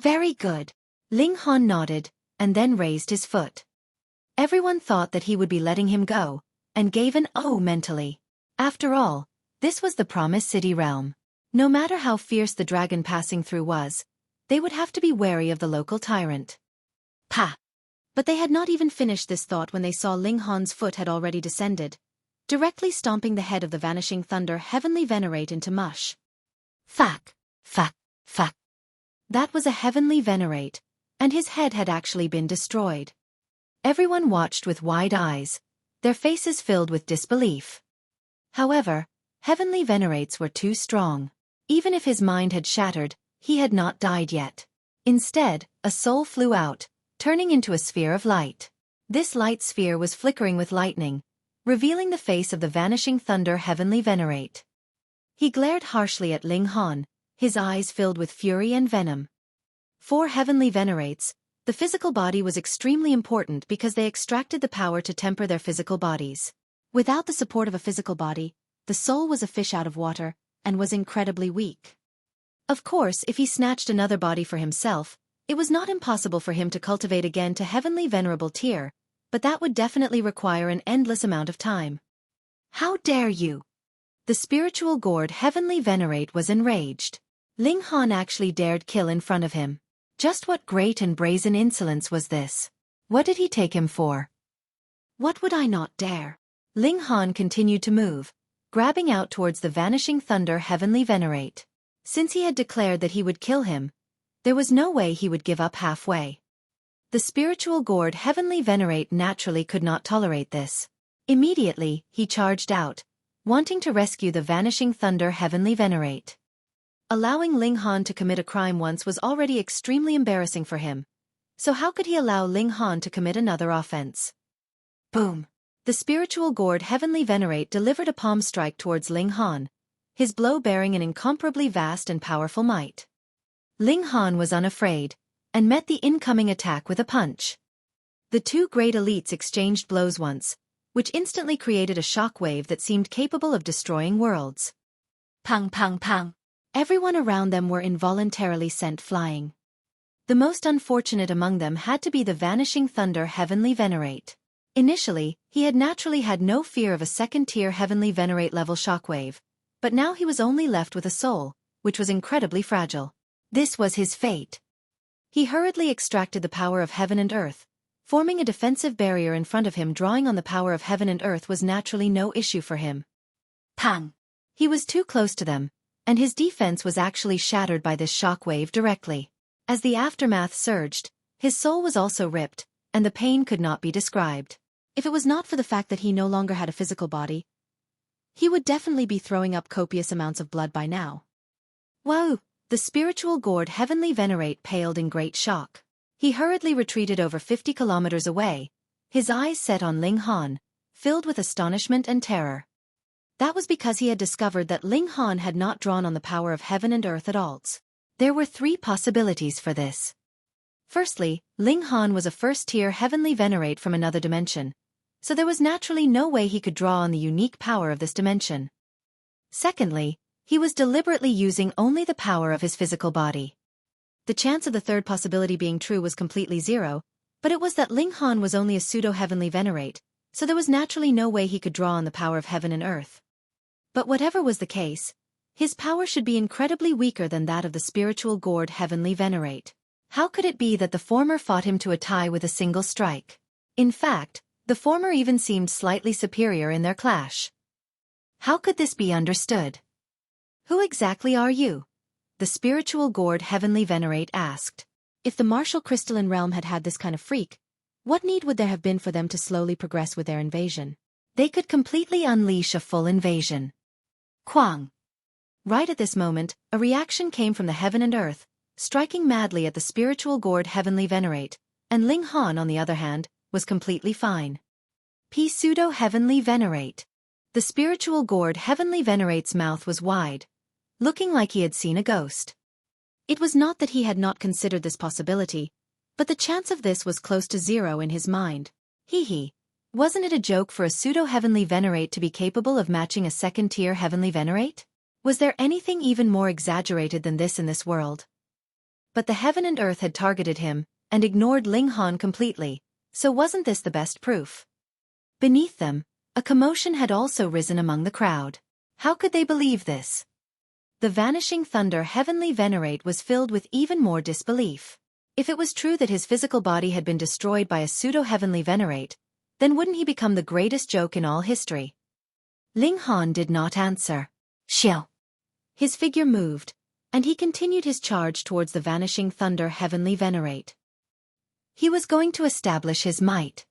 Very good. Ling Han nodded, and then raised his foot. Everyone thought that he would be letting him go, and gave an "oh" mentally. After all, this was the Promised City realm. No matter how fierce the dragon passing through was, they would have to be wary of the local tyrant. Pah! But they had not even finished this thought when they saw Ling Han's foot had already descended, directly stomping the head of the vanishing thunder Heavenly Venerate into mush. Fuck! Fuck! Fuck! That was a Heavenly Venerate, and his head had actually been destroyed. Everyone watched with wide eyes, their faces filled with disbelief. However, Heavenly Venerates were too strong. Even if his mind had shattered, he had not died yet. Instead, a soul flew out, turning into a sphere of light. This light sphere was flickering with lightning, revealing the face of the vanishing thunder Heavenly Venerate. He glared harshly at Ling Han, his eyes filled with fury and venom. For Heavenly Venerates, the physical body was extremely important because they extracted the power to temper their physical bodies. Without the support of a physical body, the soul was a fish out of water, and was incredibly weak. Of course, if he snatched another body for himself, it was not impossible for him to cultivate again to Heavenly Venerable tier, but that would definitely require an endless amount of time. How dare you! The spiritual gourd Heavenly Venerate was enraged. Ling Han actually dared kill in front of him. Just what great and brazen insolence was this? What did he take him for? What would I not dare? Ling Han continued to move, grabbing out towards the vanishing thunder Heavenly Venerate. Since he had declared that he would kill him, there was no way he would give up halfway. The spiritual gourd Heavenly Venerate naturally could not tolerate this. Immediately, he charged out, wanting to rescue the vanishing thunder Heavenly Venerate. Allowing Ling Han to commit a crime once was already extremely embarrassing for him, so how could he allow Ling Han to commit another offense? Boom! The spiritual gourd Heavenly Venerate delivered a palm strike towards Ling Han, his blow bearing an incomparably vast and powerful might. Ling Han was unafraid, and met the incoming attack with a punch. The two great elites exchanged blows once, which instantly created a shockwave that seemed capable of destroying worlds. Pang pang pang! Everyone around them were involuntarily sent flying. The most unfortunate among them had to be the vanishing thunder Heavenly Venerate. Initially, he had naturally had no fear of a second-tier Heavenly Venerate level shockwave, but now he was only left with a soul, which was incredibly fragile. This was his fate. He hurriedly extracted the power of heaven and earth, forming a defensive barrier in front of him. Drawing on the power of heaven and earth was naturally no issue for him. Pang! He was too close to them, and his defense was actually shattered by this shockwave directly. As the aftermath surged, his soul was also ripped, and the pain could not be described. If it was not for the fact that he no longer had a physical body, he would definitely be throwing up copious amounts of blood by now. Wow! The spiritual gourd Heavenly Venerate paled in great shock. He hurriedly retreated over 50 kilometers away, his eyes set on Ling Han, filled with astonishment and terror. That was because he had discovered that Ling Han had not drawn on the power of heaven and earth at all. There were three possibilities for this. Firstly, Ling Han was a first-tier Heavenly Venerate from another dimension, so there was naturally no way he could draw on the unique power of this dimension. Secondly, he was deliberately using only the power of his physical body. The chance of the third possibility being true was completely zero, but it was that Ling Han was only a pseudo-Heavenly Venerate, so there was naturally no way he could draw on the power of heaven and earth. But whatever was the case, his power should be incredibly weaker than that of the spiritual gourd Heavenly Venerate. How could it be that the former fought him to a tie with a single strike? In fact, the former even seemed slightly superior in their clash. How could this be understood? Who exactly are you? The spiritual gourd Heavenly Venerate asked. If the martial crystalline realm had had this kind of freak, what need would there have been for them to slowly progress with their invasion? They could completely unleash a full invasion. Quang! Right at this moment, a reaction came from the heaven and earth, striking madly at the spiritual gourd Heavenly Venerate, and Ling Han, on the other hand, was completely fine. Pseudo-Heavenly Venerate. The spiritual gourd Heavenly Venerate's mouth was wide, looking like he had seen a ghost. It was not that he had not considered this possibility, but the chance of this was close to zero in his mind. Hee. Wasn't it a joke for a pseudo-Heavenly Venerate to be capable of matching a second-tier Heavenly Venerate? Was there anything even more exaggerated than this in this world? But the heaven and earth had targeted him, and ignored Ling Han completely, so wasn't this the best proof? Beneath them, a commotion had also risen among the crowd. How could they believe this? The vanishing thunder Heavenly Venerate was filled with even more disbelief. If it was true that his physical body had been destroyed by a Pseudo-Heavenly Venerate, then wouldn't he become the greatest joke in all history? Ling Han did not answer. Xiao. His figure moved, and he continued his charge towards the vanishing thunder Heavenly Venerate. He was going to establish his might.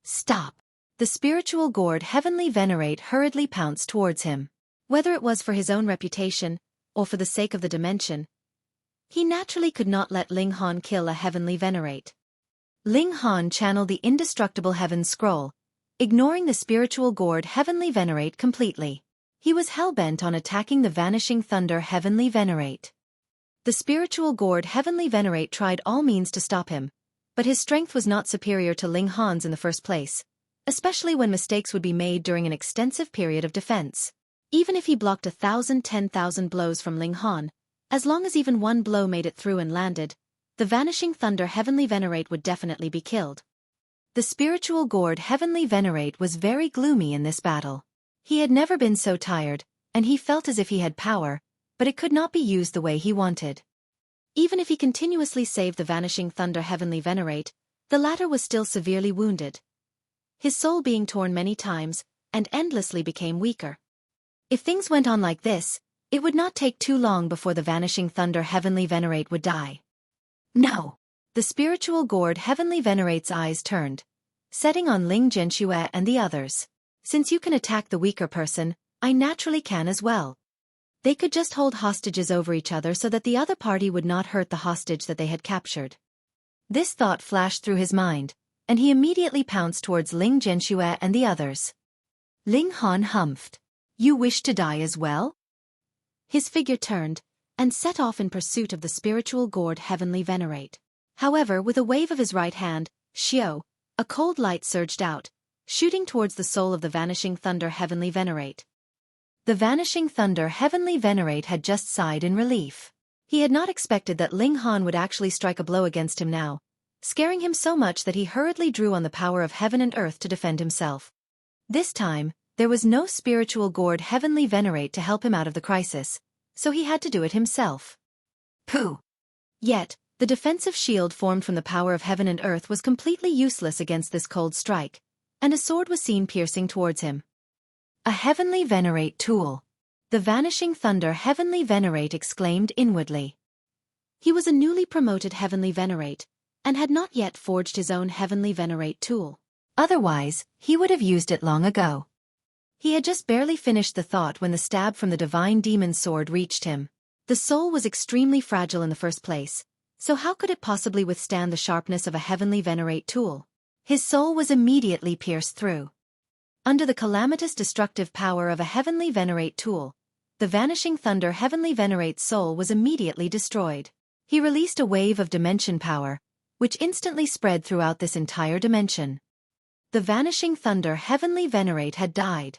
Stop. The spiritual gourd Heavenly Venerate hurriedly pounced towards him. Whether it was for his own reputation, or for the sake of the dimension, he naturally could not let Ling Han kill a Heavenly Venerate. Ling Han channeled the indestructible Heaven Scroll, ignoring the spiritual gourd Heavenly Venerate completely. He was hell-bent on attacking the vanishing thunder Heavenly Venerate. The spiritual gourd Heavenly Venerate tried all means to stop him, but his strength was not superior to Ling Han's in the first place, especially when mistakes would be made during an extensive period of defense. Even if he blocked 10,000 blows from Ling Han, as long as even one blow made it through and landed, the vanishing thunder Heavenly Venerate would definitely be killed. The spiritual gourd Heavenly Venerate was very gloomy in this battle. He had never been so tired, and he felt as if he had power, but it could not be used the way he wanted. Even if he continuously saved the vanishing thunder Heavenly Venerate, the latter was still severely wounded, his soul being torn many times, and endlessly became weaker. If things went on like this, it would not take too long before the vanishing thunder Heavenly Venerate would die. No! The spiritual gourd Heavenly Venerate's eyes turned, setting on Ling Xueqi and the others. Since you can attack the weaker person, I naturally can as well. They could just hold hostages over each other so that the other party would not hurt the hostage that they had captured. This thought flashed through his mind, and he immediately pounced towards Ling Xueqi and the others. Ling Han humphed. You wish to die as well? His figure turned, and set off in pursuit of the spiritual gourd Heavenly Venerate. However, with a wave of his right hand, Xiao, a cold light surged out, shooting towards the soul of the vanishing thunder Heavenly Venerate. The vanishing thunder Heavenly Venerate had just sighed in relief. He had not expected that Ling Han would actually strike a blow against him now, scaring him so much that he hurriedly drew on the power of heaven and earth to defend himself. This time, there was no spiritual gourd Heavenly Venerate to help him out of the crisis, so he had to do it himself. Pooh! Yet, the defensive shield formed from the power of heaven and earth was completely useless against this cold strike, and a sword was seen piercing towards him. A Heavenly Venerate tool. The vanishing thunder Heavenly Venerate exclaimed inwardly. He was a newly promoted Heavenly Venerate, and had not yet forged his own Heavenly Venerate tool. Otherwise, he would have used it long ago. He had just barely finished the thought when the stab from the divine demon's sword reached him. The soul was extremely fragile in the first place, so how could it possibly withstand the sharpness of a Heavenly Venerate tool? His soul was immediately pierced through. Under the calamitous destructive power of a Heavenly Venerate tool, the vanishing thunder Heavenly Venerate's soul was immediately destroyed. He released a wave of dimension power, which instantly spread throughout this entire dimension. The vanishing thunder Heavenly Venerate had died.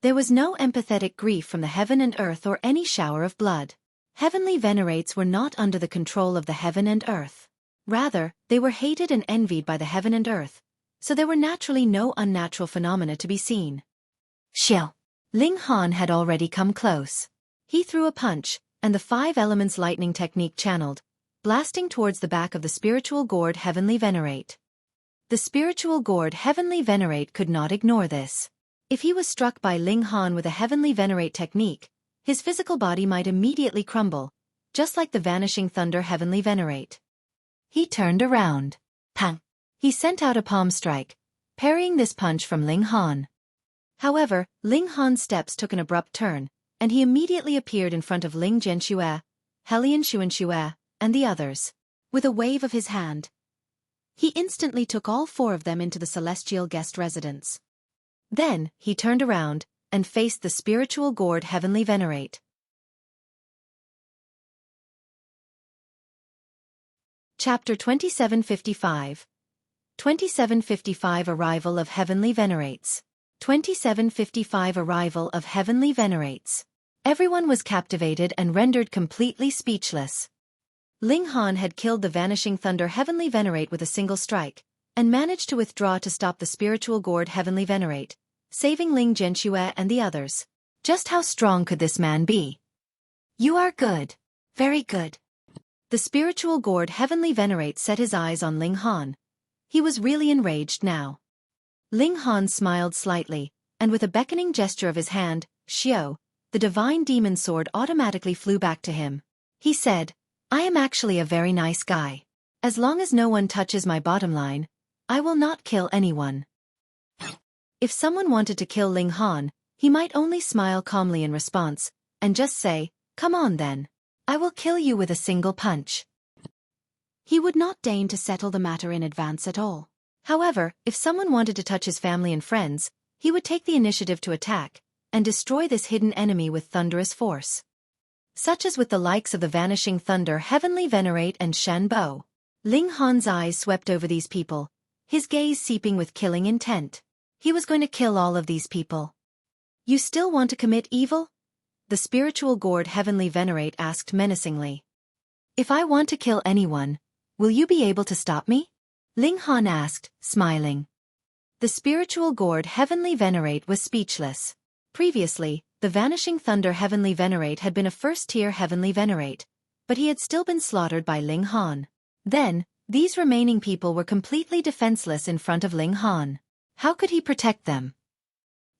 There was no empathetic grief from the heaven and earth or any shower of blood. Heavenly Venerates were not under the control of the heaven and earth. Rather, they were hated and envied by the heaven and earth, so there were naturally no unnatural phenomena to be seen. Xiao. Ling Han had already come close. He threw a punch, and the 5 elements lightning technique channeled, blasting towards the back of the spiritual gourd Heavenly Venerate. The spiritual gourd Heavenly Venerate could not ignore this. If he was struck by Ling Han with a Heavenly Venerate technique, his physical body might immediately crumble, just like the vanishing thunder Heavenly Venerate. He turned around. Pang! He sent out a palm strike, parrying this punch from Ling Han. However, Ling Han's steps took an abrupt turn, and he immediately appeared in front of Ling Xueqi, Helian Xueqi, and the others. With a wave of his hand, he instantly took all 4 of them into the celestial guest residence. Then, he turned around, and faced the spiritual gourd Heavenly Venerate. Chapter 2755. 2755 Arrival of Heavenly Venerates. 2755 Arrival of Heavenly Venerates. Everyone was captivated and rendered completely speechless. Ling Han had killed the Vanishing Thunder Heavenly Venerate with a single strike, and managed to withdraw to stop the spiritual gourd Heavenly Venerate, saving Ling Zhenxue and the others. Just how strong could this man be? You are good. Very good. The spiritual gourd Heavenly Venerate set his eyes on Ling Han. He was really enraged now. Ling Han smiled slightly, and with a beckoning gesture of his hand, Xiao, the divine demon sword automatically flew back to him. He said, I am actually a very nice guy. As long as no one touches my bottom line, I will not kill anyone. If someone wanted to kill Ling Han, he might only smile calmly in response, and just say, come on then. I will kill you with a single punch. He would not deign to settle the matter in advance at all. However, if someone wanted to touch his family and friends, he would take the initiative to attack, and destroy this hidden enemy with thunderous force. Such as with the likes of the Vanishing Thunder Heavenly Venerate and Shan Bo. Ling Han's eyes swept over these people, his gaze seeping with killing intent. He was going to kill all of these people. You still want to commit evil? The spiritual gourd Heavenly Venerate asked menacingly. If I want to kill anyone, will you be able to stop me? Ling Han asked, smiling. The spiritual gourd Heavenly Venerate was speechless. Previously, the Vanishing Thunder Heavenly Venerate had been a first-tier Heavenly Venerate, but he had still been slaughtered by Ling Han. Then, these remaining people were completely defenseless in front of Ling Han. How could he protect them?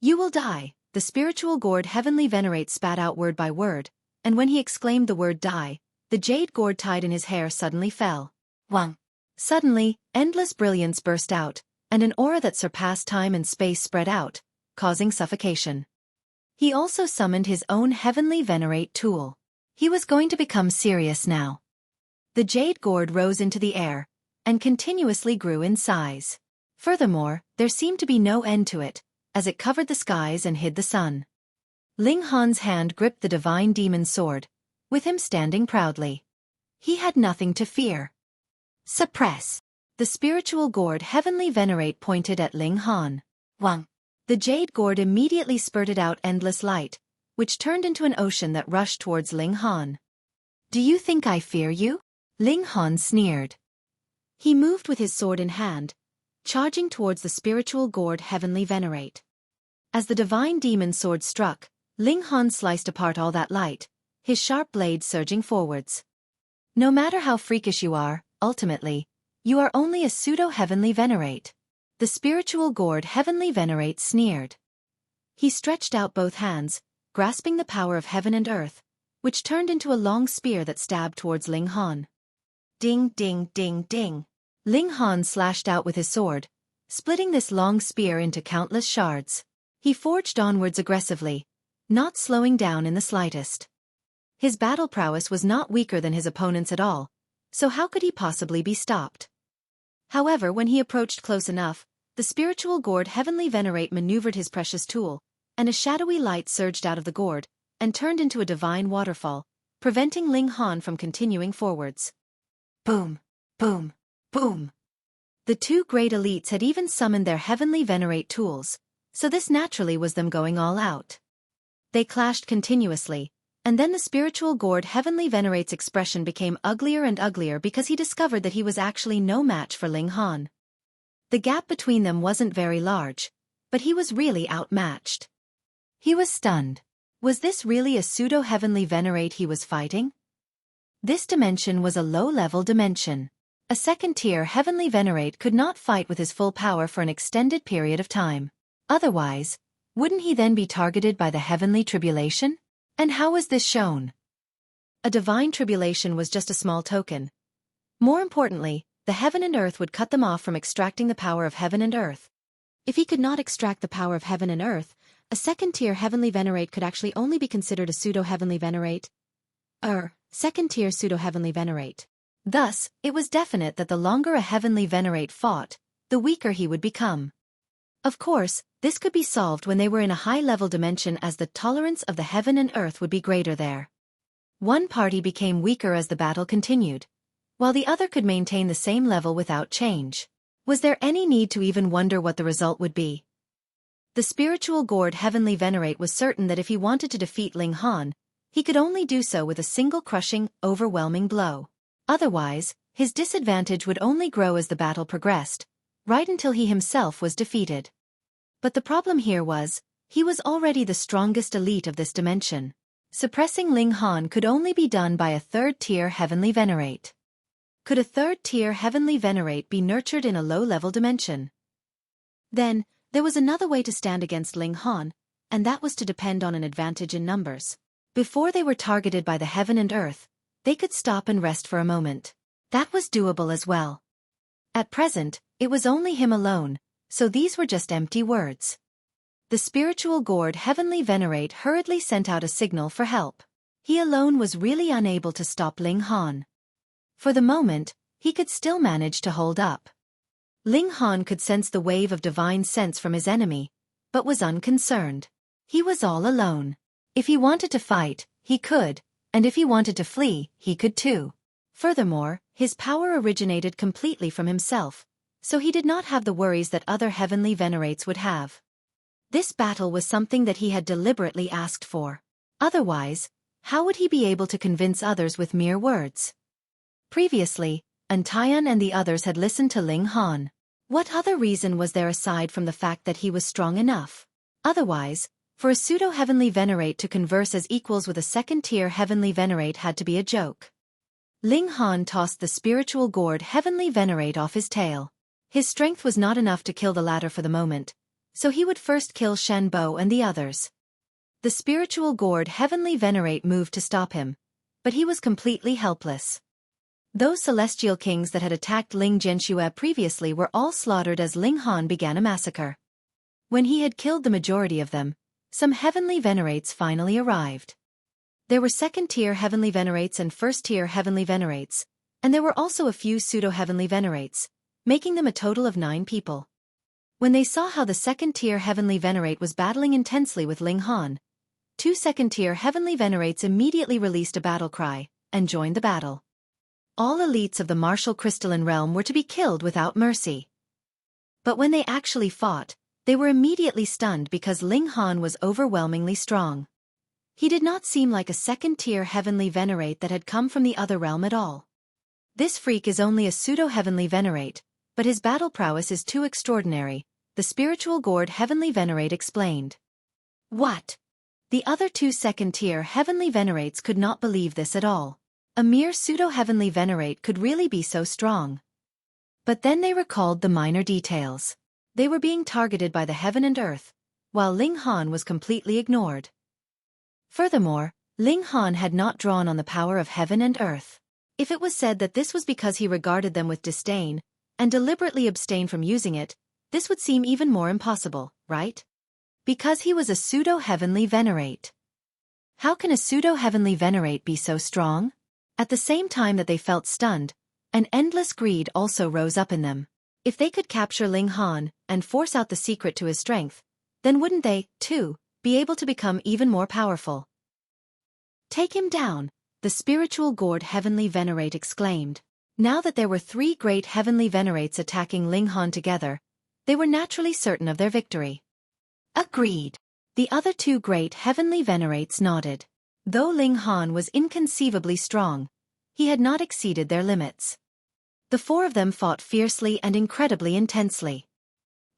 You will die, the spiritual gourd Heavenly Venerate spat out word by word, and when he exclaimed the word die, the jade gourd tied in his hair suddenly fell. Wang. Suddenly, endless brilliance burst out, and an aura that surpassed time and space spread out, causing suffocation. He also summoned his own Heavenly Venerate tool. He was going to become serious now. The jade gourd rose into the air, and continuously grew in size. Furthermore, there seemed to be no end to it, as it covered the skies and hid the sun. Ling Han's hand gripped the divine demon sword, with him standing proudly. He had nothing to fear. Suppress. The spiritual gourd Heavenly Venerate pointed at Ling Han. Wang. The jade gourd immediately spurted out endless light, which turned into an ocean that rushed towards Ling Han. Do you think I fear you? Ling Han sneered. He moved with his sword in hand, charging towards the spiritual gourd Heavenly Venerate. As the divine demon sword struck, Ling Han sliced apart all that light, his sharp blade surging forwards. No matter how freakish you are, ultimately, you are only a pseudo-heavenly venerate. The spiritual gourd Heavenly Venerate sneered. He stretched out both hands, grasping the power of heaven and earth, which turned into a long spear that stabbed towards Ling Han. Ding ding ding ding. Ling Han slashed out with his sword, splitting this long spear into countless shards. He forged onwards aggressively, not slowing down in the slightest. His battle prowess was not weaker than his opponent's at all, so how could he possibly be stopped? However, when he approached close enough, the spiritual gourd Heavenly Venerate maneuvered his precious tool, and a shadowy light surged out of the gourd, and turned into a divine waterfall, preventing Ling Han from continuing forwards. Boom! Boom! Boom! The two great elites had even summoned their Heavenly Venerate tools, so this naturally was them going all out. They clashed continuously, and then the spiritual gourd Heavenly Venerate's expression became uglier and uglier because he discovered that he was actually no match for Ling Han. The gap between them wasn't very large, but he was really outmatched. He was stunned. Was this really a pseudo-heavenly venerate he was fighting? This dimension was a low-level dimension. A second-tier heavenly venerate could not fight with his full power for an extended period of time. Otherwise, wouldn't he then be targeted by the heavenly tribulation? And how was this shown? A divine tribulation was just a small token. More importantly, the heaven and earth would cut them off from extracting the power of heaven and earth. If he could not extract the power of heaven and earth, a second-tier heavenly venerate could actually only be considered a pseudo-heavenly venerate. Second-tier pseudo-heavenly venerate. Thus, it was definite that the longer a heavenly venerate fought, the weaker he would become. Of course, this could be solved when they were in a high-level dimension, as the tolerance of the heaven and earth would be greater there. One party became weaker as the battle continued, while the other could maintain the same level without change. Was there any need to even wonder what the result would be? The spiritual gourd Heavenly Venerate was certain that if he wanted to defeat Ling Han, he could only do so with a single crushing, overwhelming blow. Otherwise, his disadvantage would only grow as the battle progressed, right until he himself was defeated. But the problem here was, he was already the strongest elite of this dimension. Suppressing Ling Han could only be done by a third-tier Heavenly Venerate. Could a third-tier Heavenly Venerate be nurtured in a low-level dimension? Then, there was another way to stand against Ling Han, and that was to depend on an advantage in numbers. Before they were targeted by the heaven and earth, they could stop and rest for a moment. That was doable as well. At present, it was only him alone, so these were just empty words. The spiritual gourd Heavenly Venerate hurriedly sent out a signal for help. He alone was really unable to stop Ling Han. For the moment, he could still manage to hold up. Ling Han could sense the wave of divine sense from his enemy, but was unconcerned. He was all alone. If he wanted to fight, he could, and if he wanted to flee, he could too. Furthermore, his power originated completely from himself, so he did not have the worries that other Heavenly Venerates would have. This battle was something that he had deliberately asked for. Otherwise, how would he be able to convince others with mere words? Previously, Antaeon and the others had listened to Ling Han. What other reason was there aside from the fact that he was strong enough? Otherwise, for a Pseudo-Heavenly Venerate to converse as equals with a second-tier Heavenly Venerate had to be a joke. Ling Han tossed the spiritual gourd Heavenly Venerate off his tail. His strength was not enough to kill the latter for the moment, so he would first kill Shen Bo and the others. The spiritual gourd Heavenly Venerate moved to stop him, but he was completely helpless. Those celestial kings that had attacked Ling Jianxue previously were all slaughtered as Ling Han began a massacre. When he had killed the majority of them, some Heavenly Venerates finally arrived. There were second-tier Heavenly Venerates and first-tier Heavenly Venerates, and there were also a few Pseudo-Heavenly Venerates, making them a total of 9 people. When they saw how the second-tier Heavenly Venerate was battling intensely with Ling Han, 2 second-tier Heavenly Venerates immediately released a battle cry, and joined the battle. All elites of the martial crystalline realm were to be killed without mercy. But when they actually fought, they were immediately stunned because Ling Han was overwhelmingly strong. He did not seem like a second-tier Heavenly Venerate that had come from the other realm at all. This freak is only a Pseudo-Heavenly Venerate, but his battle prowess is too extraordinary, the spiritual gourd Heavenly Venerate explained. What? The other 2 second-tier Heavenly Venerates could not believe this at all. A mere Pseudo-Heavenly Venerate could really be so strong. But then they recalled the minor details. They were being targeted by the heaven and earth, while Ling Han was completely ignored. Furthermore, Ling Han had not drawn on the power of heaven and earth. If it was said that this was because he regarded them with disdain, and deliberately abstained from using it, this would seem even more impossible, right? Because he was a Pseudo-Heavenly Venerate. How can a Pseudo-Heavenly Venerate be so strong? At the same time that they felt stunned, an endless greed also rose up in them. If they could capture Ling Han and force out the secret to his strength, then wouldn't they, too, be able to become even more powerful? Take him down, the spiritual gourd Heavenly Venerate exclaimed. Now that there were 3 great Heavenly Venerates attacking Ling Han together, they were naturally certain of their victory. Agreed. The other 2 great Heavenly Venerates nodded. Though Ling Han was inconceivably strong, he had not exceeded their limits. The 4 of them fought fiercely and incredibly intensely.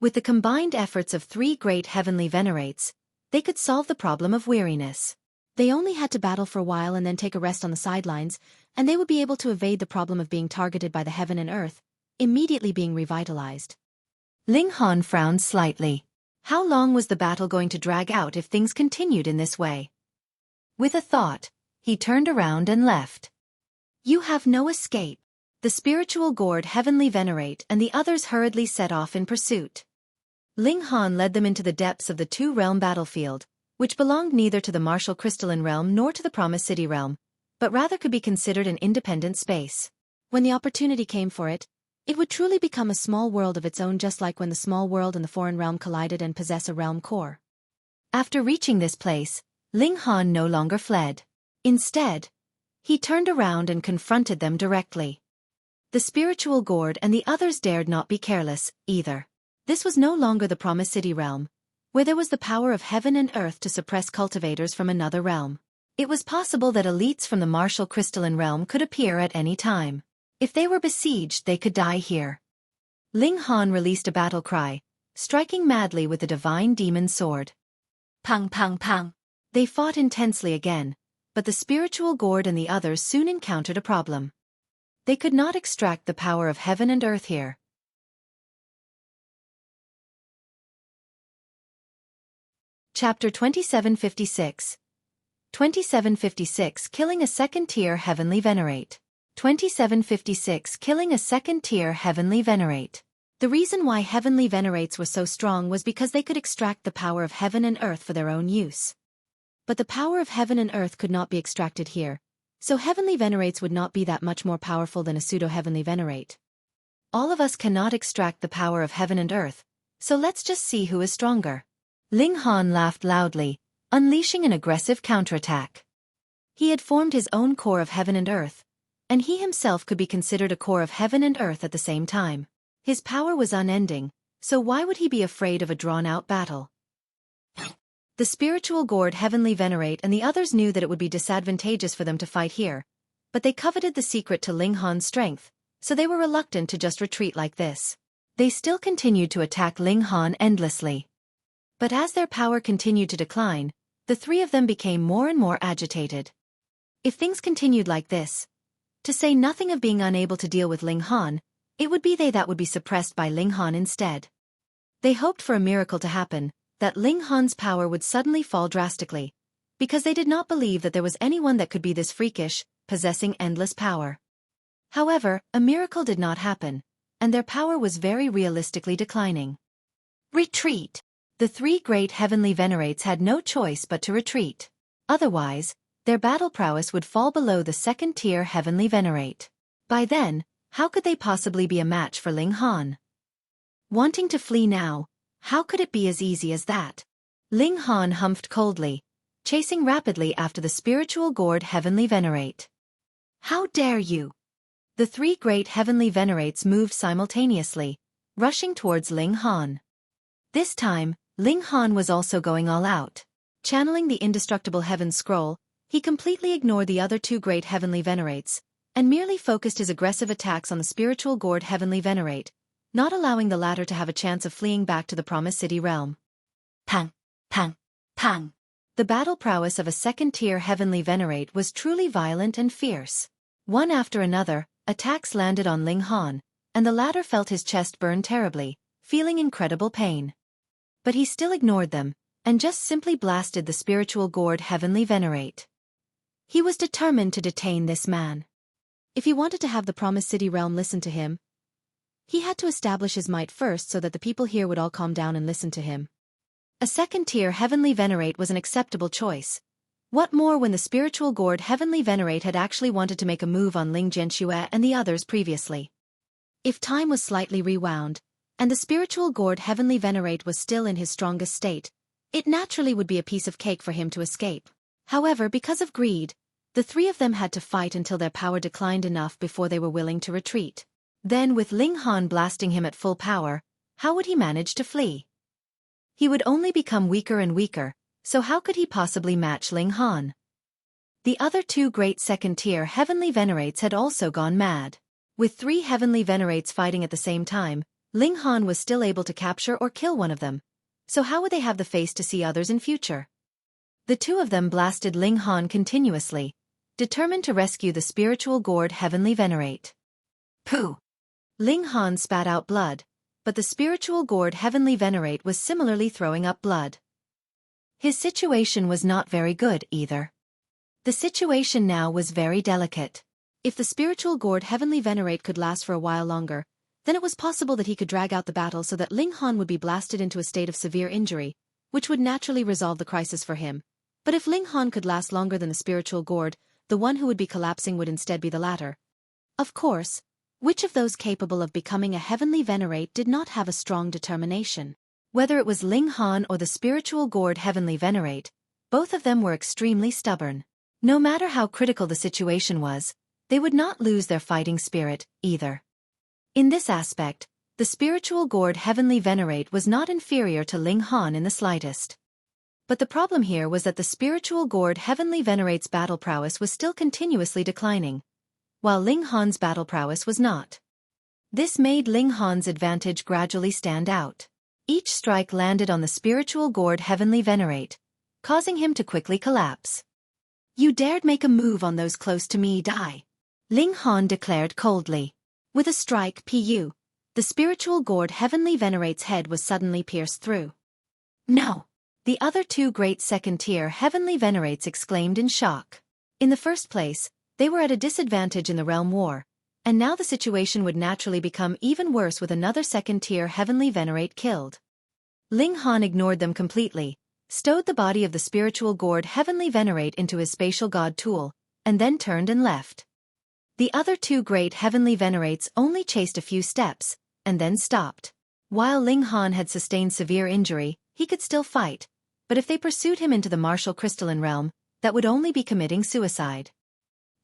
With the combined efforts of 3 great Heavenly Venerates, they could solve the problem of weariness. They only had to battle for a while and then take a rest on the sidelines, and they would be able to evade the problem of being targeted by the heaven and earth, immediately being revitalized. Ling Han frowned slightly. How long was the battle going to drag out if things continued in this way? With a thought, he turned around and left. You have no escape. The spiritual gourd Heavenly Venerate and the others hurriedly set off in pursuit. Ling Han led them into the depths of the 2-realm battlefield, which belonged neither to the martial crystalline realm nor to the Promised City realm, but rather could be considered an independent space. When the opportunity came for it, it would truly become a small world of its own, just like when the small world and the foreign realm collided and possess a realm core. After reaching this place, Ling Han no longer fled. Instead, he turned around and confronted them directly. The spiritual gourd and the others dared not be careless, either. This was no longer the Promised City realm, where there was the power of heaven and earth to suppress cultivators from another realm. It was possible that elites from the martial crystalline realm could appear at any time. If they were besieged, they could die here. Ling Han released a battle cry, striking madly with the divine demon sword. Pang pang pang. They fought intensely again, but the spiritual gourd and the others soon encountered a problem. They could not extract the power of heaven and earth here. Chapter 2756. 2756 Killing a second-tier Heavenly Venerate. 2756 Killing a second-tier Heavenly Venerate. The reason why Heavenly Venerates were so strong was because they could extract the power of heaven and earth for their own use. But the power of heaven and earth could not be extracted here, so Heavenly Venerates would not be that much more powerful than a Pseudo-Heavenly Venerate. All of us cannot extract the power of heaven and earth, so let's just see who is stronger. Ling Han laughed loudly, unleashing an aggressive counterattack. He had formed his own core of heaven and earth, and he himself could be considered a core of heaven and earth at the same time. His power was unending, so why would he be afraid of a drawn-out battle? The spiritual gourd Heavenly Venerate and the others knew that it would be disadvantageous for them to fight here, but they coveted the secret to Ling Han's strength, so they were reluctant to just retreat like this. They still continued to attack Ling Han endlessly. But as their power continued to decline, the three of them became more and more agitated. If things continued like this, to say nothing of being unable to deal with Ling Han, it would be they that would be suppressed by Ling Han instead. They hoped for a miracle to happen, that Ling Han's power would suddenly fall drastically, because they did not believe that there was anyone that could be this freakish, possessing endless power. However, a miracle did not happen, and their power was very realistically declining. Retreat! The three great Heavenly Venerates had no choice but to retreat. Otherwise, their battle prowess would fall below the second-tier Heavenly Venerate. By then, how could they possibly be a match for Ling Han? Wanting to flee now, how could it be as easy as that? Ling Han humphed coldly, chasing rapidly after the spiritual gourd Heavenly Venerate. How dare you! The three great Heavenly Venerates moved simultaneously, rushing towards Ling Han. This time, Ling Han was also going all out. Channeling the indestructible Heaven Scroll, he completely ignored the other two great Heavenly Venerates, and merely focused his aggressive attacks on the spiritual gourd Heavenly Venerate, not allowing the latter to have a chance of fleeing back to the Promised City realm. Pang! Pang! Pang! The battle prowess of a second-tier Heavenly Venerate was truly violent and fierce. One after another, attacks landed on Ling Han, and the latter felt his chest burn terribly, feeling incredible pain. But he still ignored them, and just simply blasted the spiritual gourd Heavenly Venerate. He was determined to detain this man. If he wanted to have the Promised City realm listen to him, he had to establish his might first so that the people here would all calm down and listen to him. A second-tier Heavenly Venerate was an acceptable choice. What more when the spiritual gourd Heavenly Venerate had actually wanted to make a move on Ling Xueqi and the others previously. If time was slightly rewound, and the spiritual gourd Heavenly Venerate was still in his strongest state, it naturally would be a piece of cake for him to escape. However, because of greed, the three of them had to fight until their power declined enough before they were willing to retreat. Then with Ling Han blasting him at full power, how would he manage to flee? He would only become weaker and weaker, so how could he possibly match Ling Han? The other two great second-tier Heavenly Venerates had also gone mad. With three Heavenly Venerates fighting at the same time, Ling Han was still able to capture or kill one of them, so how would they have the face to see others in future? The two of them blasted Ling Han continuously, determined to rescue the spiritual gourd Heavenly Venerate. Pooh! Ling Han spat out blood, but the spiritual gourd Heavenly Venerate was similarly throwing up blood. His situation was not very good either. The situation now was very delicate. If the spiritual gourd Heavenly Venerate could last for a while longer, then it was possible that he could drag out the battle so that Ling Han would be blasted into a state of severe injury, which would naturally resolve the crisis for him. But if Ling Han could last longer than the spiritual gourd, the one who would be collapsing would instead be the latter. Of course, which of those capable of becoming a Heavenly Venerate did not have a strong determination? Whether it was Ling Han or the spiritual gourd Heavenly Venerate, both of them were extremely stubborn. No matter how critical the situation was, they would not lose their fighting spirit, either. In this aspect, the spiritual gourd Heavenly Venerate was not inferior to Ling Han in the slightest. But the problem here was that the spiritual gourd Heavenly Venerate's battle prowess was still continuously declining, while Ling Han's battle prowess was not. This made Ling Han's advantage gradually stand out. Each strike landed on the spiritual gourd Heavenly Venerate, causing him to quickly collapse. "You dared make a move on those close to me, die," Ling Han declared coldly. With a strike, the spiritual gourd Heavenly Venerate's head was suddenly pierced through. "No!" The other two great second-tier Heavenly Venerates exclaimed in shock. In the first place, they were at a disadvantage in the realm war, and now the situation would naturally become even worse with another second-tier Heavenly Venerate killed. Ling Han ignored them completely, stowed the body of the spiritual gourd Heavenly Venerate into his spatial god tool, and then turned and left. The other two great Heavenly Venerates only chased a few steps, and then stopped. While Ling Han had sustained severe injury, he could still fight, but if they pursued him into the martial crystalline realm, that would only be committing suicide.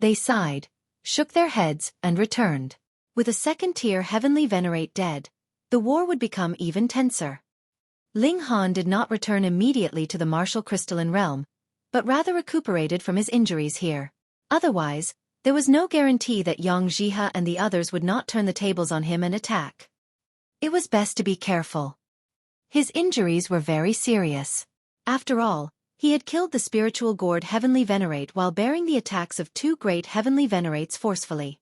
They sighed, shook their heads, and returned. With a second-tier Heavenly Venerate dead, the war would become even tenser. Ling Han did not return immediately to the martial crystalline realm, but rather recuperated from his injuries here. Otherwise, there was no guarantee that Yang Jihe and the others would not turn the tables on him and attack. It was best to be careful. His injuries were very serious. After all, he had killed the spiritual gourd Heavenly Venerate while bearing the attacks of two great Heavenly Venerates forcefully.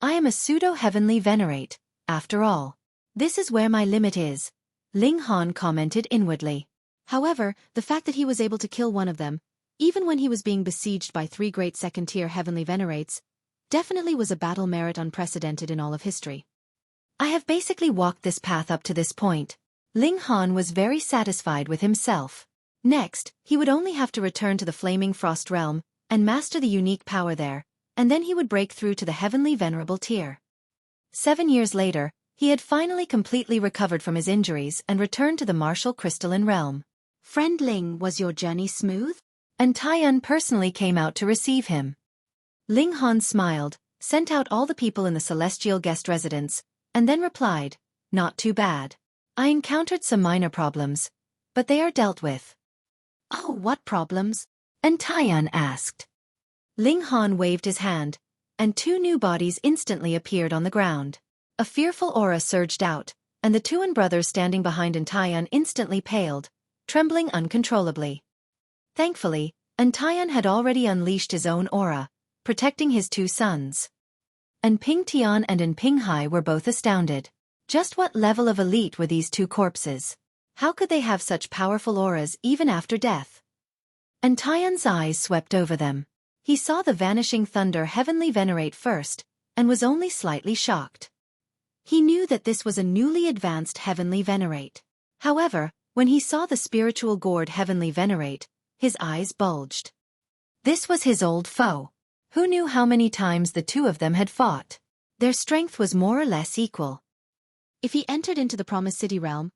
"I am a Pseudo-Heavenly Venerate, after all. This is where my limit is," Ling Han commented inwardly. However, the fact that he was able to kill one of them, even when he was being besieged by three great second-tier Heavenly Venerates, definitely was a battle merit unprecedented in all of history. "I have basically walked this path up to this point." Ling Han was very satisfied with himself. Next, he would only have to return to the Flaming Frost Realm and master the unique power there, and then he would break through to the Heavenly Venerable tier. 7 years later, he had finally completely recovered from his injuries and returned to the martial crystalline realm. "Friend Ling, was your journey smooth?" And Taiyun personally came out to receive him. Ling Han smiled, sent out all the people in the celestial guest residence, and then replied, "Not too bad. I encountered some minor problems, but they are dealt with." "Oh, what problems?" And Taiyun asked. Ling Han waved his hand, and two new bodies instantly appeared on the ground. A fearful aura surged out, and the Tuan brothers standing behind Taiyun instantly paled, trembling uncontrollably. Thankfully, Taiyun had already unleashed his own aura, protecting his two sons. Ping Tian and Ping Hai were both astounded. Just what level of elite were these two corpses? How could they have such powerful auras even after death? Taiyun's eyes swept over them. He saw the vanishing thunder Heavenly Venerate first, and was only slightly shocked. He knew that this was a newly advanced Heavenly Venerate. However, when he saw the spiritual gourd Heavenly Venerate, his eyes bulged. This was his old foe. Who knew how many times the two of them had fought? Their strength was more or less equal. If he entered into the Promised City realm,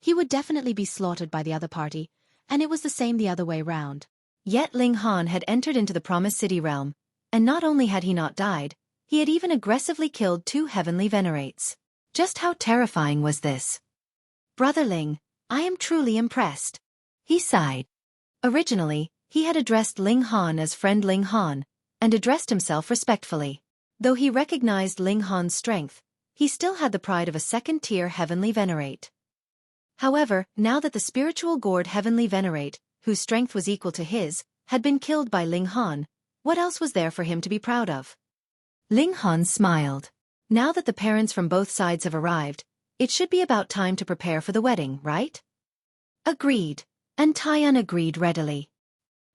he would definitely be slaughtered by the other party, and it was the same the other way round. Yet Ling Han had entered into the Promised City realm, and not only had he not died, he had even aggressively killed two Heavenly Venerates. Just how terrifying was this? "Brother Ling, I am truly impressed." He sighed. Originally, he had addressed Ling Han as Friend Ling Han, and addressed himself respectfully. Though he recognized Ling Han's strength, he still had the pride of a second-tier Heavenly Venerate. However, now that the spiritual gourd Heavenly Venerate, whose strength was equal to his, had been killed by Ling Han, what else was there for him to be proud of? Ling Han smiled. Now that the parents from both sides have arrived, it should be about time to prepare for the wedding, right? Agreed. And Taiyun agreed readily.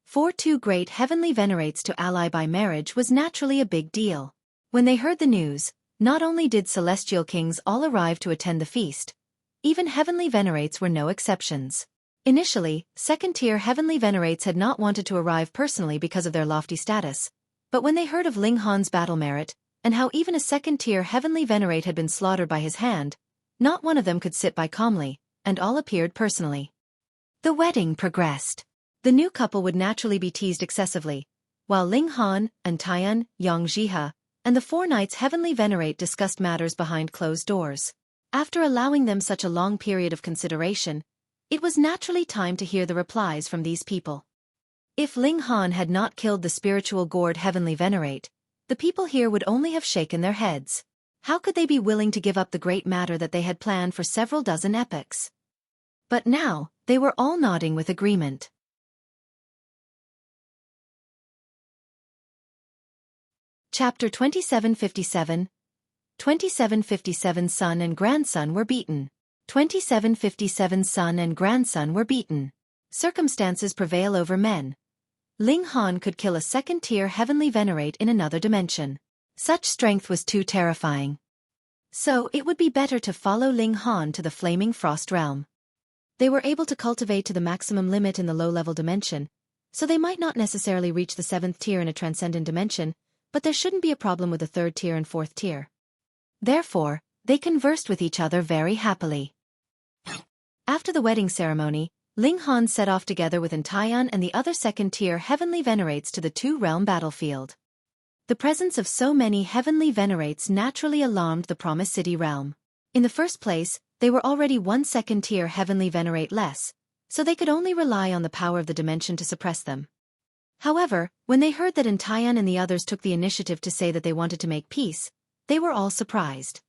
For two great Heavenly Venerates to ally by marriage was naturally a big deal. When they heard the news, not only did celestial kings all arrive to attend the feast, even Heavenly Venerates were no exceptions. Initially, second-tier Heavenly Venerates had not wanted to arrive personally because of their lofty status, but when they heard of Ling Han's battle merit, and how even a second-tier Heavenly Venerate had been slaughtered by his hand, not one of them could sit by calmly, and all appeared personally. The wedding progressed. The new couple would naturally be teased excessively, while Ling Han, Taiyun, Yang Jihe, and the four knights Heavenly Venerate discussed matters behind closed doors. After allowing them such a long period of consideration, It was naturally time to hear the replies from these people. If Ling Han had not killed the spiritual gourd Heavenly Venerate, the people here would only have shaken their heads. How could they be willing to give up the great matter that they had planned for several dozen epochs? But now, they were all nodding with agreement. Chapter 2757. 2757 Son and grandson were beaten. 2757 Son and grandson were beaten. Circumstances prevail over men. Ling Han could kill a second-tier Heavenly Venerate in another dimension. Such strength was too terrifying. So, it would be better to follow Ling Han to the Flaming Frost Realm. They were able to cultivate to the maximum limit in the low-level dimension, so they might not necessarily reach the 7th tier in a transcendent dimension, but there shouldn't be a problem with the 3rd tier and 4th tier. Therefore, they conversed with each other very happily. After the wedding ceremony, Ling Han set off together with Entaian and the other 2nd-tier Heavenly Venerates to the two-realm battlefield. The presence of so many Heavenly Venerates naturally alarmed the Promised City realm. In the first place, they were already one 2nd-tier Heavenly Venerate less, so they could only rely on the power of the dimension to suppress them. However, when they heard that Entaian and the others took the initiative to say that they wanted to make peace, they were all surprised.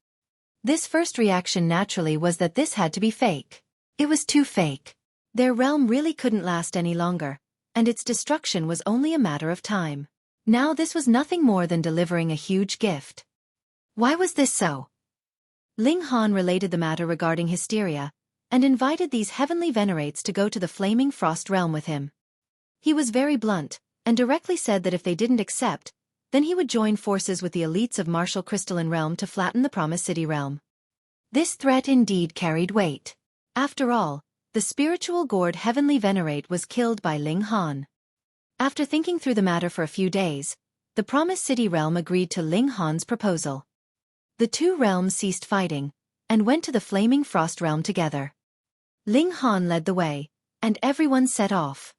This first reaction naturally was that this had to be fake. It was too fake. Their realm really couldn't last any longer, and its destruction was only a matter of time. Now this was nothing more than delivering a huge gift. Why was this so? Ling Han related the matter regarding hysteria, and invited these Heavenly Venerates to go to the Flaming Frost Realm with him. He was very blunt, and directly said that if they didn't accept, then he would join forces with the elites of Martial Crystalline Realm to flatten the Promised City realm. This threat indeed carried weight. After all, the spiritual gourd Heavenly Venerate was killed by Ling Han. After thinking through the matter for a few days, the Promised City realm agreed to Ling Han's proposal. The two realms ceased fighting, and went to the Flaming Frost realm together. Ling Han led the way, and everyone set off.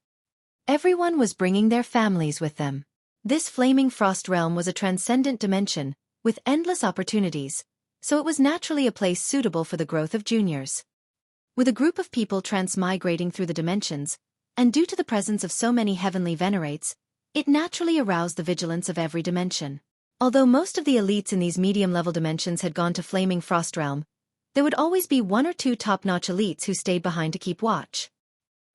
Everyone was bringing their families with them. This Flaming Frost realm was a transcendent dimension, with endless opportunities, so it was naturally a place suitable for the growth of juniors. With a group of people transmigrating through the dimensions, and due to the presence of so many Heavenly Venerates, it naturally aroused the vigilance of every dimension. Although most of the elites in these medium-level dimensions had gone to Flaming Frost Realm, there would always be one or two top-notch elites who stayed behind to keep watch.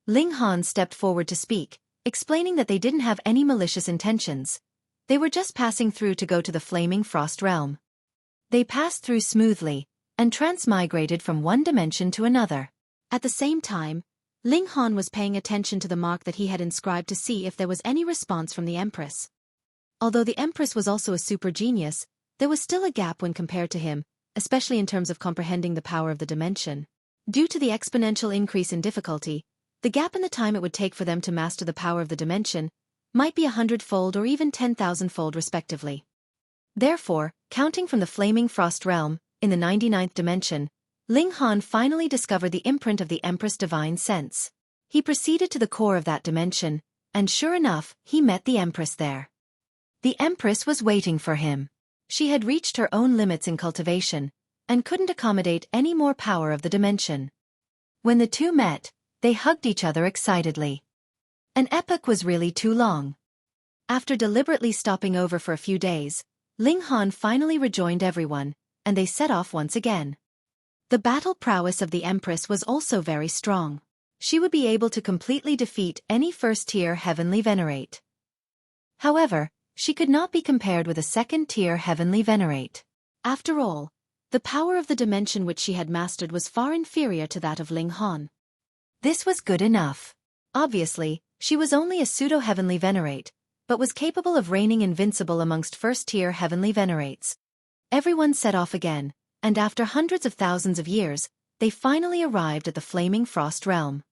Ling Han stepped forward to speak, explaining that they didn't have any malicious intentions. They were just passing through to go to the Flaming Frost Realm. They passed through smoothly, and transmigrated from one dimension to another. At the same time, Ling Han was paying attention to the mark that he had inscribed to see if there was any response from the Empress. Although the Empress was also a super genius, there was still a gap when compared to him, especially in terms of comprehending the power of the dimension. Due to the exponential increase in difficulty, the gap in the time it would take for them to master the power of the dimension might be 100-fold or even 10,000-fold respectively. Therefore, counting from the Flaming Frost Realm, in the 99th dimension, Ling Han finally discovered the imprint of the Empress' divine sense. He proceeded to the core of that dimension, and sure enough, he met the Empress there. The Empress was waiting for him. She had reached her own limits in cultivation, and couldn't accommodate any more power of the dimension. When the two met, they hugged each other excitedly. An epoch was really too long. After deliberately stopping over for a few days, Ling Han finally rejoined everyone, and they set off once again. The battle prowess of the Empress was also very strong. She would be able to completely defeat any first-tier Heavenly Venerate. However, she could not be compared with a second-tier Heavenly Venerate. After all, the power of the dimension which she had mastered was far inferior to that of Ling Han. This was good enough. Obviously, she was only a pseudo-Heavenly Venerate, but was capable of reigning invincible amongst first-tier Heavenly Venerates. Everyone set off again, and after hundreds of thousands of years, they finally arrived at the Flaming Frost Realm.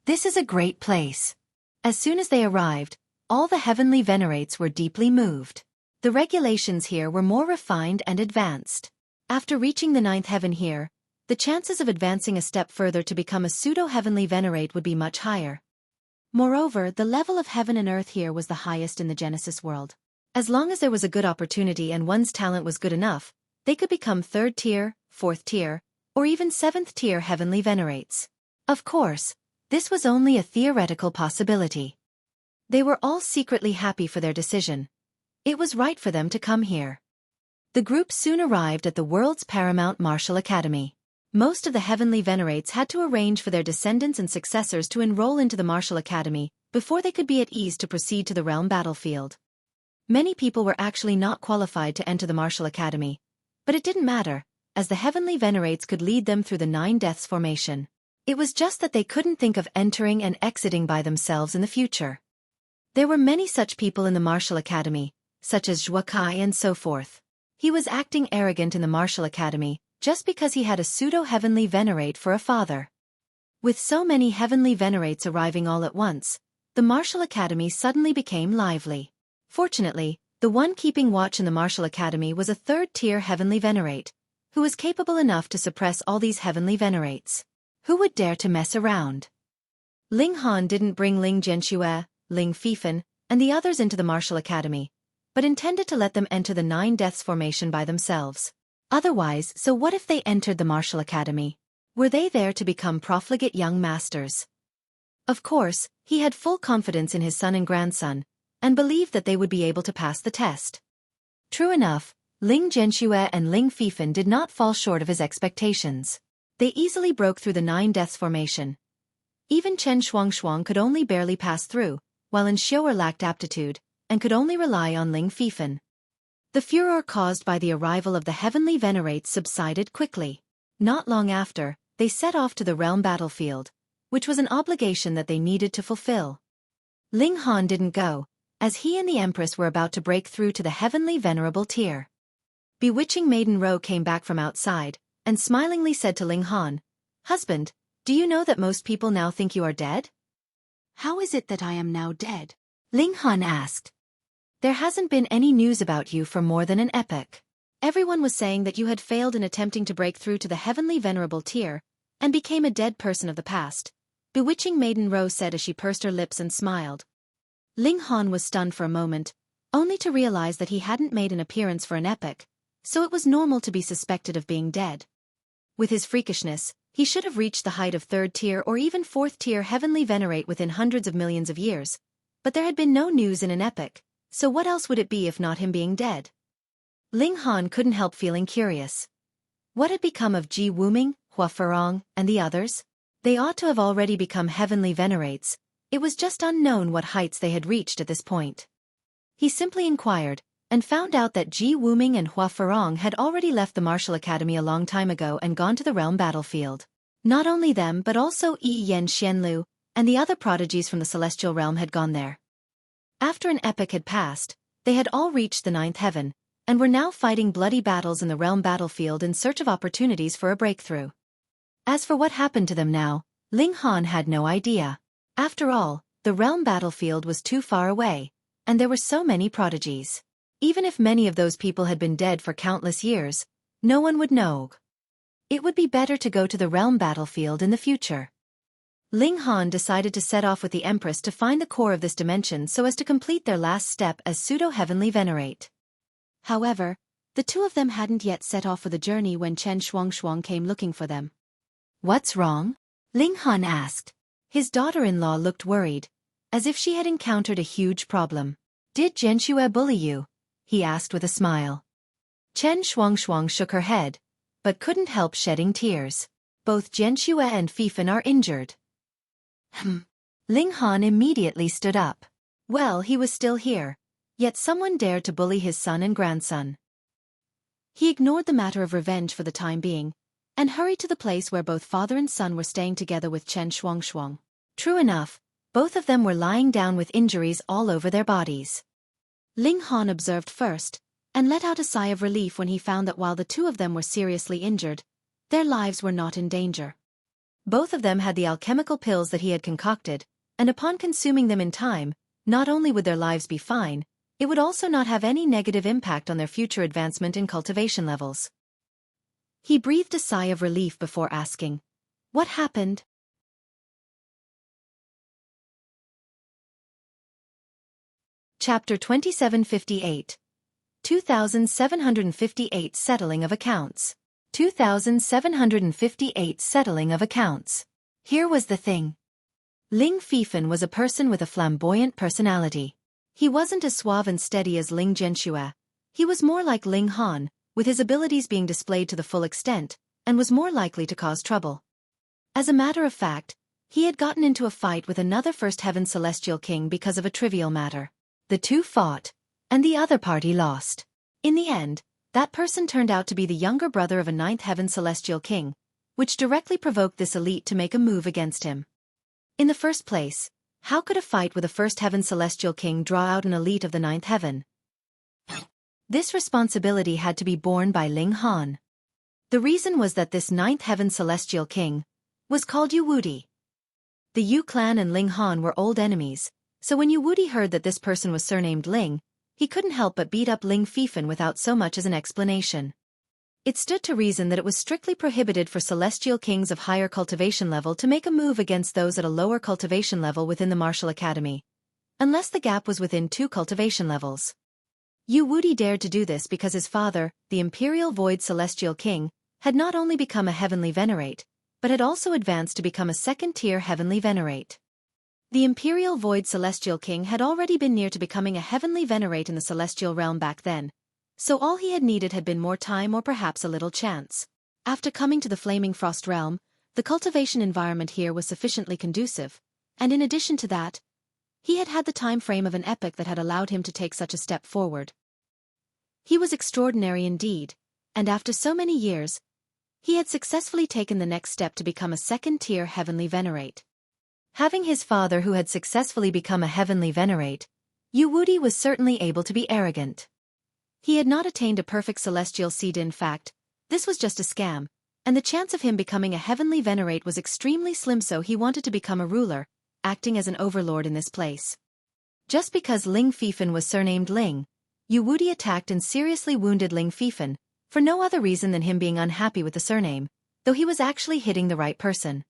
This is a great place. As soon as they arrived, all the Heavenly Venerates were deeply moved. The regulations here were more refined and advanced. After reaching the 9th heaven here, the chances of advancing a step further to become a pseudo-Heavenly Venerate would be much higher. Moreover, the level of heaven and earth here was the highest in the Genesis world. As long as there was a good opportunity and one's talent was good enough, they could become 3rd tier, 4th tier, or even 7th tier Heavenly Venerates. Of course, this was only a theoretical possibility. They were all secretly happy for their decision. It was right for them to come here. The group soon arrived at the world's paramount martial academy. Most of the Heavenly Venerates had to arrange for their descendants and successors to enroll into the martial academy before they could be at ease to proceed to the realm battlefield. Many people were actually not qualified to enter the martial academy, but it didn't matter, as the Heavenly Venerates could lead them through the 9 deaths formation. It was just that they couldn't think of entering and exiting by themselves in the future. There were many such people in the martial academy, such as Xueqi and so forth. He was acting arrogant in the martial academy, just because he had a Pseudo-Heavenly Venerate for a father. With so many Heavenly Venerates arriving all at once, the martial academy suddenly became lively. Fortunately, the one keeping watch in the martial academy was a 3rd-tier Heavenly Venerate, who was capable enough to suppress all these Heavenly Venerates. Who would dare to mess around? Ling didn't bring Ling Xueqi, Ling Feifan, and the others into the martial academy, but intended to let them enter the 9 deaths formation by themselves. Otherwise, so what if they entered the martial academy? Were they there to become profligate young masters? Of course, he had full confidence in his son and grandson, and believed that they would be able to pass the test. True enough, Ling Xueqi and Ling Feifan did not fall short of his expectations. They easily broke through the 9 deaths formation. Even Chen Xuangshuang could only barely pass through, while Xiaoer lacked aptitude, and could only rely on Ling Feifan. The furor caused by the arrival of the Heavenly Venerates subsided quickly. Not long after, they set off to the realm battlefield, which was an obligation that they needed to fulfill. Ling didn't go, as he and the Empress were about to break through to the Heavenly Venerable tier. Bewitching Maiden Ro came back from outside, and smilingly said to Ling "Husband, do you know that most people now think you are dead?" "How is it that I am now dead?" Ling asked. "There hasn't been any news about you for more than an epoch. Everyone was saying that you had failed in attempting to break through to the Heavenly Venerable tier, and became a dead person of the past," Bewitching Maiden Ro said as she pursed her lips and smiled. Ling was stunned for a moment, only to realize that he hadn't made an appearance for an epoch, so it was normal to be suspected of being dead. With his freakishness, he should have reached the height of 3rd-tier or even 4th-tier Heavenly Venerate within hundreds of millions of years, but there had been no news in an epoch, so what else would it be if not him being dead? Ling couldn't help feeling curious. What had become of Ji Wuming, Hua Ferong, and the others? They ought to have already become Heavenly Venerates. It was just unknown what heights they had reached at this point. He simply inquired, and found out that Ji Wuming and Hua Ferong had already left the martial academy a long time ago and gone to the realm battlefield. Not only them but also Yi Yen Xianlu, and the other prodigies from the celestial realm had gone there. After an epoch had passed, they had all reached the 9th heaven, and were now fighting bloody battles in the realm battlefield in search of opportunities for a breakthrough. As for what happened to them now, Ling had no idea. After all, the realm battlefield was too far away, and there were so many prodigies. Even if many of those people had been dead for countless years, no one would know. It would be better to go to the realm battlefield in the future. Ling decided to set off with the Empress to find the core of this dimension so as to complete their last step as Pseudo-Heavenly Venerate. However, the 2 of them hadn't yet set off for the journey when Chen Xuangshuang came looking for them. "What's wrong?" Ling asked. His daughter-in-law looked worried, as if she had encountered a huge problem. "Did Xueqi bully you?" he asked with a smile. Chen Xuangshuang shook her head, but couldn't help shedding tears. "Both Xueqi and Feifan are injured." Ling immediately stood up. Well, he was still here, yet someone dared to bully his son and grandson. He ignored the matter of revenge for the time being, and hurried to the place where both father and son were staying together with Chen Xuangshuang. True enough, both of them were lying down with injuries all over their bodies. Ling observed first, and let out a sigh of relief when he found that while the 2 of them were seriously injured, their lives were not in danger. Both of them had the alchemical pills that he had concocted, and upon consuming them in time, not only would their lives be fine, it would also not have any negative impact on their future advancement in cultivation levels. He breathed a sigh of relief before asking, "What happened?" Chapter 2758. 2758 Settling of Accounts. 2758 Settling of Accounts. Here was the thing. Ling Feifan was a person with a flamboyant personality. He wasn't as suave and steady as Ling Zhenxue. He was more like Ling Han, with his abilities being displayed to the full extent, and was more likely to cause trouble. As a matter of fact, he had gotten into a fight with another First Heaven Celestial King because of a trivial matter. The two fought, and the other party lost. In the end, that person turned out to be the younger brother of a Ninth Heaven Celestial King, which directly provoked this elite to make a move against him. In the first place, how could a fight with a First Heaven Celestial King draw out an elite of the Ninth Heaven? This responsibility had to be borne by Ling Han. The reason was that this Ninth Heaven Celestial King was called Yu Wudi. The Yu clan and Ling Han were old enemies, so when Yu Wudi heard that this person was surnamed Ling, he couldn't help but beat up Ling Feifan without so much as an explanation. It stood to reason that it was strictly prohibited for celestial kings of higher cultivation level to make a move against those at a lower cultivation level within the martial academy, unless the gap was within 2 cultivation levels. Yu Wudi dared to do this because his father, the Imperial Void Celestial King, had not only become a Heavenly Venerate, but had also advanced to become a second-tier Heavenly Venerate. The Imperial Void Celestial King had already been near to becoming a Heavenly Venerate in the Celestial Realm back then, so all he had needed had been more time or perhaps a little chance. After coming to the Flaming Frost Realm, the cultivation environment here was sufficiently conducive, and in addition to that, he had had the time frame of an epoch that had allowed him to take such a step forward. He was extraordinary indeed, and after so many years, he had successfully taken the next step to become a second-tier Heavenly Venerate. Having his father who had successfully become a Heavenly Venerate, Yu Wudi was certainly able to be arrogant. He had not attained a perfect celestial seed. In fact, this was just a scam, and the chance of him becoming a Heavenly Venerate was extremely slim, so he wanted to become a ruler, acting as an overlord in this place. Just because Ling Feifan was surnamed Ling, Yu Wudi attacked and seriously wounded Ling Feifan, for no other reason than him being unhappy with the surname, though he was actually hitting the right person.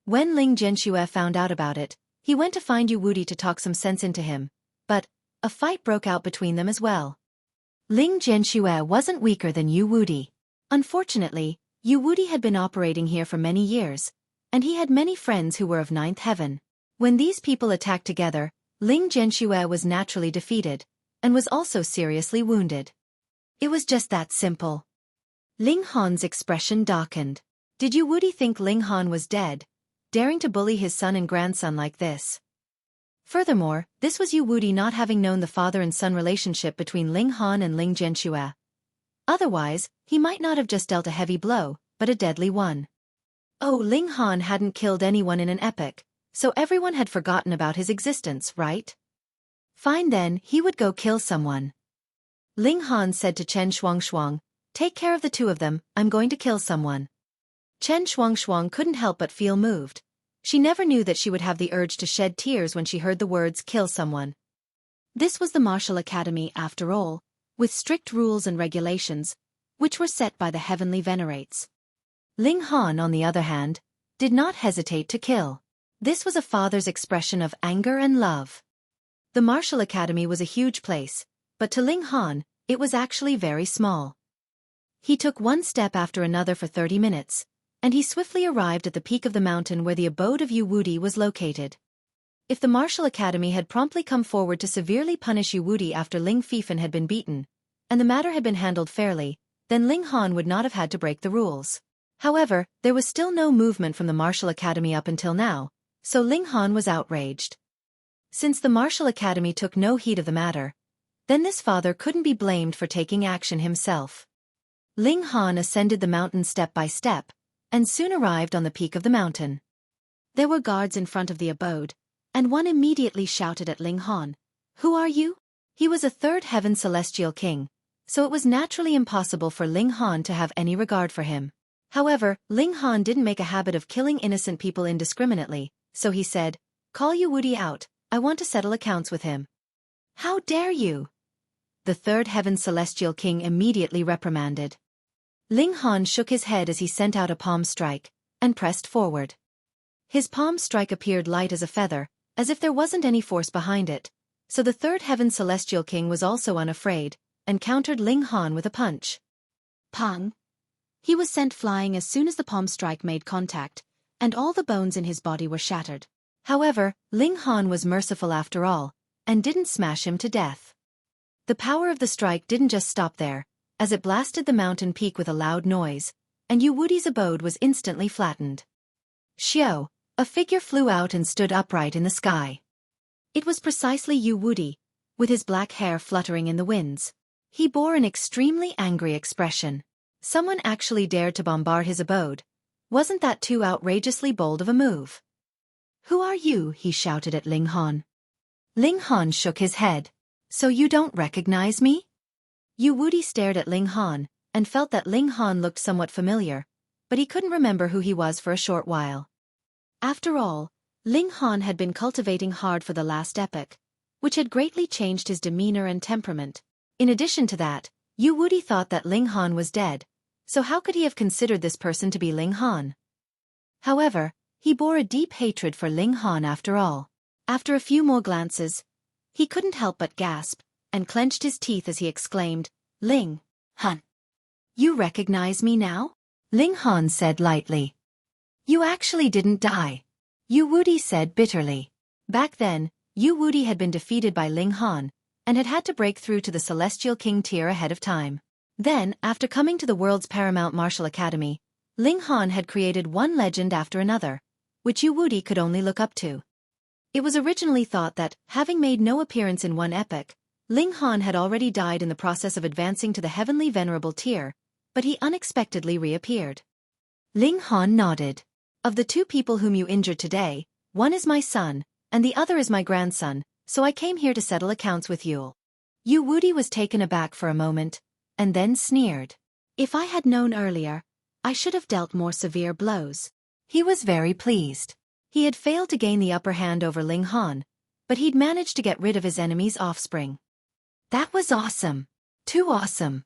When Ling Zhenxue found out about it, he went to find Yu Wudi to talk some sense into him, but a fight broke out between them as well. Ling Zhenxue wasn't weaker than Yu Wudi. Unfortunately, Yu Wudi had been operating here for many years, and he had many friends who were of Ninth Heaven. When these people attacked together, Ling Zhenxue was naturally defeated, and was also seriously wounded. It was just that simple. Ling Han's expression darkened. Did Yu Wudi think Ling Han was dead, daring to bully his son and grandson like this? Furthermore, this was Yu Wudi not having known the father and son relationship between Ling Han and Ling Zhenxue. Otherwise, he might not have just dealt a heavy blow, but a deadly one. Oh, Ling Han hadn't killed anyone in an epoch, so everyone had forgotten about his existence, right? Fine then, he would go kill someone. Ling Han said to Chen Shuangshuang, "Take care of the two of them, I'm going to kill someone." Chen Shuangshuang couldn't help but feel moved. She never knew that she would have the urge to shed tears when she heard the words "kill someone." This was the martial academy after all, with strict rules and regulations, which were set by the Heavenly Venerates. Ling Han, on the other hand, did not hesitate to kill. This was a father's expression of anger and love. The martial academy was a huge place, but to Ling Han, it was actually very small. He took one step after another for 30 minutes, and he swiftly arrived at the peak of the mountain where the abode of Yu Wudi was located. If the martial academy had promptly come forward to severely punish Yu Wudi after Ling Feifan had been beaten, and the matter had been handled fairly, then Ling Han would not have had to break the rules. However, there was still no movement from the martial academy up until now, so Ling Han was outraged. Since the martial academy took no heed of the matter, then this father couldn't be blamed for taking action himself. Ling Han ascended the mountain step by step, and soon arrived on the peak of the mountain. There were guards in front of the abode, and one immediately shouted at Ling Han, "Who are you?" He was a third heaven celestial king, so it was naturally impossible for Ling Han to have any regard for him. However, Ling Han didn't make a habit of killing innocent people indiscriminately, so he said, "Call Yu Wudi out, I want to settle accounts with him." "How dare you?" the third heaven celestial king immediately reprimanded. Ling Han shook his head as he sent out a palm strike, and pressed forward. His palm strike appeared light as a feather, as if there wasn't any force behind it, so the third heaven celestial king was also unafraid, and countered Ling Han with a punch. Pang! He was sent flying as soon as the palm strike made contact, and all the bones in his body were shattered. However, Ling Han was merciful after all, and didn't smash him to death. The power of the strike didn't just stop there, as it blasted the mountain peak with a loud noise, and Yu Wudi's abode was instantly flattened. Xiao, a figure flew out and stood upright in the sky. It was precisely Yu Wudi, with his black hair fluttering in the winds. He bore an extremely angry expression. Someone actually dared to bombard his abode. Wasn't that too outrageously bold of a move? "Who are you?" he shouted at Ling Han. Ling Han shook his head. "So you don't recognize me?" Yu Wudi stared at Ling Han, and felt that Ling Han looked somewhat familiar, but he couldn't remember who he was for a short while. After all, Ling Han had been cultivating hard for the last epoch, which had greatly changed his demeanor and temperament. In addition to that, Yu Wudi thought that Ling Han was dead, so how could he have considered this person to be Ling Han? However, he bore a deep hatred for Ling Han after all. After a few more glances, he couldn't help but gasp, and clenched his teeth as he exclaimed, "Ling Han, you recognize me now?" Ling Han said lightly. "You actually didn't die," Yu Wudi said bitterly. Back then, Yu Wudi had been defeated by Ling Han, and had had to break through to the Celestial King tier ahead of time. Then, after coming to the world's paramount martial academy, Ling Han had created one legend after another, which Yu Wudi could only look up to. It was originally thought that, having made no appearance in one epoch, Ling Han had already died in the process of advancing to the Heavenly Venerable tier, but he unexpectedly reappeared. Ling Han nodded. "Of the two people whom you injured today, one is my son, and the other is my grandson, so I came here to settle accounts with you." Yu Wudi was taken aback for a moment, and then sneered. "If I had known earlier, I should have dealt more severe blows." He was very pleased. He had failed to gain the upper hand over Ling Han, but he'd managed to get rid of his enemy's offspring. That was awesome. Too awesome.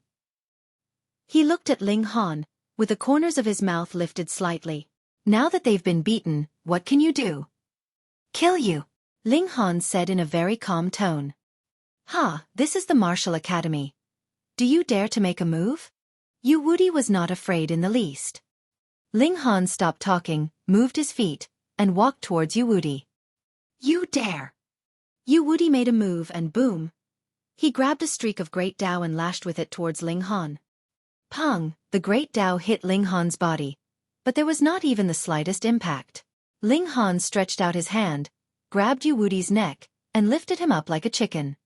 He looked at Ling Han, with the corners of his mouth lifted slightly. "Now that they've been beaten, what can you do?" "Kill you," Ling Han said in a very calm tone. "Ha, this is the Martial Academy. Do you dare to make a move?" Yu Wudi was not afraid in the least. Ling Han stopped talking, moved his feet, and walked towards Yu Wudi. "You dare!" Yu Wudi made a move and boom. He grabbed a streak of Great Dao and lashed with it towards Ling Han. Pong! The Great Dao hit Ling Han's body, but there was not even the slightest impact. Ling Han stretched out his hand, grabbed Yu Wudi's neck, and lifted him up like a chicken.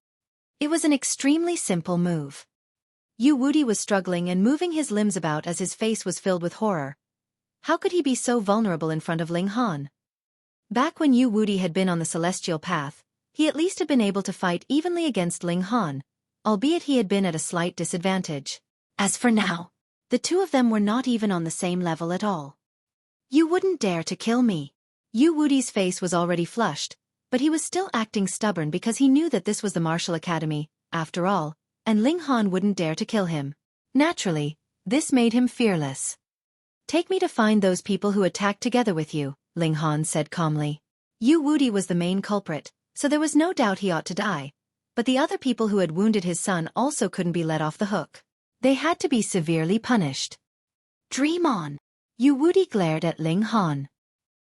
It was an extremely simple move. Yu Wudi was struggling and moving his limbs about as his face was filled with horror. How could he be so vulnerable in front of Ling Han? Back when Yu Wudi had been on the celestial path, he at least had been able to fight evenly against Ling Han, albeit he had been at a slight disadvantage. As for now, the two of them were not even on the same level at all. "You wouldn't dare to kill me." Yu Wudi's face was already flushed, but he was still acting stubborn because he knew that this was the Martial Academy, after all, and Ling Han wouldn't dare to kill him. Naturally, this made him fearless. "Take me to find those people who attacked together with you," Ling Han said calmly. Yu Wudi was the main culprit, so there was no doubt he ought to die, but the other people who had wounded his son also couldn't be let off the hook. They had to be severely punished. "Dream on!" Yu Wudi glared at Ling Han.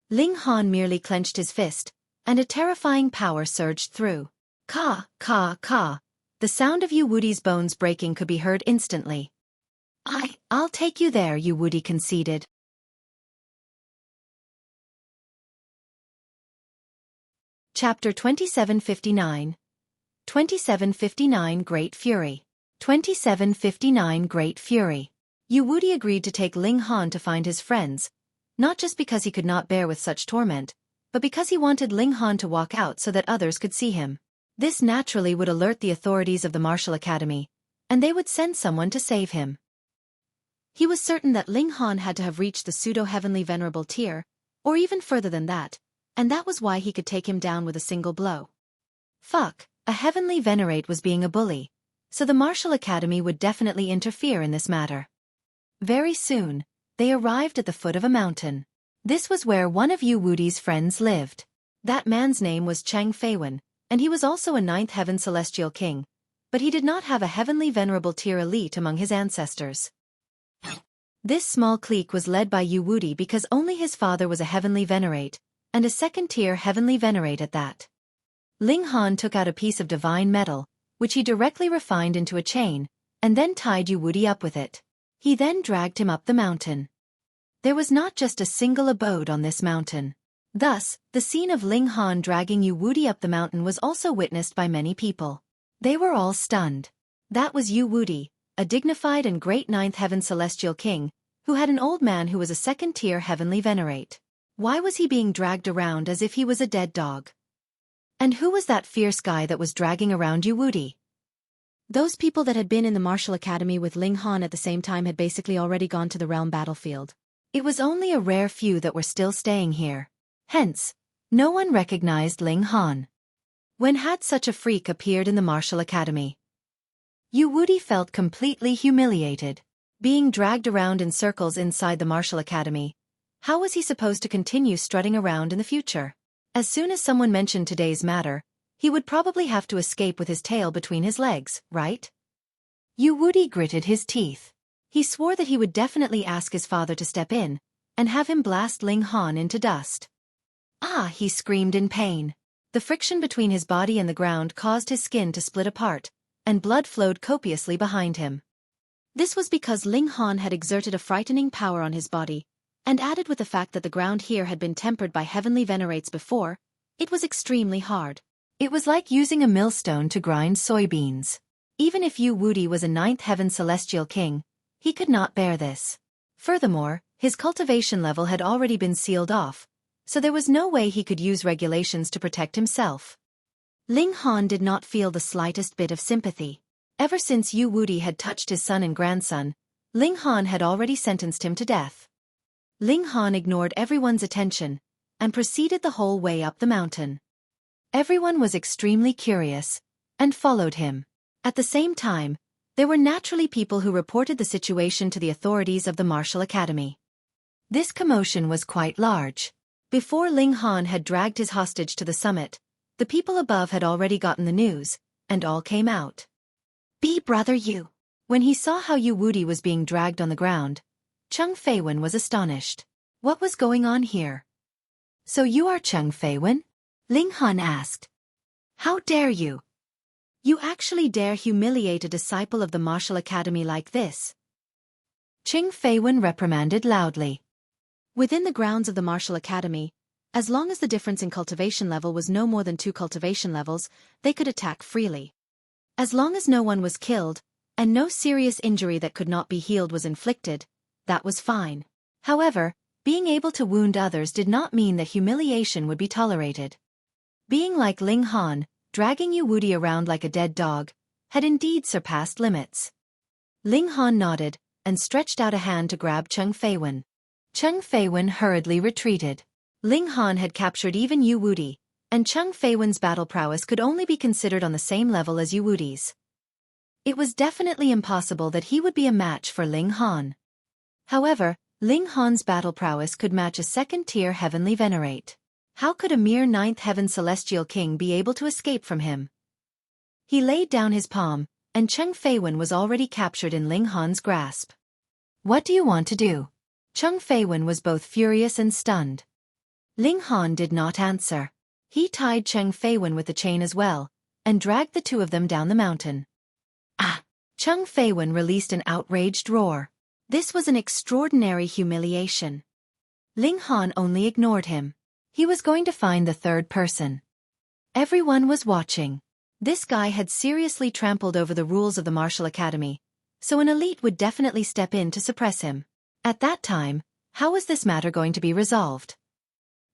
Ling Han merely clenched his fist, and a terrifying power surged through. Ka, ka, ka. The sound of Yu Wudi's bones breaking could be heard instantly. I'll take you there," Yu Wudi conceded. Chapter 2759. 2759 Great Fury. 2759 Great Fury. Yu Wudi agreed to take Ling Han to find his friends, not just because he could not bear with such torment, but because he wanted Ling Han to walk out so that others could see him. This naturally would alert the authorities of the Martial Academy, and they would send someone to save him. He was certain that Ling Han had to have reached the Pseudo-Heavenly Venerable tier, or even further than that, and that was why he could take him down with a single blow. Fuck, a Heavenly Venerate was being a bully, so the Martial Academy would definitely interfere in this matter. Very soon, they arrived at the foot of a mountain. This was where one of Yu Wudi's friends lived. That man's name was Feifan, and he was also a 9th Heaven Celestial King, but he did not have a Heavenly Venerable tier elite among his ancestors. This small clique was led by Yu Wuti because only his father was a Heavenly Venerate, and a second-tier Heavenly Venerate at that. Ling Han took out a piece of divine metal, which he directly refined into a chain, and then tied Yu Wuti up with it. He then dragged him up the mountain. There was not just a single abode on this mountain. Thus, the scene of Ling Han dragging Yu Wuti up the mountain was also witnessed by many people. They were all stunned. That was Yu Wuti, a dignified and great ninth heaven celestial king, who had an old man who was a second-tier Heavenly Venerate. Why was he being dragged around as if he was a dead dog? And who was that fierce guy that was dragging around Yu Wuti? Those people that had been in the martial academy with Ling Han at the same time had basically already gone to the realm battlefield. It was only a rare few that were still staying here. Hence, no one recognized Ling Han. When had such a freak appeared in the martial academy? Yu Wuti felt completely humiliated. Being dragged around in circles inside the martial academy, how was he supposed to continue strutting around in the future? As soon as someone mentioned today's matter, he would probably have to escape with his tail between his legs, right? Yu Wuti gritted his teeth. He swore that he would definitely ask his father to step in, and have him blast Ling Han into dust. Ah, he screamed in pain. The friction between his body and the ground caused his skin to split apart, and blood flowed copiously behind him. This was because Ling Han had exerted a frightening power on his body, and added with the fact that the ground here had been tempered by Heavenly Venerates before, it was extremely hard. It was like using a millstone to grind soybeans. Even if Yu Wuti was a ninth heaven celestial king, he could not bear this. Furthermore, his cultivation level had already been sealed off, so there was no way he could use regulations to protect himself. Ling Han did not feel the slightest bit of sympathy. Ever since Yu Wuti had touched his son and grandson, Ling Han had already sentenced him to death. Ling Han ignored everyone's attention, and proceeded the whole way up the mountain. Everyone was extremely curious, and followed him. At the same time, there were naturally people who reported the situation to the authorities of the martial academy. This commotion was quite large. Before Ling Han had dragged his hostage to the summit, the people above had already gotten the news, and all came out. "Be brother Yu." When he saw how Yu Wuti was being dragged on the ground, Feifan was astonished. What was going on here? "So you are Feifan?" Ling Han asked. "How dare you? You actually dare humiliate a disciple of the martial academy like this?" Feifan reprimanded loudly. Within the grounds of the martial academy, as long as the difference in cultivation level was no more than 2 cultivation levels, they could attack freely. As long as no one was killed, and no serious injury that could not be healed was inflicted, that was fine. However, being able to wound others did not mean that humiliation would be tolerated. Being like Ling Han, dragging Yu Wuti around like a dead dog, had indeed surpassed limits. Ling Han nodded, and stretched out a hand to grab Feifan. Feifan hurriedly retreated. Ling Han had captured even Yu Wuti, and Feifan's battle prowess could only be considered on the same level as Yu Wuti's. It was definitely impossible that he would be a match for Ling Han. However, Ling Han's battle prowess could match a second-tier Heavenly Venerate. How could a mere ninth heaven celestial king be able to escape from him? He laid down his palm, and Feifan was already captured in Ling Han's grasp. "What do you want to do?" Feifan was both furious and stunned. Ling Han did not answer. He tied Feifan with the chain as well, and dragged the two of them down the mountain. "Ah!" Feifan released an outraged roar. This was an extraordinary humiliation. Ling Han only ignored him. He was going to find the third person. Everyone was watching. This guy had seriously trampled over the rules of the martial academy, so an elite would definitely step in to suppress him. At that time, how was this matter going to be resolved?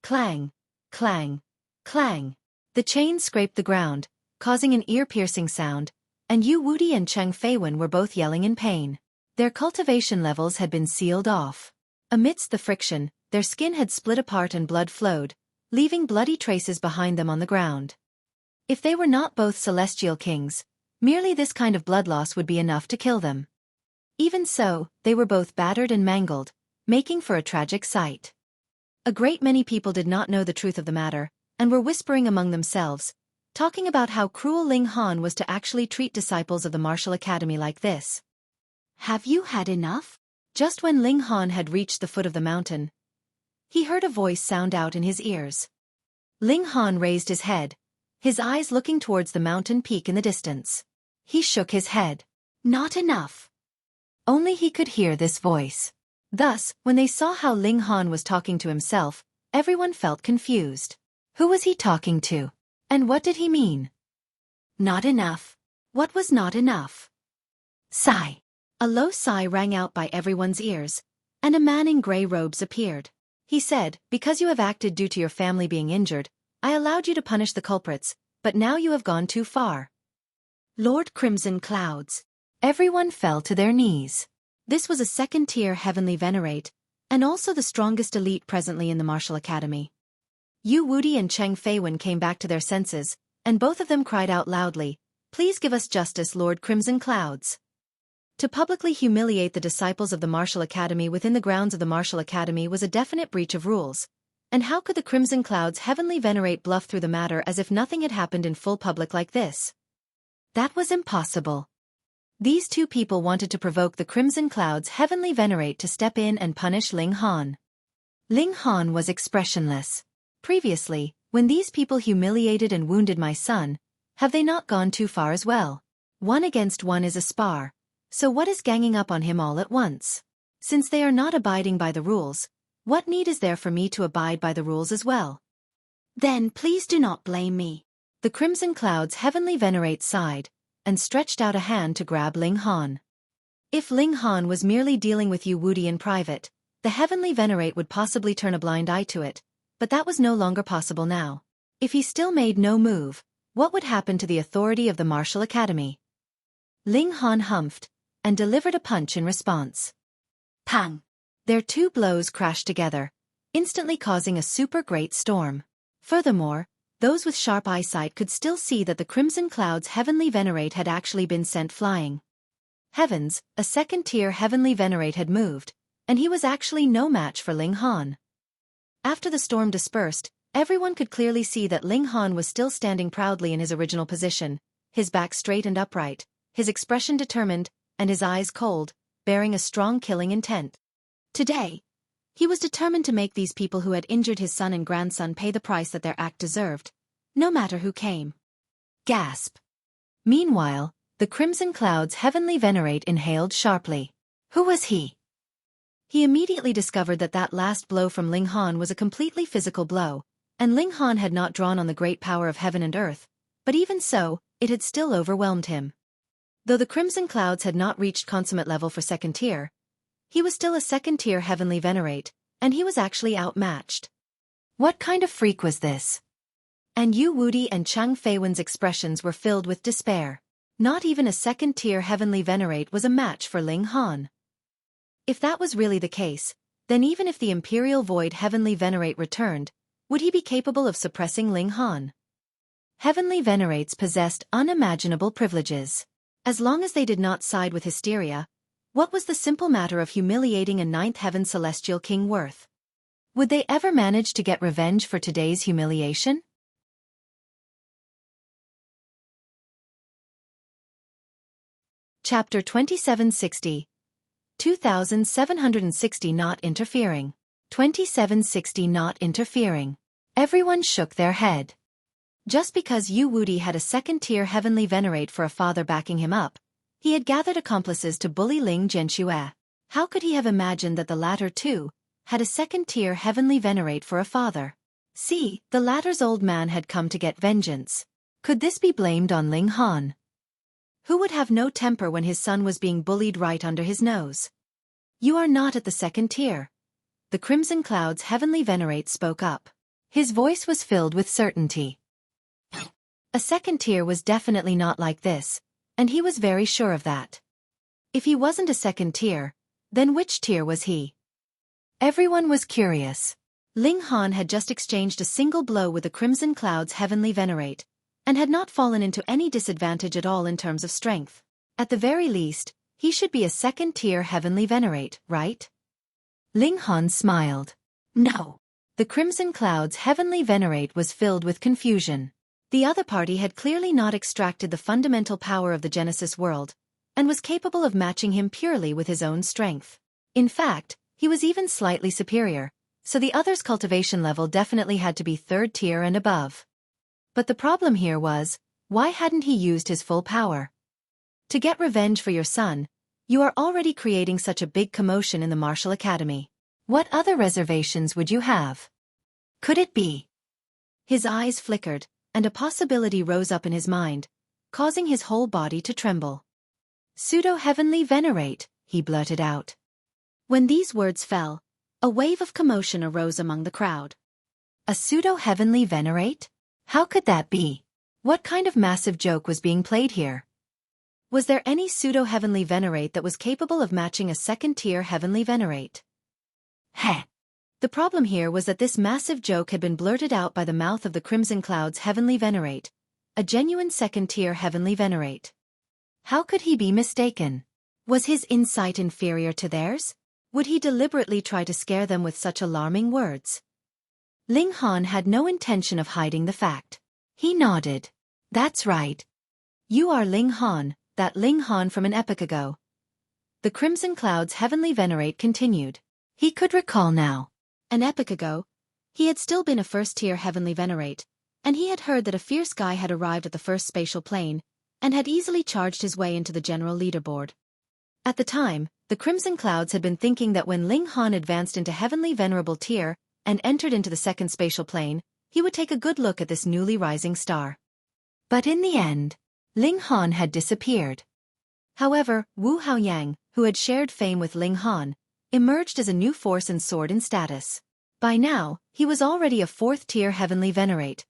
Clang, clang, clang. The chain scraped the ground, causing an ear-piercing sound, and Yu Wuti and Feifan were both yelling in pain. Their cultivation levels had been sealed off. Amidst the friction, their skin had split apart and blood flowed, leaving bloody traces behind them on the ground. If they were not both celestial kings, merely this kind of blood loss would be enough to kill them. Even so, they were both battered and mangled, making for a tragic sight. A great many people did not know the truth of the matter, and were whispering among themselves, talking about how cruel Ling Han was to actually treat disciples of the martial academy like this. "Have you had enough?" Just when Ling Han had reached the foot of the mountain, he heard a voice sound out in his ears. Ling Han raised his head, his eyes looking towards the mountain peak in the distance. He shook his head. Not enough. Only he could hear this voice. Thus, when they saw how Ling Han was talking to himself, everyone felt confused. Who was he talking to? And what did he mean? Not enough. What was not enough? Sigh. A low sigh rang out by everyone's ears, and a man in grey robes appeared. He said, because you have acted due to your family being injured, I allowed you to punish the culprits, but now you have gone too far. Lord Crimson Clouds. Everyone fell to their knees. This was a second-tier Heavenly Venerate, and also the strongest elite presently in the Martial Academy. Yu Wudi and Cheng Feiwen came back to their senses, and both of them cried out loudly, "Please give us justice, Lord Crimson Clouds." To publicly humiliate the disciples of the Martial Academy within the grounds of the Martial Academy was a definite breach of rules. And how could the Crimson Clouds Heavenly Venerate bluff through the matter as if nothing had happened in full public like this? That was impossible. These two people wanted to provoke the Crimson Clouds Heavenly Venerate to step in and punish Ling Han. Ling Han was expressionless. Previously, when these people humiliated and wounded my son, have they not gone too far as well? 1 against 1 is a spar. So what is ganging up on him all at once? Since they are not abiding by the rules, what need is there for me to abide by the rules as well? Then please do not blame me. The Crimson Clouds Heavenly Venerate sighed, and stretched out a hand to grab Ling Han. If Ling Han was merely dealing with Yu Wudi in private, the Heavenly Venerate would possibly turn a blind eye to it, but that was no longer possible now. If he still made no move, what would happen to the authority of the Martial Academy? Ling Han humphed, and delivered a punch in response. Pang! Their two blows crashed together, instantly causing a super great storm. Furthermore, those with sharp eyesight could still see that the Crimson Clouds Heavenly Venerate had actually been sent flying. Heavens, a second-tier Heavenly Venerate had moved, and he was actually no match for Ling Han. After the storm dispersed, everyone could clearly see that Ling Han was still standing proudly in his original position, his back straight and upright, his expression determined, and his eyes cold, bearing a strong killing intent. Today, he was determined to make these people who had injured his son and grandson pay the price that their act deserved, no matter who came. Gasp. Meanwhile, the Crimson Clouds Heavenly Venerate inhaled sharply. Who was he? He immediately discovered that that last blow from Ling Han was a completely physical blow, and Ling Han had not drawn on the great power of heaven and earth, but even so, it had still overwhelmed him. Though the Crimson Clouds had not reached consummate level for second tier, he was still a second-tier Heavenly Venerate, and he was actually outmatched. What kind of freak was this? And Yu Wudi and Cheng Feiwen's expressions were filled with despair. Not even a second-tier Heavenly Venerate was a match for Ling Han. If that was really the case, then even if the Imperial Void Heavenly Venerate returned, would he be capable of suppressing Ling Han? Heavenly Venerates possessed unimaginable privileges. As long as they did not side with hysteria, what was the simple matter of humiliating a ninth heaven celestial king worth? Would they ever manage to get revenge for today's humiliation? Chapter 2760. 2760 Not Interfering. 2760 Not Interfering. Everyone shook their head. Just because Yu Wudi had a second-tier Heavenly Venerate for a father backing him up, he had gathered accomplices to bully Ling Jianxue. How could he have imagined that the latter, too, had a second-tier Heavenly Venerate for a father? See, the latter's old man had come to get vengeance. Could this be blamed on Ling Han? Who would have no temper when his son was being bullied right under his nose? You are not at the second tier. The Crimson Clouds Heavenly Venerate spoke up. His voice was filled with certainty. A second tier was definitely not like this, and he was very sure of that. If he wasn't a second tier, then which tier was he? Everyone was curious. Ling Han had just exchanged a single blow with the Crimson Clouds Heavenly Venerate, and had not fallen into any disadvantage at all in terms of strength. At the very least, he should be a second-tier Heavenly Venerate, right? Ling Han smiled. No. The Crimson Clouds Heavenly Venerate was filled with confusion. The other party had clearly not extracted the fundamental power of the Genesis world, and was capable of matching him purely with his own strength. In fact, he was even slightly superior, so the other's cultivation level definitely had to be 3rd tier and above. But the problem here was, why hadn't he used his full power? To get revenge for your son, you are already creating such a big commotion in the martial academy. What other reservations would you have? Could it be? His eyes flickered, and a possibility rose up in his mind, causing his whole body to tremble. Pseudo-Heavenly Venerate, he blurted out. When these words fell, a wave of commotion arose among the crowd. A Pseudo-Heavenly Venerate? How could that be? What kind of massive joke was being played here? Was there any Pseudo-Heavenly Venerate that was capable of matching a 2nd-tier Heavenly Venerate? Heh! The problem here was that this massive joke had been blurted out by the mouth of the Crimson Cloud's Heavenly Venerate, a genuine 2nd-tier Heavenly Venerate. How could he be mistaken? Was his insight inferior to theirs? Would he deliberately try to scare them with such alarming words? Ling Han had no intention of hiding the fact. He nodded. That's right. You are Ling Han, that Ling Han from an epoch ago. The Crimson Cloud's Heavenly Venerate continued. He could recall now. An epoch ago, he had still been a 1st-tier Heavenly Venerate, and he had heard that a fierce guy had arrived at the 1st spatial plane, and had easily charged his way into the general leaderboard. At the time, the Crimson Clouds had been thinking that when Ling Han advanced into Heavenly Venerable tier and entered into the 2nd spatial plane, he would take a good look at this newly rising star. But in the end, Ling Han had disappeared. However, Wu Haoyang, who had shared fame with Ling Han, emerged as a new force and soared in status. By now, he was already a 4th-tier Heavenly Venerate,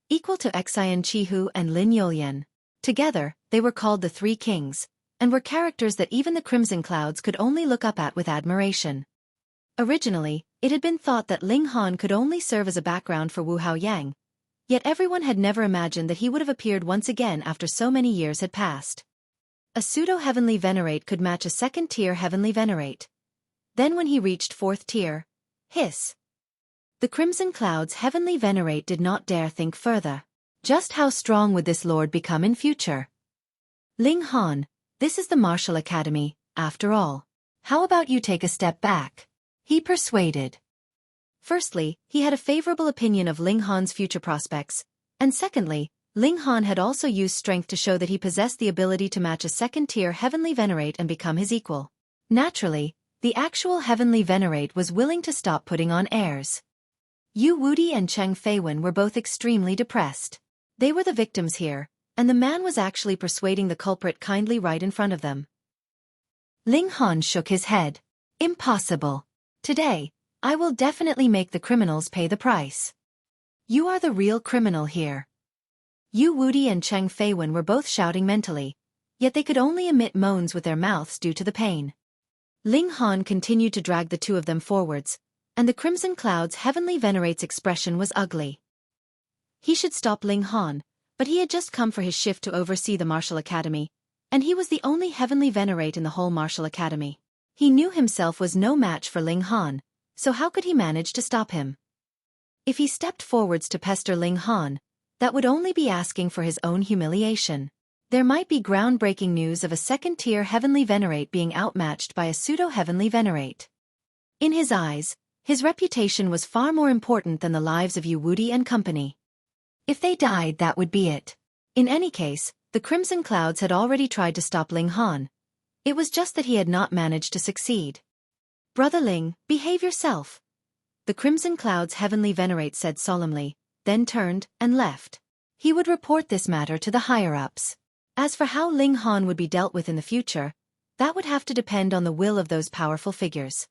equal to Xian Chihu and Lin Yolian. Together, they were called the Three Kings, and were characters that even the Crimson Clouds could only look up at with admiration. Originally, it had been thought that Ling Han could only serve as a background for Wu Haoyang, yet everyone had never imagined that he would have appeared once again after so many years had passed. A Pseudo-Heavenly Venerate could match a 2nd-tier Heavenly Venerate. Then when he reached 4th tier, hiss. The Crimson Cloud's Heavenly Venerate did not dare think further. Just how strong would this lord become in future? Ling Han, this is the Martial Academy, after all. How about you take a step back? He persuaded. Firstly, he had a favorable opinion of Ling Han's future prospects, and secondly, Ling Han had also used strength to show that he possessed the ability to match a 2nd-tier Heavenly Venerate and become his equal. Naturally, the actual Heavenly Venerate was willing to stop putting on airs. Yu Wudi and Cheng Feiwen were both extremely depressed. They were the victims here, and the man was actually persuading the culprit kindly right in front of them. Ling Han shook his head. Impossible. Today, I will definitely make the criminals pay the price. You are the real criminal here. Yu Wudi and Cheng Feiwen were both shouting mentally, yet they could only emit moans with their mouths due to the pain. Ling Han continued to drag the two of them forwards, and the Crimson Cloud's Heavenly Venerate's expression was ugly. He should stop Ling Han, but he had just come for his shift to oversee the Martial Academy, and he was the only Heavenly Venerate in the whole Martial Academy. He knew himself was no match for Ling Han, so how could he manage to stop him? If he stepped forwards to pester Ling Han, that would only be asking for his own humiliation. There might be groundbreaking news of a 2nd-tier Heavenly Venerate being outmatched by a Pseudo-Heavenly Venerate. In his eyes, his reputation was far more important than the lives of Yu Wudi and company. If they died, that would be it. In any case, the Crimson Clouds had already tried to stop Ling Han. It was just that he had not managed to succeed. Brother Ling, behave yourself. The Crimson Cloud's Heavenly Venerate said solemnly, then turned and left. He would report this matter to the higher-ups. As for how Ling Han would be dealt with in the future, that would have to depend on the will of those powerful figures.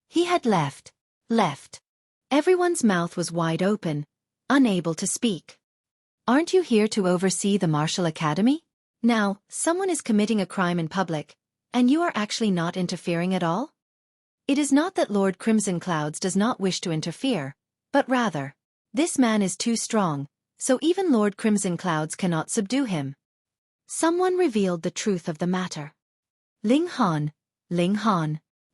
He had left. Everyone's mouth was wide open, unable to speak. Aren't you here to oversee the Martial Academy? Now, someone is committing a crime in public, and you are actually not interfering at all? It is not that Lord Crimson Clouds does not wish to interfere, but rather, this man is too strong, so even Lord Crimson Clouds cannot subdue him. Someone revealed the truth of the matter. Ling Han.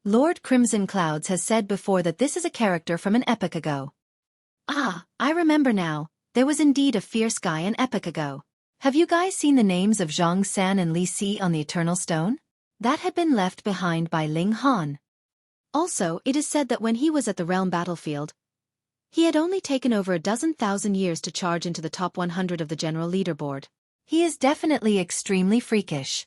Lord Crimson Clouds has said before that this is a character from an epoch ago. Ah, I remember now, there was indeed a fierce guy an epoch ago. Have you guys seen the names of Zhang San and Li Si on the Eternal Stone? That had been left behind by Ling Han. Also, it is said that when he was at the realm battlefield, he had only taken over 12,000 years to charge into the top 100 of the general leaderboard. He is definitely extremely freakish.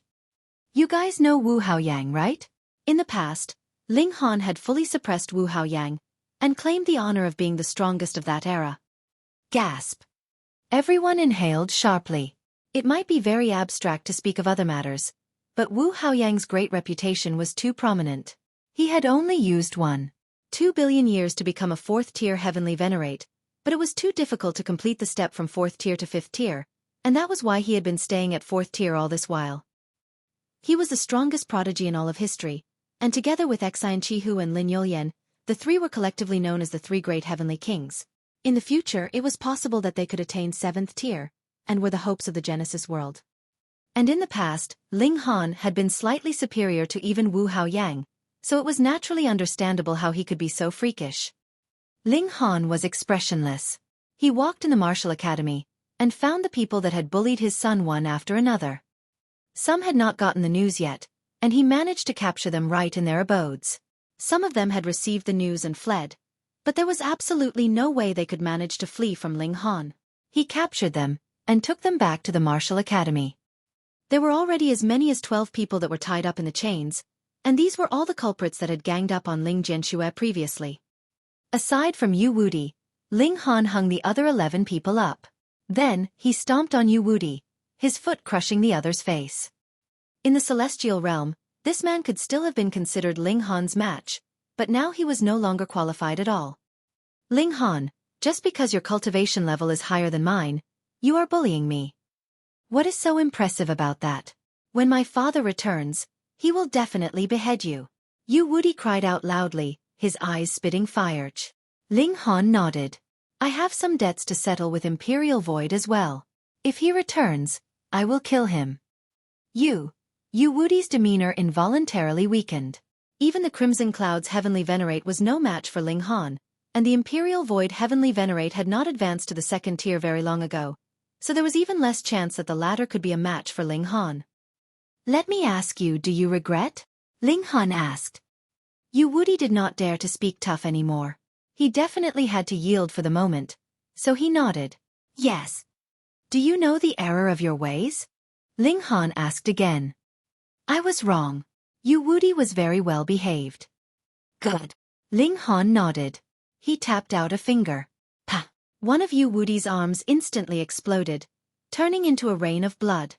You guys know Wu Haoyang, right? In the past, Ling Han had fully suppressed Wu Haoyang and claimed the honor of being the strongest of that era. Gasp. Everyone inhaled sharply. It might be very abstract to speak of other matters, but Wu Haoyang's great reputation was too prominent. He had only used 1.2 billion years to become a 4th-tier Heavenly Venerate, but it was too difficult to complete the step from 4th tier to 5th tier, and that was why he had been staying at 4th tier all this while. He was the strongest prodigy in all of history, and together with Xian Qihu and Lin Yulian, the three were collectively known as the three great heavenly kings. In the future, it was possible that they could attain 7th tier, and were the hopes of the Genesis world. And in the past, Ling Han had been slightly superior to even Wu Haoyang, so it was naturally understandable how he could be so freakish. Ling Han was expressionless. He walked in the martial academy, and found the people that had bullied his son one after another. Some had not gotten the news yet, and he managed to capture them right in their abodes. Some of them had received the news and fled, but there was absolutely no way they could manage to flee from Ling Han. He captured them, and took them back to the martial academy. There were already as many as 12 people that were tied up in the chains, and these were all the culprits that had ganged up on Ling Jianxue previously. Aside from Yu Wudi, Ling Han hung the other 11 people up. Then, he stomped on Yu Wudi, his foot crushing the other's face. In the celestial realm, this man could still have been considered Ling Han's match, but now he was no longer qualified at all. Ling Han, just because your cultivation level is higher than mine, you are bullying me. What is so impressive about that? When my father returns, he will definitely behead you. Yu Wudi cried out loudly, his eyes spitting fire. Ling Han nodded. I have some debts to settle with Imperial Void as well. If he returns, I will kill him. Yu Wudi's demeanor involuntarily weakened. Even the Crimson Cloud's Heavenly Venerate was no match for Ling Han, and the Imperial Void Heavenly Venerate had not advanced to the 2nd tier very long ago, so there was even less chance that the latter could be a match for Ling Han. Let me ask you, do you regret? Ling Han asked. Yu Wudi did not dare to speak tough anymore. He definitely had to yield for the moment, so he nodded. Yes. Do you know the error of your ways? Ling Han asked again. I was wrong. Yu Wudi was very well behaved. Good. Ling Han nodded. He tapped out a finger. Pa! One of Yu Wudi's arms instantly exploded, turning into a rain of blood.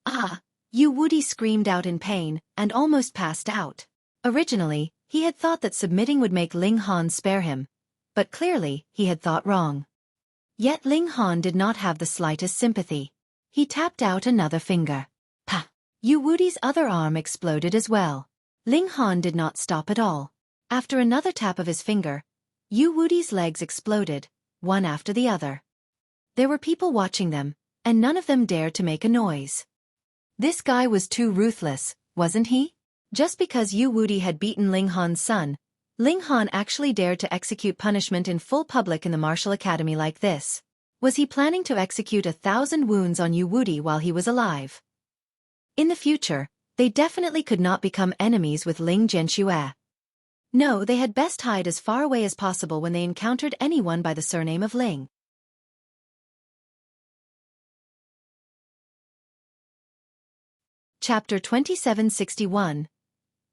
Ah! Yu Wudi screamed out in pain and almost passed out. Originally, he had thought that submitting would make Ling Han spare him, but clearly, he had thought wrong. Yet Ling Han did not have the slightest sympathy. He tapped out another finger. Pa! Yu Wudi's other arm exploded as well. Ling Han did not stop at all. After another tap of his finger, Yu Wudi's legs exploded, one after the other. There were people watching them, and none of them dared to make a noise. This guy was too ruthless, wasn't he? Just because Yu Wudi had beaten Ling Han's son, Ling Han actually dared to execute punishment in full public in the martial academy like this. Was he planning to execute 1,000 wounds on Yu Wudi while he was alive? In the future, they definitely could not become enemies with Ling Jianxue. No, they had best hide as far away as possible when they encountered anyone by the surname of Ling. Chapter 2761.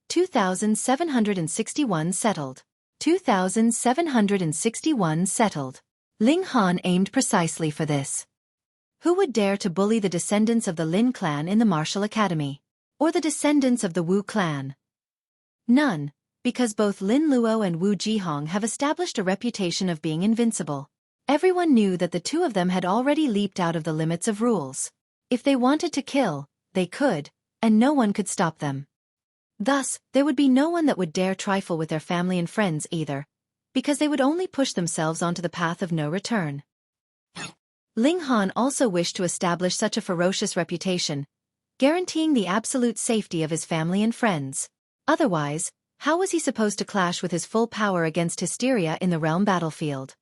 2,761 settled. 2,761 settled. Ling Han aimed precisely for this. Who would dare to bully the descendants of the Lin clan in the martial academy? Or the descendants of the Wu clan? None, because both Lin Luo and Wu Jihong have established a reputation of being invincible. Everyone knew that the two of them had already leaped out of the limits of rules. If they wanted to kill, they could, and no one could stop them. Thus, there would be no one that would dare trifle with their family and friends either, because they would only push themselves onto the path of no return. Ling Han also wished to establish such a ferocious reputation, guaranteeing the absolute safety of his family and friends. Otherwise, how was he supposed to clash with his full power against Hysteria in the realm battlefield?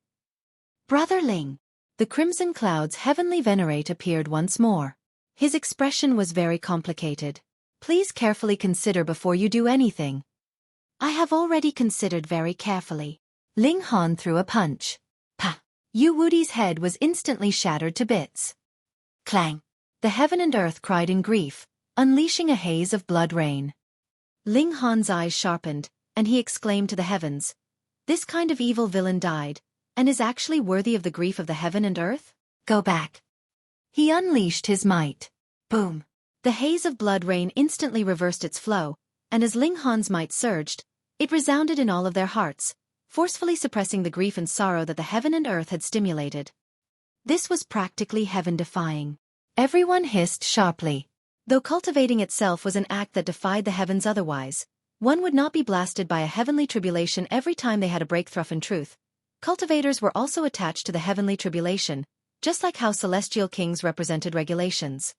Brother Ling. The Crimson Cloud's Heavenly Venerate appeared once more. His expression was very complicated. Please carefully consider before you do anything. I have already considered very carefully. Ling Han threw a punch. Pa! Yu Wudi's head was instantly shattered to bits. Clang! The heaven and earth cried in grief, unleashing a haze of blood rain. Ling Han's eyes sharpened, and he exclaimed to the heavens, "This kind of evil villain died, and is actually worthy of the grief of the heaven and earth? Go back." He unleashed his might. Boom! The haze of blood rain instantly reversed its flow, and as Ling Han's might surged, it resounded in all of their hearts, forcefully suppressing the grief and sorrow that the heaven and earth had stimulated. This was practically heaven-defying. Everyone hissed sharply. Though cultivating itself was an act that defied the heavens otherwise, one would not be blasted by a heavenly tribulation every time they had a breakthrough in truth. Cultivators were also attached to the heavenly tribulation, just like how celestial kings represented regulations.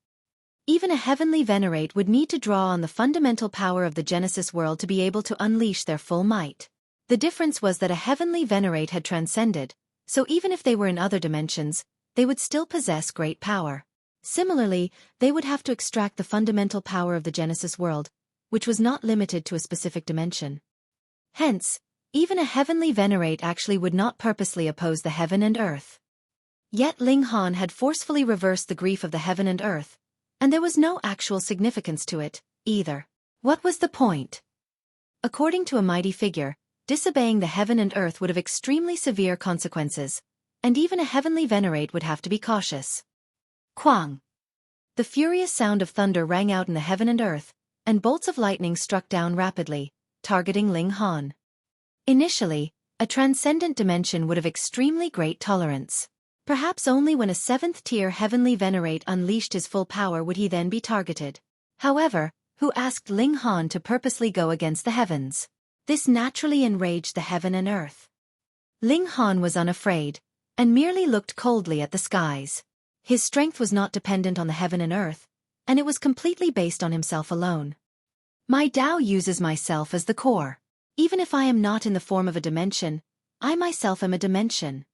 Even a heavenly venerate would need to draw on the fundamental power of the Genesis world to be able to unleash their full might. The difference was that a heavenly venerate had transcended, so even if they were in other dimensions, they would still possess great power. Similarly, they would have to extract the fundamental power of the Genesis world, which was not limited to a specific dimension. Hence, even a heavenly venerate actually would not purposely oppose the heaven and earth. Yet Ling Han had forcefully reversed the grief of the heaven and earth, and there was no actual significance to it, either. What was the point? According to a mighty figure, disobeying the heaven and earth would have extremely severe consequences, and even a heavenly venerate would have to be cautious. Quang! The furious sound of thunder rang out in the heaven and earth, and bolts of lightning struck down rapidly, targeting Ling Han. Initially, a transcendent dimension would have extremely great tolerance. Perhaps only when a 7th-tier heavenly venerate unleashed his full power would he then be targeted. However, who asked Ling Han to purposely go against the heavens? This naturally enraged the heaven and earth. Ling Han was unafraid, and merely looked coldly at the skies. His strength was not dependent on the heaven and earth, and it was completely based on himself alone. My Tao uses myself as the core. Even if I am not in the form of a dimension, I myself am a dimension.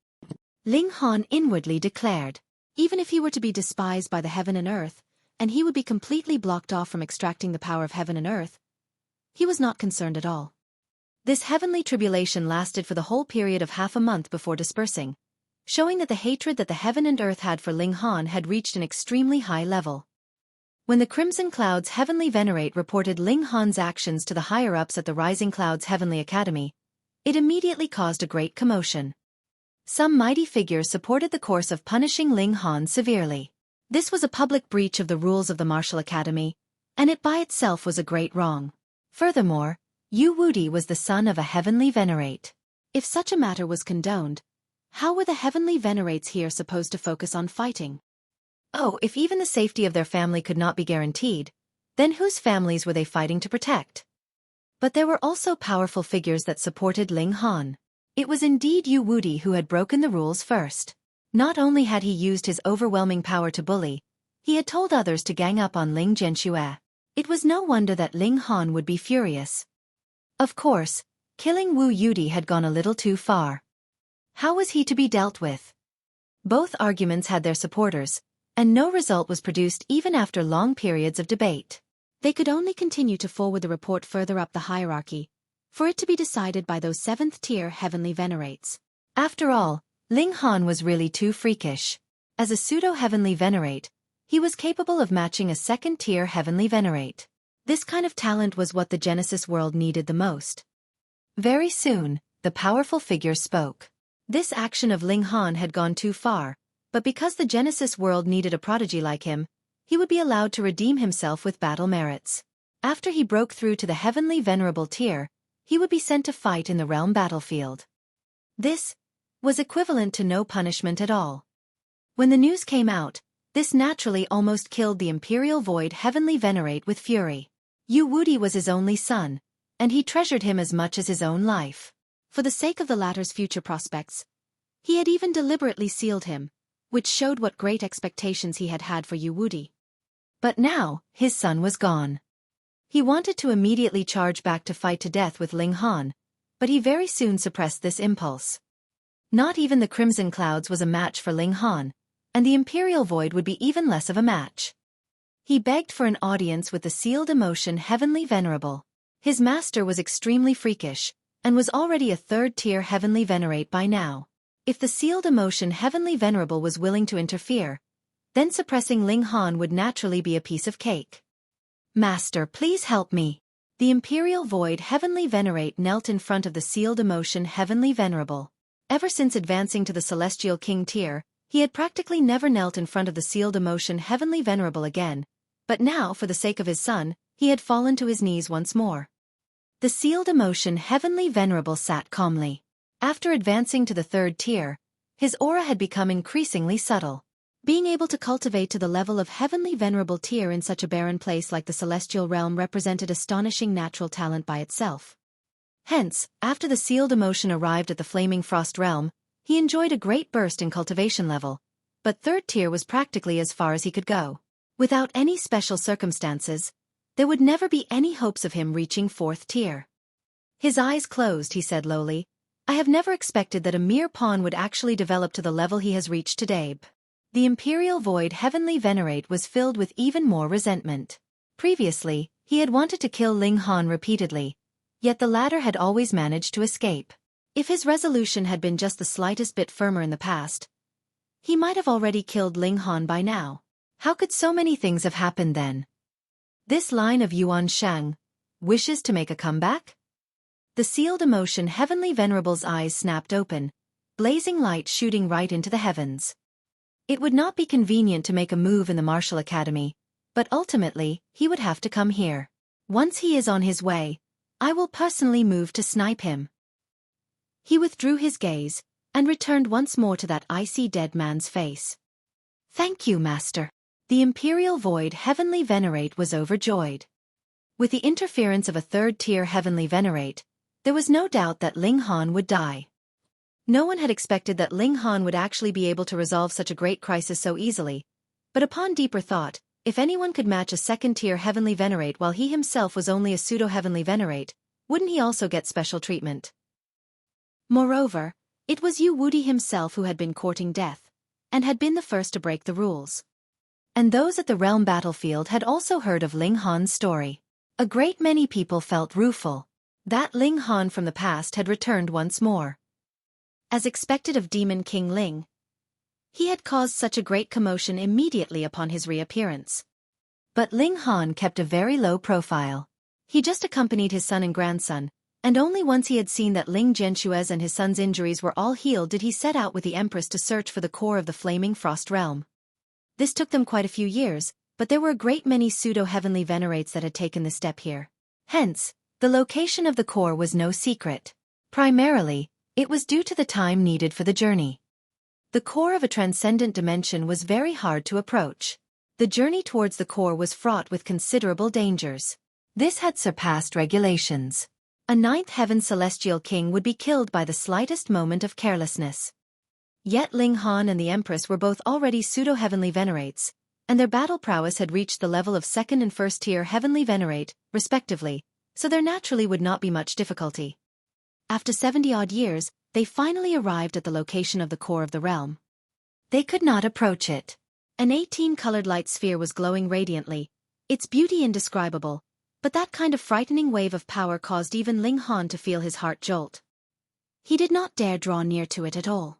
Ling Han inwardly declared. Even if he were to be despised by the heaven and earth, and he would be completely blocked off from extracting the power of heaven and earth, he was not concerned at all. This heavenly tribulation lasted for the whole period of half a month before dispersing, showing that the hatred that the heaven and earth had for Ling Han had reached an extremely high level. When the Crimson Cloud's Heavenly Venerate reported Ling Han's actions to the higher-ups at the Rising Cloud's Heavenly Academy, it immediately caused a great commotion. Some mighty figures supported the course of punishing Ling Han severely. This was a public breach of the rules of the Martial Academy, and it by itself was a great wrong. Furthermore, Yu Wudi was the son of a Heavenly Venerate. If such a matter was condoned, how were the Heavenly Venerates here supposed to focus on fighting? Oh, if even the safety of their family could not be guaranteed, then whose families were they fighting to protect? But there were also powerful figures that supported Ling Han. It was indeed Yu Wudi who had broken the rules first. Not only had he used his overwhelming power to bully, he had told others to gang up on Ling Jianxue. It was no wonder that Ling Han would be furious. Of course, killing Wu Yudi had gone a little too far. How was he to be dealt with? Both arguments had their supporters, and no result was produced even after long periods of debate. They could only continue to forward the report further up the hierarchy, for it to be decided by those 7th-tier Heavenly Venerates. After all, Ling Han was really too freakish. As a Pseudo-Heavenly Venerate, he was capable of matching a 2nd-tier Heavenly Venerate. This kind of talent was what the Genesis world needed the most. Very soon, the powerful figure spoke. This action of Ling Han had gone too far, but because the Genesis world needed a prodigy like him, he would be allowed to redeem himself with battle merits. After he broke through to the Heavenly Venerable tier, he would be sent to fight in the realm battlefield. This was equivalent to no punishment at all. When the news came out, this naturally almost killed the Imperial Void Heavenly Venerate with fury. Yu Wudi was his only son, and he treasured him as much as his own life. For the sake of the latter's future prospects, he had even deliberately sealed him, which showed what great expectations he had had for Yu Wudi. But now, his son was gone. He wanted to immediately charge back to fight to death with Ling Han, but he very soon suppressed this impulse. Not even the Crimson Clouds was a match for Ling Han, and the Imperial Void would be even less of a match. He begged for an audience with the sealed emotion Heavenly Venerable. His master was extremely freakish, and was already a third-tier Heavenly Venerate by now. If the sealed emotion Heavenly Venerable was willing to interfere, then suppressing Ling Han would naturally be a piece of cake. Master, please help me. The Imperial Void Heavenly Venerate knelt in front of the sealed emotion Heavenly Venerable. Ever since advancing to the Celestial King tier, he had practically never knelt in front of the sealed emotion Heavenly Venerable again, but now, for the sake of his son, he had fallen to his knees once more. The sealed emotion Heavenly Venerable sat calmly. After advancing to the third tier, his aura had become increasingly subtle. Being able to cultivate to the level of Heavenly Venerable tier in such a barren place like the Celestial Realm represented astonishing natural talent by itself. Hence, after the sealed emotion arrived at the Flaming Frost Realm, he enjoyed a great burst in cultivation level, but third tier was practically as far as he could go. Without any special circumstances, there would never be any hopes of him reaching fourth tier. His eyes closed, he said lowly, I have never expected that a mere pawn would actually develop to the level he has reached today. The Imperial Void Heavenly Venerate was filled with even more resentment. Previously, he had wanted to kill Ling Han repeatedly, yet the latter had always managed to escape. If his resolution had been just the slightest bit firmer in the past, he might have already killed Ling Han by now. How could so many things have happened then? This line of Yuan Shang wishes to make a comeback? The sealed emotion Heavenly Venerable's eyes snapped open, blazing light shooting right into the heavens. It would not be convenient to make a move in the Martial Academy, but ultimately, he would have to come here. Once he is on his way, I will personally move to snipe him. He withdrew his gaze, and returned once more to that icy dead man's face. Thank you, Master. The Imperial Void Heavenly Venerate was overjoyed. With the interference of a third-tier Heavenly Venerate, there was no doubt that Ling Han would die. No one had expected that Ling Han would actually be able to resolve such a great crisis so easily, but upon deeper thought, if anyone could match a second-tier Heavenly Venerate while he himself was only a Pseudo-Heavenly Venerate, wouldn't he also get special treatment? Moreover, it was Yu Wudi himself who had been courting death, and had been the first to break the rules. And those at the realm battlefield had also heard of Ling Han's story. A great many people felt rueful. That Ling Han from the past had returned once more. As expected of Demon King Ling, he had caused such a great commotion immediately upon his reappearance. But Ling Han kept a very low profile. He just accompanied his son and grandson, and only once he had seen that Ling Jianshue's and his son's injuries were all healed did he set out with the Empress to search for the core of the Flaming Frost Realm. This took them quite a few years, but there were a great many Pseudo-Heavenly Venerates that had taken the step here. Hence, the location of the core was no secret. Primarily, it was due to the time needed for the journey. The core of a transcendent dimension was very hard to approach. The journey towards the core was fraught with considerable dangers. This had surpassed regulations. A ninth heaven celestial king would be killed by the slightest moment of carelessness. Yet Ling Han and the Empress were both already Pseudo-Heavenly Venerates, and their battle prowess had reached the level of second and first tier Heavenly Venerate, respectively, so there naturally would not be much difficulty. After 70-odd years, they finally arrived at the location of the core of the realm. They could not approach it. An 18-colored light sphere was glowing radiantly, its beauty indescribable, but that kind of frightening wave of power caused even Ling Han to feel his heart jolt. He did not dare draw near to it at all.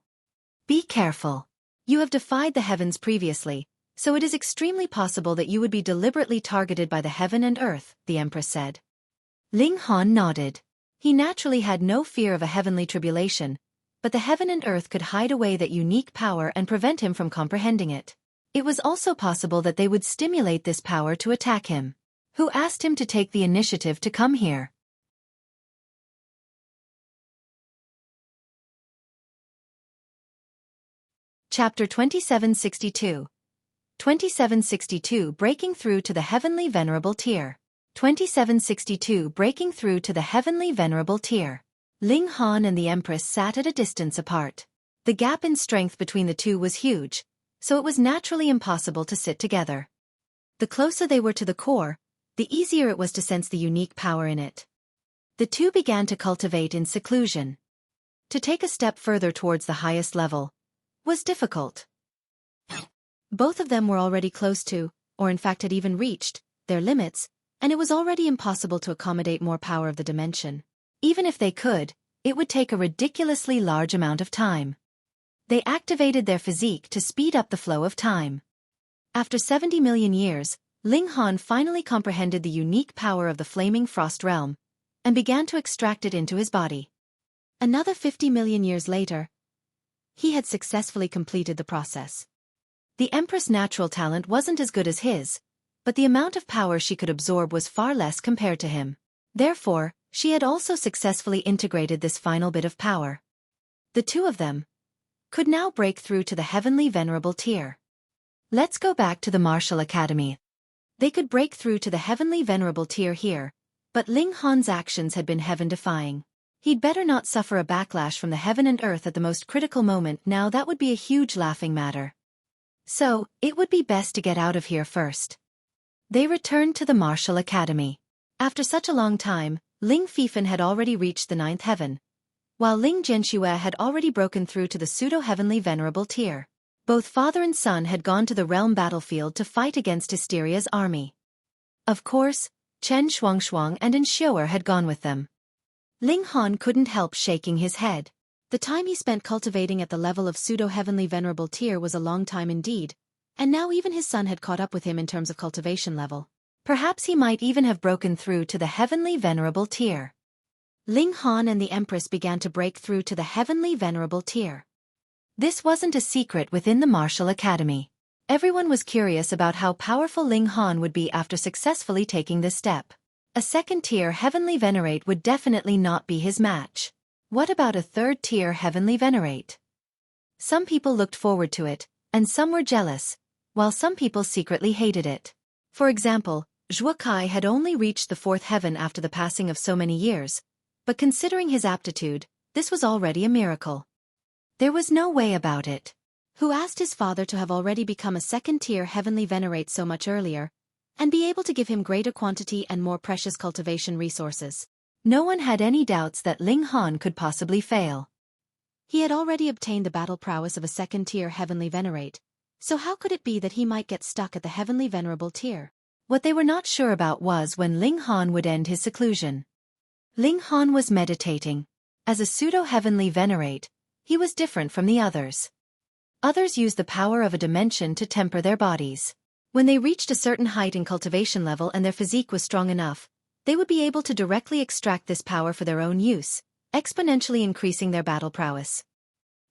Be careful. You have defied the heavens previously, so it is extremely possible that you would be deliberately targeted by the heaven and earth, the Empress said. Ling Han nodded. He naturally had no fear of a heavenly tribulation, but the heaven and earth could hide away that unique power and prevent him from comprehending it. It was also possible that they would stimulate this power to attack him. Who asked him to take the initiative to come here? Chapter 2762. 2762 Breaking Through to the Heavenly Venerable Tier. 2762 Breaking Through to the Heavenly Venerable Tier. Ling Han and the Empress sat at a distance apart. The gap in strength between the two was huge, so it was naturally impossible to sit together. The closer they were to the core, the easier it was to sense the unique power in it. The two began to cultivate in seclusion. To take a step further towards the highest level was difficult. Both of them were already close to, or in fact had even reached, their limits, and it was already impossible to accommodate more power of the dimension. Even if they could, it would take a ridiculously large amount of time. They activated their physique to speed up the flow of time. After 70 million years, Ling Han finally comprehended the unique power of the flaming frost realm, and began to extract it into his body. Another 50 million years later, he had successfully completed the process. The Empress' natural talent wasn't as good as his, but the amount of power she could absorb was far less compared to him. Therefore, she had also successfully integrated this final bit of power. The two of them could now break through to the Heavenly Venerable tier. Let's go back to the Martial Academy. They could break through to the Heavenly Venerable tier here, but Ling Han's actions had been heaven-defying. He'd better not suffer a backlash from the heaven and earth at the most critical moment. Now that would be a huge laughing matter. So, it would be best to get out of here first. They returned to the Martial Academy. After such a long time, Ling Feifan had already reached the 9th heaven, while Ling Jianxue had already broken through to the Pseudo-Heavenly Venerable tier. Both father and son had gone to the realm battlefield to fight against Hysteria's army. Of course, Chen Shuangshuang and Ensure had gone with them. Ling Han couldn't help shaking his head. The time he spent cultivating at the level of Pseudo-Heavenly Venerable tier was a long time indeed, and now even his son had caught up with him in terms of cultivation level. Perhaps he might even have broken through to the Heavenly Venerable tier. Ling Han and the Empress began to break through to the Heavenly Venerable tier. This wasn't a secret within the Martial Academy. Everyone was curious about how powerful Ling Han would be after successfully taking this step. A second-tier Heavenly Venerate would definitely not be his match. What about a third-tier Heavenly Venerate? Some people looked forward to it, and some were jealous, while some people secretly hated it. For example, Xueqi had only reached the 4th heaven after the passing of so many years, but considering his aptitude, this was already a miracle. There was no way about it. Who asked his father to have already become a second-tier Heavenly Venerate so much earlier, and be able to give him greater quantity and more precious cultivation resources? No one had any doubts that Ling Han could possibly fail. He had already obtained the battle prowess of a second-tier Heavenly Venerate, so how could it be that he might get stuck at the Heavenly Venerable tier? What they were not sure about was when Ling Han would end his seclusion. Ling Han was meditating. As a Pseudo-Heavenly Venerate, he was different from the others. Others used the power of a dimension to temper their bodies. When they reached a certain height in cultivation level and their physique was strong enough, they would be able to directly extract this power for their own use, exponentially increasing their battle prowess.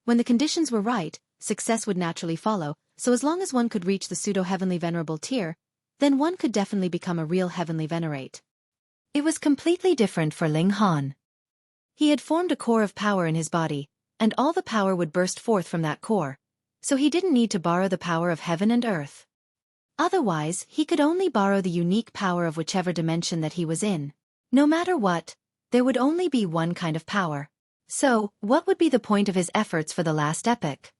When the conditions were right, success would naturally follow, so as long as one could reach the Pseudo-Heavenly Venerable tier, then one could definitely become a real Heavenly Venerate. It was completely different for Ling Han. He had formed a core of power in his body, and all the power would burst forth from that core, so he didn't need to borrow the power of heaven and earth. Otherwise, he could only borrow the unique power of whichever dimension that he was in. No matter what, there would only be one kind of power. So, what would be the point of his efforts for the last epoch?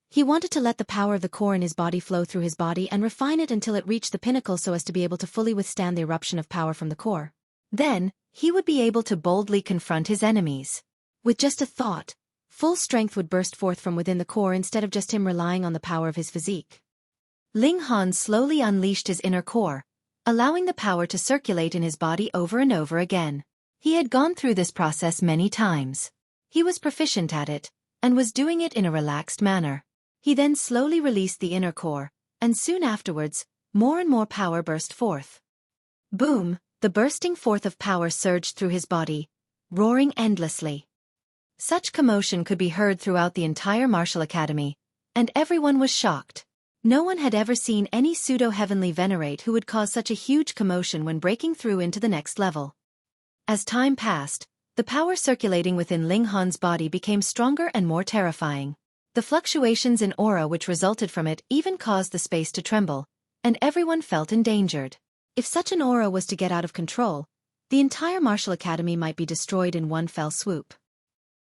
He wanted to let the power of the core in his body flow through his body and refine it until it reached the pinnacle so as to be able to fully withstand the eruption of power from the core. Then, he would be able to boldly confront his enemies. With just a thought, full strength would burst forth from within the core instead of just him relying on the power of his physique. Ling Han slowly unleashed his inner core, allowing the power to circulate in his body over and over again. He had gone through this process many times. He was proficient at it, and was doing it in a relaxed manner. He then slowly released the inner core, and soon afterwards, more and more power burst forth. Boom! The bursting forth of power surged through his body, roaring endlessly. Such commotion could be heard throughout the entire Martial Academy, and everyone was shocked. No one had ever seen any Pseudo-Heavenly Venerate who would cause such a huge commotion when breaking through into the next level. As time passed, the power circulating within Ling Han's body became stronger and more terrifying. The fluctuations in aura which resulted from it even caused the space to tremble, and everyone felt endangered. If such an aura was to get out of control, the entire Martial Academy might be destroyed in one fell swoop.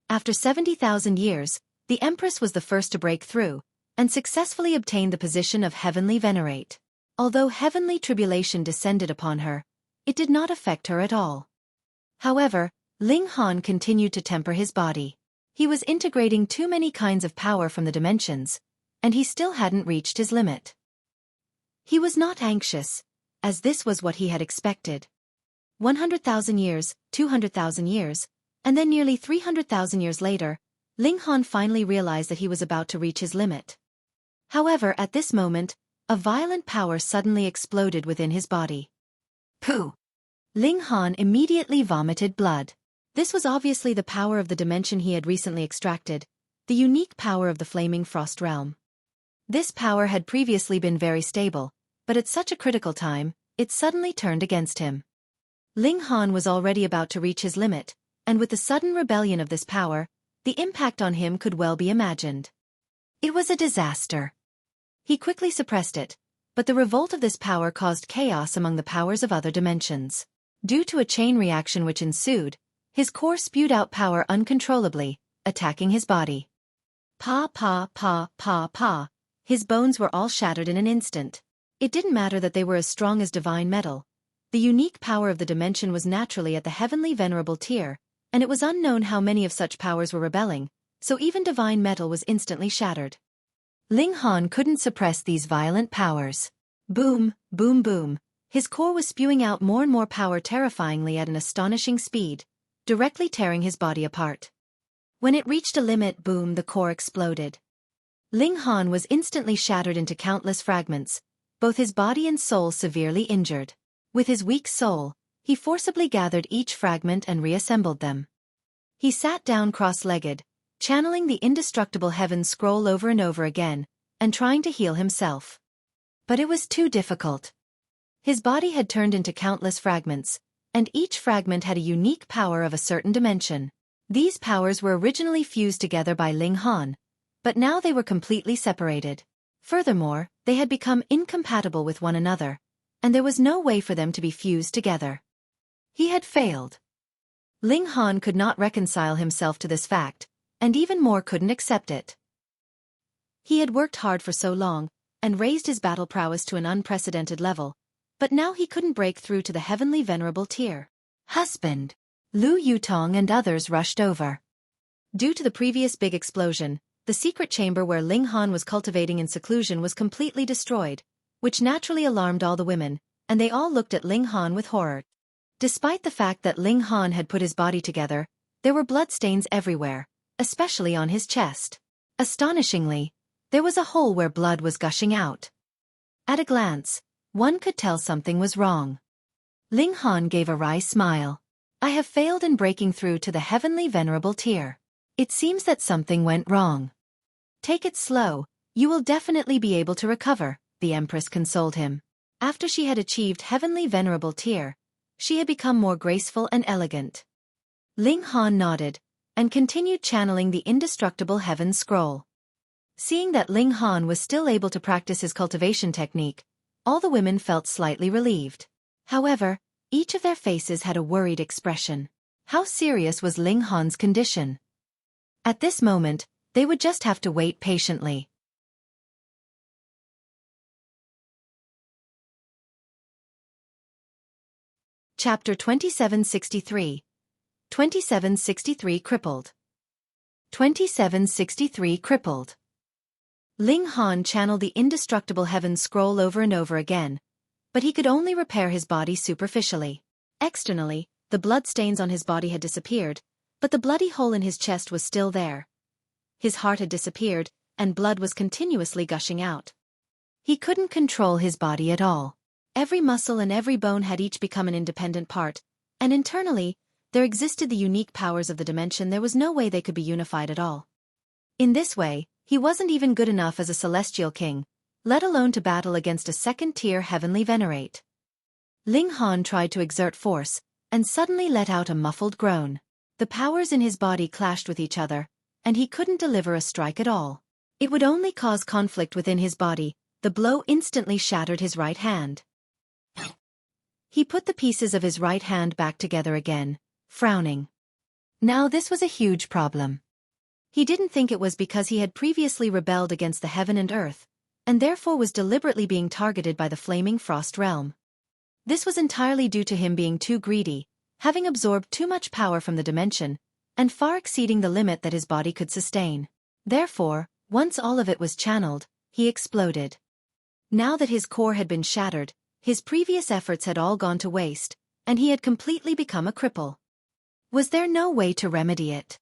After 70,000 years, the Empress was the first to break through, and successfully obtained the position of Heavenly Venerate. Although heavenly tribulation descended upon her, it did not affect her at all. However, Ling Han continued to temper his body. He was integrating too many kinds of power from the dimensions, and he still hadn't reached his limit. He was not anxious, as this was what he had expected. 100,000 years, 200,000 years, and then nearly 300,000 years later, Ling Han finally realized that he was about to reach his limit. However, at this moment, a violent power suddenly exploded within his body. Pooh! Ling Han immediately vomited blood. This was obviously the power of the dimension he had recently extracted, the unique power of the Flaming Frost Realm. This power had previously been very stable, but at such a critical time, it suddenly turned against him. Ling Han was already about to reach his limit, and with the sudden rebellion of this power, the impact on him could well be imagined. It was a disaster. He quickly suppressed it, but the revolt of this power caused chaos among the powers of other dimensions. Due to a chain reaction which ensued, his core spewed out power uncontrollably, attacking his body. Pa pa pa pa pa. His bones were all shattered in an instant. It didn't matter that they were as strong as divine metal. The unique power of the dimension was naturally at the Heavenly Venerable tier, and it was unknown how many of such powers were rebelling, so even divine metal was instantly shattered. Ling Han couldn't suppress these violent powers. Boom, boom, boom. His core was spewing out more and more power terrifyingly at an astonishing speed, directly tearing his body apart. When it reached a limit, boom, the core exploded. Ling Han was instantly shattered into countless fragments, both his body and soul severely injured. With his weak soul, he forcibly gathered each fragment and reassembled them. He sat down cross-legged, channeling the indestructible heaven scroll over and over again, and trying to heal himself. But it was too difficult. His body had turned into countless fragments, and each fragment had a unique power of a certain dimension. These powers were originally fused together by Ling Han, but now they were completely separated. Furthermore, they had become incompatible with one another, and there was no way for them to be fused together. He had failed. Ling Han could not reconcile himself to this fact, and even more couldn't accept it. He had worked hard for so long, and raised his battle prowess to an unprecedented level, but now he couldn't break through to the Heavenly Venerable tier. Husband! Lu Yutong and others rushed over. Due to the previous big explosion, the secret chamber where Ling Han was cultivating in seclusion was completely destroyed, which naturally alarmed all the women, and they all looked at Ling Han with horror. Despite the fact that Ling Han had put his body together, there were bloodstains everywhere, especially on his chest. Astonishingly, there was a hole where blood was gushing out. At a glance, one could tell something was wrong. Ling Han gave a wry smile. I have failed in breaking through to the Heavenly Venerable tier. It seems that something went wrong. Take it slow, you will definitely be able to recover, the Empress consoled him. After she had achieved Heavenly Venerable tier, she had become more graceful and elegant. Ling Han nodded, and continued channeling the indestructible heaven scroll. Seeing that Ling Han was still able to practice his cultivation technique, all the women felt slightly relieved. However, each of their faces had a worried expression. How serious was Ling Han's condition? At this moment, they would just have to wait patiently. Chapter 2763. 2763 Crippled. 2763 Crippled. Ling Han channeled the indestructible heaven scroll over and over again, but he could only repair his body superficially. Externally, the bloodstains on his body had disappeared, but the bloody hole in his chest was still there. His heart had disappeared, and blood was continuously gushing out. He couldn't control his body at all. Every muscle and every bone had each become an independent part, and internally, there existed the unique powers of the dimension. There was no way they could be unified at all. In this way, he wasn't even good enough as a celestial king, let alone to battle against a second-tier Heavenly Venerate. Ling Han tried to exert force, and suddenly let out a muffled groan. The powers in his body clashed with each other, and he couldn't deliver a strike at all. It would only cause conflict within his body. The blow instantly shattered his right hand. He put the pieces of his right hand back together again, frowning. Now this was a huge problem. He didn't think it was because he had previously rebelled against the heaven and earth, and therefore was deliberately being targeted by the Flaming Frost Realm. This was entirely due to him being too greedy, having absorbed too much power from the dimension, and far exceeding the limit that his body could sustain. Therefore, once all of it was channeled, he exploded. Now that his core had been shattered, His previous efforts had all gone to waste, and he had completely become a cripple. Was there no way to remedy it?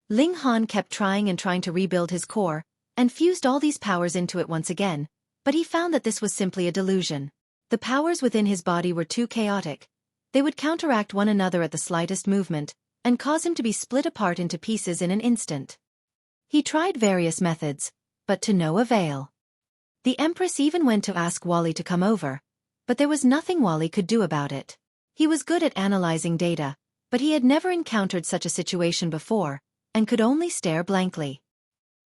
Ling Han kept trying and trying to rebuild his core, and fused all these powers into it once again, but he found that this was simply a delusion. The powers within his body were too chaotic. They would counteract one another at the slightest movement, and cause him to be split apart into pieces in an instant. He tried various methods, but to no avail. The Empress even went to ask Wally to come over, but there was nothing Wally could do about it. He was good at analyzing data, but he had never encountered such a situation before, and could only stare blankly.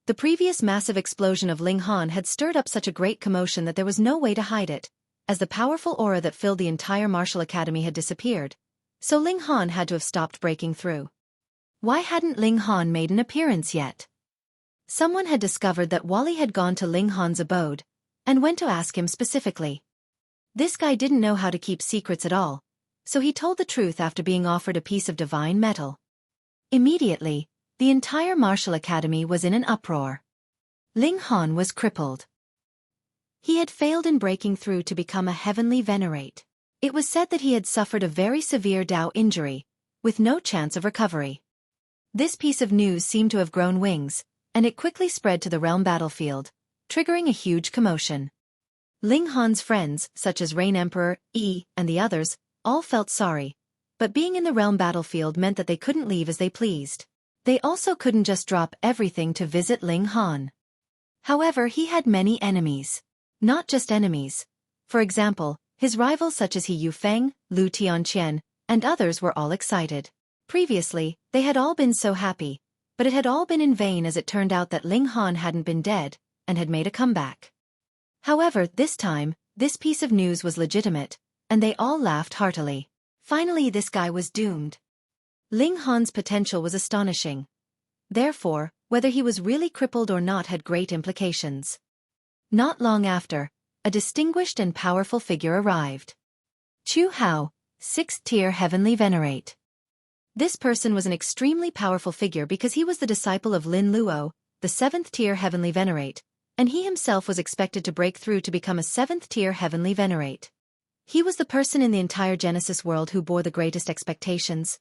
The previous massive explosion of Ling Han had stirred up such a great commotion that there was no way to hide it, as the powerful aura that filled the entire martial academy had disappeared, so Ling Han had to have stopped breaking through. Why hadn't Ling Han made an appearance yet? Someone had discovered that Wally had gone to Ling Han's abode, and went to ask him specifically. This guy didn't know how to keep secrets at all, so he told the truth after being offered a piece of divine metal. Immediately, the entire martial academy was in an uproar. Ling Han was crippled. He had failed in breaking through to become a Heavenly Venerate. It was said that he had suffered a very severe Dao injury, with no chance of recovery. This piece of news seemed to have grown wings, and it quickly spread to the realm battlefield, triggering a huge commotion. Ling Han's friends, such as Rain Emperor, Yi, and the others, all felt sorry, but being in the realm battlefield meant that they couldn't leave as they pleased. They also couldn't just drop everything to visit Ling Han. However, he had many enemies. Not just enemies. For example, his rivals such as He Yufeng, Lu Tianqian, and others were all excited. Previously, they had all been so happy, but it had all been in vain as it turned out that Ling Han hadn't been dead, and had made a comeback. However, this time, this piece of news was legitimate, and they all laughed heartily. Finally, this guy was doomed. Ling Han's potential was astonishing. Therefore, whether he was really crippled or not had great implications. Not long after, a distinguished and powerful figure arrived. Chu Hao, 6th tier Heavenly Venerate. This person was an extremely powerful figure because he was the disciple of Lin Luo, the 7th tier Heavenly Venerate, and he himself was expected to break through to become a 7th tier Heavenly Venerate. He was the person in the entire Genesis world who bore the greatest expectations.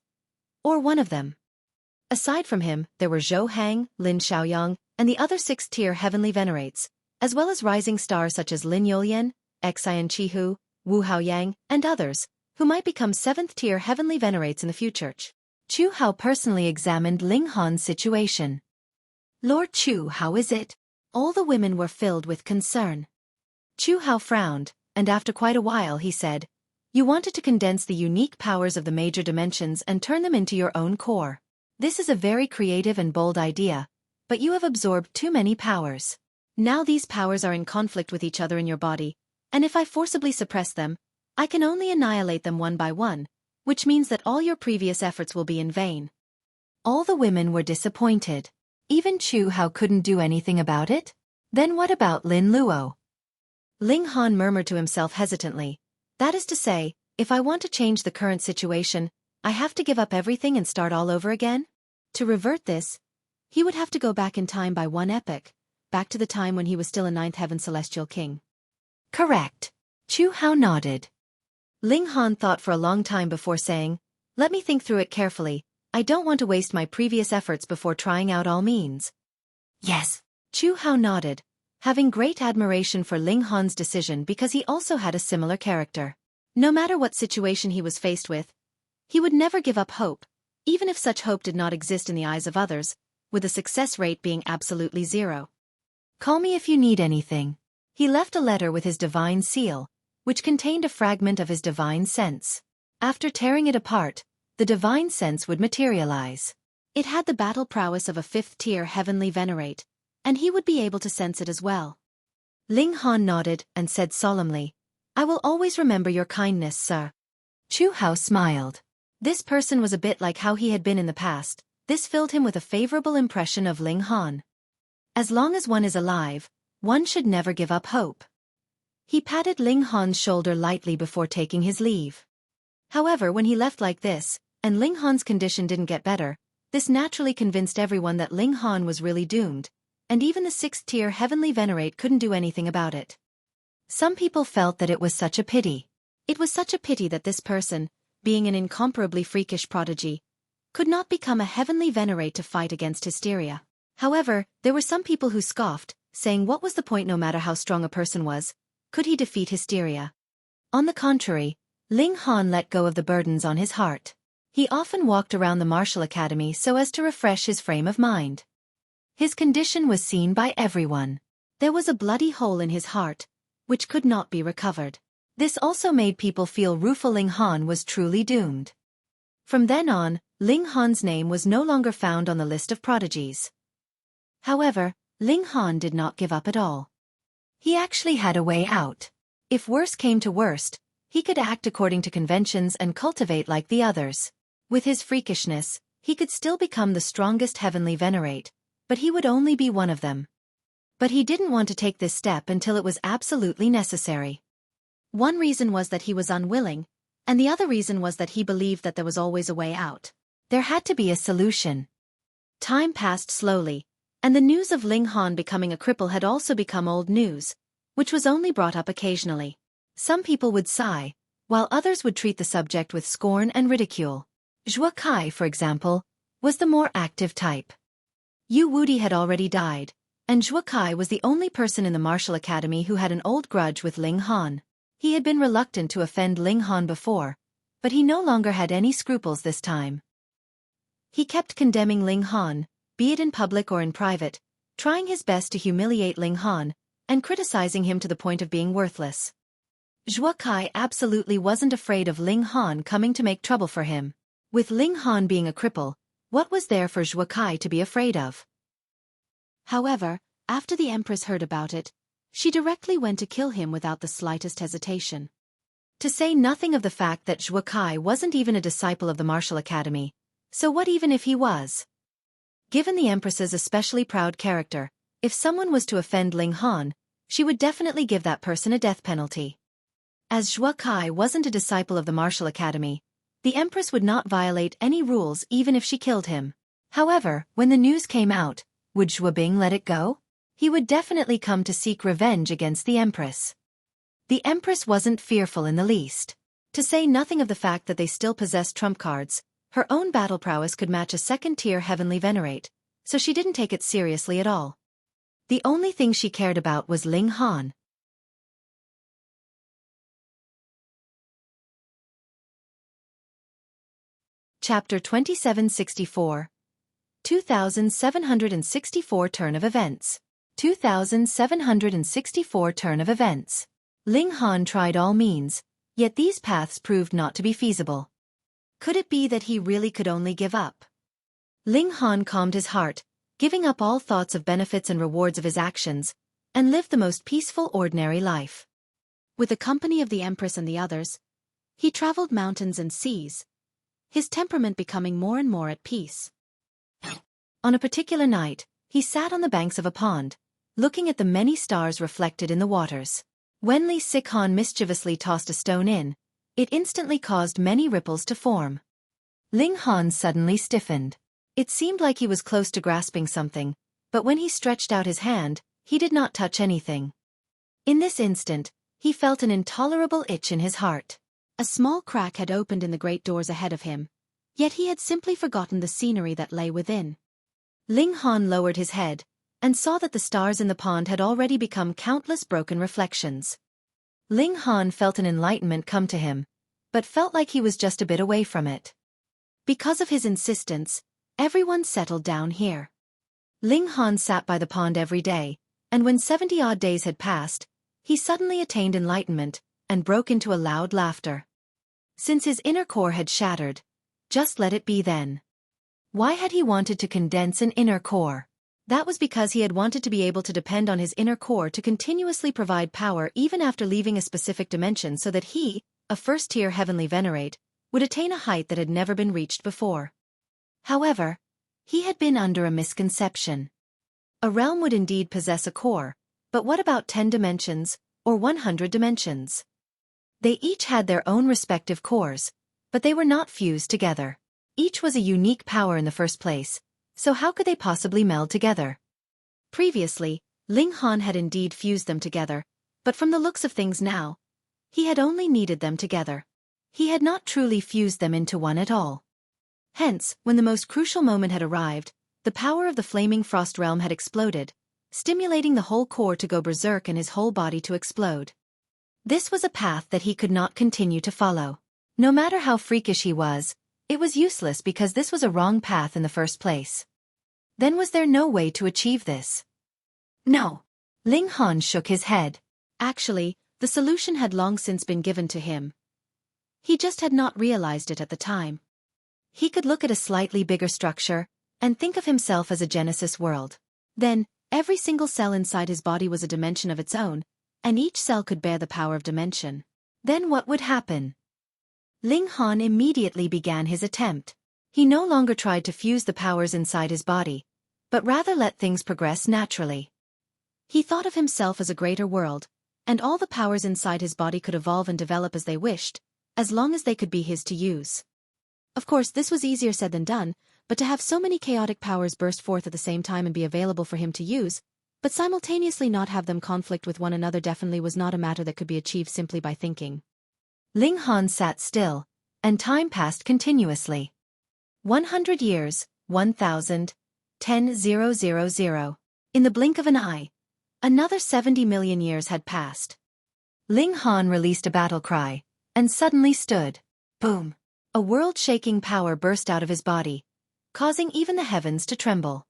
Or one of them. Aside from him, there were Zhou Hang, Lin Xiaoyang, and the other 6th tier Heavenly Venerates, as well as rising stars such as Lin Youlian, Xian Qihu, Wu Haoyang, and others, who might become 7th tier Heavenly Venerates in the future. Chu Hao personally examined Ling Han's situation. Lord Chu, how is it? All the women were filled with concern. Chu Hao frowned, and after quite a while he said, "You wanted to condense the unique powers of the major dimensions and turn them into your own core. This is a very creative and bold idea, but you have absorbed too many powers. Now these powers are in conflict with each other in your body, and if I forcibly suppress them, I can only annihilate them one by one, which means that all your previous efforts will be in vain." All the women were disappointed. Even Chu Hao couldn't do anything about it? Then what about Lin Luo? Ling Han murmured to himself hesitantly, "That is to say, if I want to change the current situation, I have to give up everything and start all over again? To revert this, he would have to go back in time by one epoch, back to the time when he was still a 9th heaven celestial king." Correct. Chu Hao nodded. Ling Han thought for a long time before saying, "Let me think through it carefully. I don't want to waste my previous efforts before trying out all means." Yes. Chu Hao nodded, having great admiration for Ling Han's decision because he also had a similar character. No matter what situation he was faced with, he would never give up hope, even if such hope did not exist in the eyes of others, with the success rate being absolutely zero. "Call me if you need anything." He left a letter with his divine seal, which contained a fragment of his divine sense. After tearing it apart, the divine sense would materialize. It had the battle prowess of a 5th tier Heavenly Venerate, and he would be able to sense it as well. Ling Han nodded and said solemnly, "I will always remember your kindness, sir." Chu Hao smiled. This person was a bit like how he had been in the past. This filled him with a favorable impression of Ling Han. As long as one is alive, one should never give up hope. He patted Ling Han's shoulder lightly before taking his leave. However, when he left like this, and Ling Han's condition didn't get better, this naturally convinced everyone that Ling Han was really doomed, and even the 6th tier Heavenly Venerate couldn't do anything about it. Some people felt that it was such a pity. It was such a pity that this person, being an incomparably freakish prodigy, could not become a Heavenly Venerate to fight against hysteria. However, there were some people who scoffed, saying what was the point no matter how strong a person was, could he defeat hysteria? On the contrary, Ling Han let go of the burdens on his heart. He often walked around the martial academy so as to refresh his frame of mind. His condition was seen by everyone. There was a bloody hole in his heart, which could not be recovered. This also made people feel rueful Ling Han was truly doomed. From then on, Ling Han's name was no longer found on the list of prodigies. However, Ling Han did not give up at all. He actually had a way out. If worse came to worst, he could act according to conventions and cultivate like the others. With his freakishness, he could still become the strongest Heavenly Venerate, but he would only be one of them. But he didn't want to take this step until it was absolutely necessary. One reason was that he was unwilling, and the other reason was that he believed that there was always a way out. There had to be a solution. Time passed slowly, and the news of Ling Han becoming a cripple had also become old news, which was only brought up occasionally. Some people would sigh, while others would treat the subject with scorn and ridicule. Xueqi, for example, was the more active type. Yu Wudi had already died, and Xueqi was the only person in the martial academy who had an old grudge with Ling Han. He had been reluctant to offend Ling Han before, but he no longer had any scruples this time. He kept condemning Ling Han, be it in public or in private, trying his best to humiliate Ling Han, and criticizing him to the point of being worthless. Xueqi absolutely wasn't afraid of Ling Han coming to make trouble for him. With Ling Han being a cripple, what was there for Xueqi to be afraid of? However, after the Empress heard about it, she directly went to kill him without the slightest hesitation. To say nothing of the fact that Xueqi wasn't even a disciple of the martial academy, so what even if he was? Given the Empress's especially proud character, if someone was to offend Ling Han, she would definitely give that person a death penalty. As Xueqi wasn't a disciple of the martial academy, the Empress would not violate any rules even if she killed him. However, when the news came out, would Xuebing let it go? He would definitely come to seek revenge against the Empress. The Empress wasn't fearful in the least. To say nothing of the fact that they still possessed trump cards, her own battle prowess could match a second-tier Heavenly Venerate, so she didn't take it seriously at all. The only thing she cared about was Ling Han. Chapter 2764. 2764 Turn of Events. 2764 Turn of Events. Ling Han tried all means, yet these paths proved not to be feasible. Could it be that he really could only give up? Ling Han calmed his heart, giving up all thoughts of benefits and rewards of his actions, and lived the most peaceful ordinary life. With the company of the Empress and the others, he traveled mountains and seas, his temperament becoming more and more at peace. On a particular night, he sat on the banks of a pond, looking at the many stars reflected in the waters. When Li Sikan mischievously tossed a stone in, it instantly caused many ripples to form. Ling Han suddenly stiffened. It seemed like he was close to grasping something, but when he stretched out his hand, he did not touch anything. In this instant, he felt an intolerable itch in his heart. A small crack had opened in the great doors ahead of him, yet he had simply forgotten the scenery that lay within. Ling Han lowered his head, and saw that the stars in the pond had already become countless broken reflections. Ling Han felt an enlightenment come to him, but felt like he was just a bit away from it. Because of his insistence, everyone settled down here. Ling Han sat by the pond every day, and when 70-odd days had passed, he suddenly attained enlightenment, and broke into a loud laughter. Since his inner core had shattered, just let it be then. Why had he wanted to condense an inner core? That was because he had wanted to be able to depend on his inner core to continuously provide power even after leaving a specific dimension so that he, a first-tier Heavenly Venerate, would attain a height that had never been reached before. However, he had been under a misconception. A realm would indeed possess a core, but what about 10 dimensions, or 100 dimensions? They each had their own respective cores, but they were not fused together. Each was a unique power in the first place, so how could they possibly meld together? Previously, Ling Han had indeed fused them together, but from the looks of things now, He had only kneaded them together. He had not truly fused them into one at all. Hence, when the most crucial moment had arrived, the power of the flaming frost realm had exploded, stimulating the whole core to go berserk and his whole body to explode. This was a path that he could not continue to follow. No matter how freakish he was, it was useless because this was a wrong path in the first place. Then was there no way to achieve this? No. Ling Han shook his head. Actually, the solution had long since been given to him. He just had not realized it at the time. He could look at a slightly bigger structure and think of himself as a Genesis world. Then, every single cell inside his body was a dimension of its own, and each cell could bear the power of dimension. Then what would happen? Ling Han immediately began his attempt. He no longer tried to fuse the powers inside his body, but rather let things progress naturally. He thought of himself as a greater world, and all the powers inside his body could evolve and develop as they wished, as long as they could be his to use. Of course, this was easier said than done, but to have so many chaotic powers burst forth at the same time and be available for him to use, but simultaneously not have them conflict with one another definitely was not a matter that could be achieved simply by thinking. Ling Han sat still, and time passed continuously. 100 years, 1,000, 10,000. In the blink of an eye, another 70 million years had passed. Ling Han released a battle cry, and suddenly stood. Boom! A world-shaking power burst out of his body, causing even the heavens to tremble.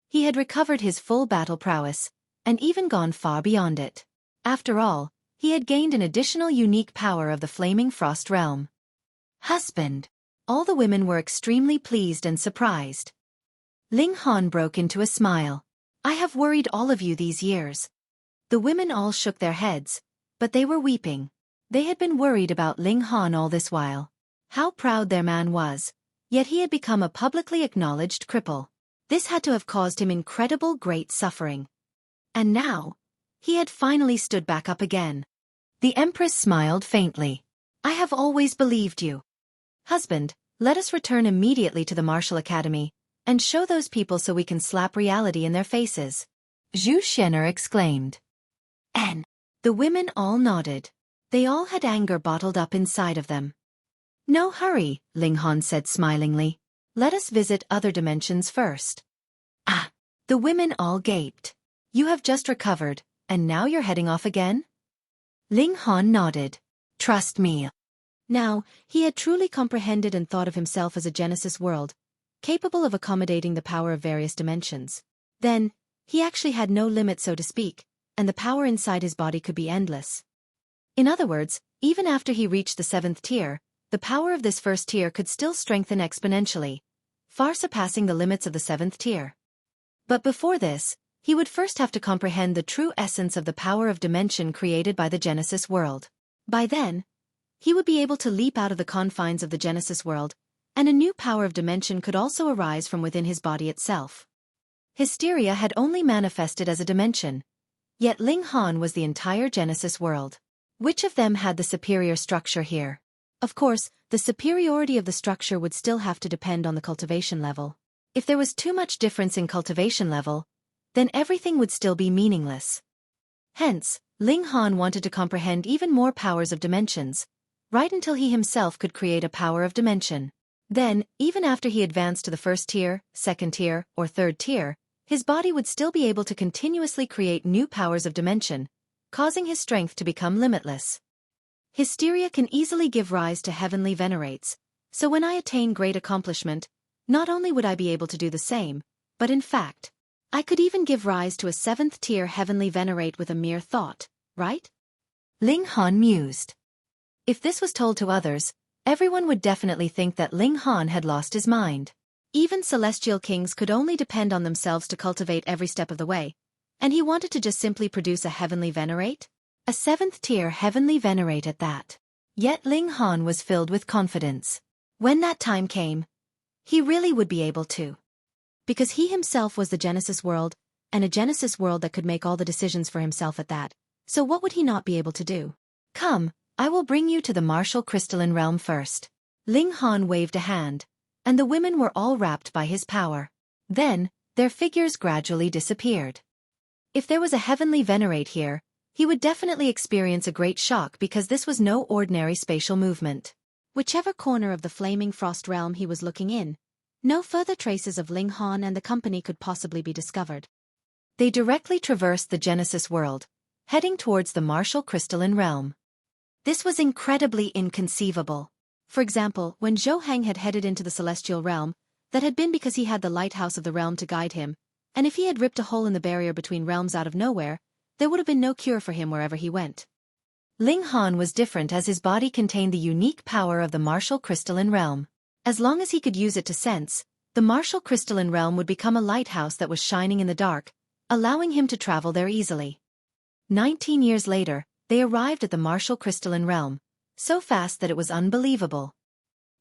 He had recovered his full battle prowess, and even gone far beyond it. After all, he had gained an additional unique power of the flaming frost realm. Husband! All the women were extremely pleased and surprised. Ling Han broke into a smile. I have worried all of you these years. The women all shook their heads, but they were weeping. They had been worried about Ling Han all this while. How proud their man was, yet he had become a publicly acknowledged cripple. This had to have caused him incredible great suffering. And now, he had finally stood back up again. The Empress smiled faintly. I have always believed you. Husband, let us return immediately to the Martial Academy, and show those people so we can slap reality in their faces. Zhu Shen'er exclaimed. And the women all nodded. They all had anger bottled up inside of them. No hurry, Ling Han said smilingly. Let us visit other dimensions first. Ah! The women all gaped. You have just recovered, and now you're heading off again? Ling Han nodded. Trust me. Now, he had truly comprehended and thought of himself as a Genesis world, capable of accommodating the power of various dimensions. Then, he actually had no limit so to speak, and the power inside his body could be endless. In other words, even after he reached the 7th tier, the power of this first tier could still strengthen exponentially, far surpassing the limits of the 7th tier. But before this, he would first have to comprehend the true essence of the power of dimension created by the Genesis world. By then, he would be able to leap out of the confines of the Genesis world, and a new power of dimension could also arise from within his body itself. Hysteria had only manifested as a dimension, yet Ling Han was the entire Genesis world. Which of them had the superior structure here? Of course, the superiority of the structure would still have to depend on the cultivation level. If there was too much difference in cultivation level, then everything would still be meaningless. Hence, Ling Han wanted to comprehend even more powers of dimensions, right until he himself could create a power of dimension. Then, even after he advanced to the 1st tier, 2nd tier, or 3rd tier, his body would still be able to continuously create new powers of dimension, causing his strength to become limitless. Hysteria can easily give rise to Heavenly Venerates, so when I attain great accomplishment, not only would I be able to do the same, but in fact, I could even give rise to a 7th tier Heavenly Venerate with a mere thought, right? Ling Han mused. If this was told to others, everyone would definitely think that Ling Han had lost his mind. Even celestial kings could only depend on themselves to cultivate every step of the way, and he wanted to just simply produce a Heavenly Venerate? A 7th tier Heavenly Venerate at that. Yet Ling Han was filled with confidence. When that time came, he really would be able to. Because he himself was the Genesis world, and a Genesis world that could make all the decisions for himself at that, so what would he not be able to do? Come, I will bring you to the martial crystalline realm first. Ling Han waved a hand, and the women were all wrapped by his power. Then, their figures gradually disappeared. If there was a Heavenly Venerate here, he would definitely experience a great shock because this was no ordinary spatial movement. Whichever corner of the flaming frost realm he was looking in, no further traces of Ling Han and the company could possibly be discovered. They directly traversed the Genesis world, heading towards the martial crystalline realm. This was incredibly inconceivable. For example, when Zhou Heng had headed into the celestial realm, that had been because he had the lighthouse of the realm to guide him, and if he had ripped a hole in the barrier between realms out of nowhere, there would have been no cure for him wherever he went. Ling Han was different as his body contained the unique power of the martial crystalline realm. As long as he could use it to sense, the martial crystalline realm would become a lighthouse that was shining in the dark, allowing him to travel there easily. 19 years later, they arrived at the martial crystalline realm, so fast that it was unbelievable.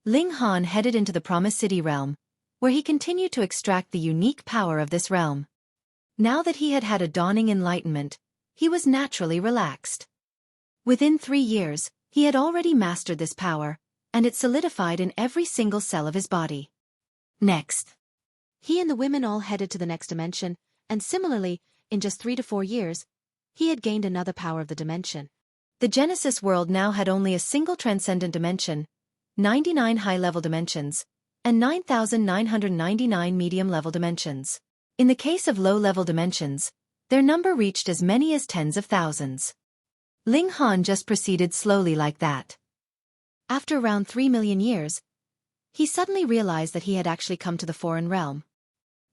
Ling Han headed into the Promised City realm, where he continued to extract the unique power of this realm. Now that he had had a dawning enlightenment, he was naturally relaxed. Within 3 years, he had already mastered this power, and it solidified in every single cell of his body. Next, he and the women all headed to the next dimension, and similarly, in just 3 to 4 years, he had gained another power of the dimension. The Genesis world now had only a single transcendent dimension, 99 high-level dimensions, and 9,999 medium-level dimensions. In the case of low-level dimensions, their number reached as many as tens of thousands. Ling Han just proceeded slowly like that. After around 3 million years, he suddenly realized that he had actually come to the foreign realm.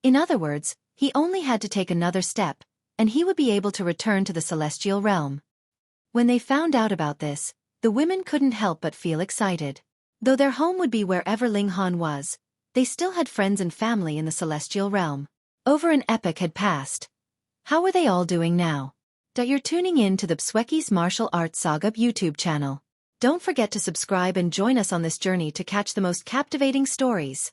In other words, he only had to take another step, and he would be able to return to the celestial realm. When they found out about this, the women couldn't help but feel excited. Though their home would be wherever Ling Han was, they still had friends and family in the celestial realm. Over an epoch had passed. How were they all doing now? You're tuning in to the Xueqi's Martial Arts Saga YouTube channel. Don't forget to subscribe and join us on this journey to catch the most captivating stories.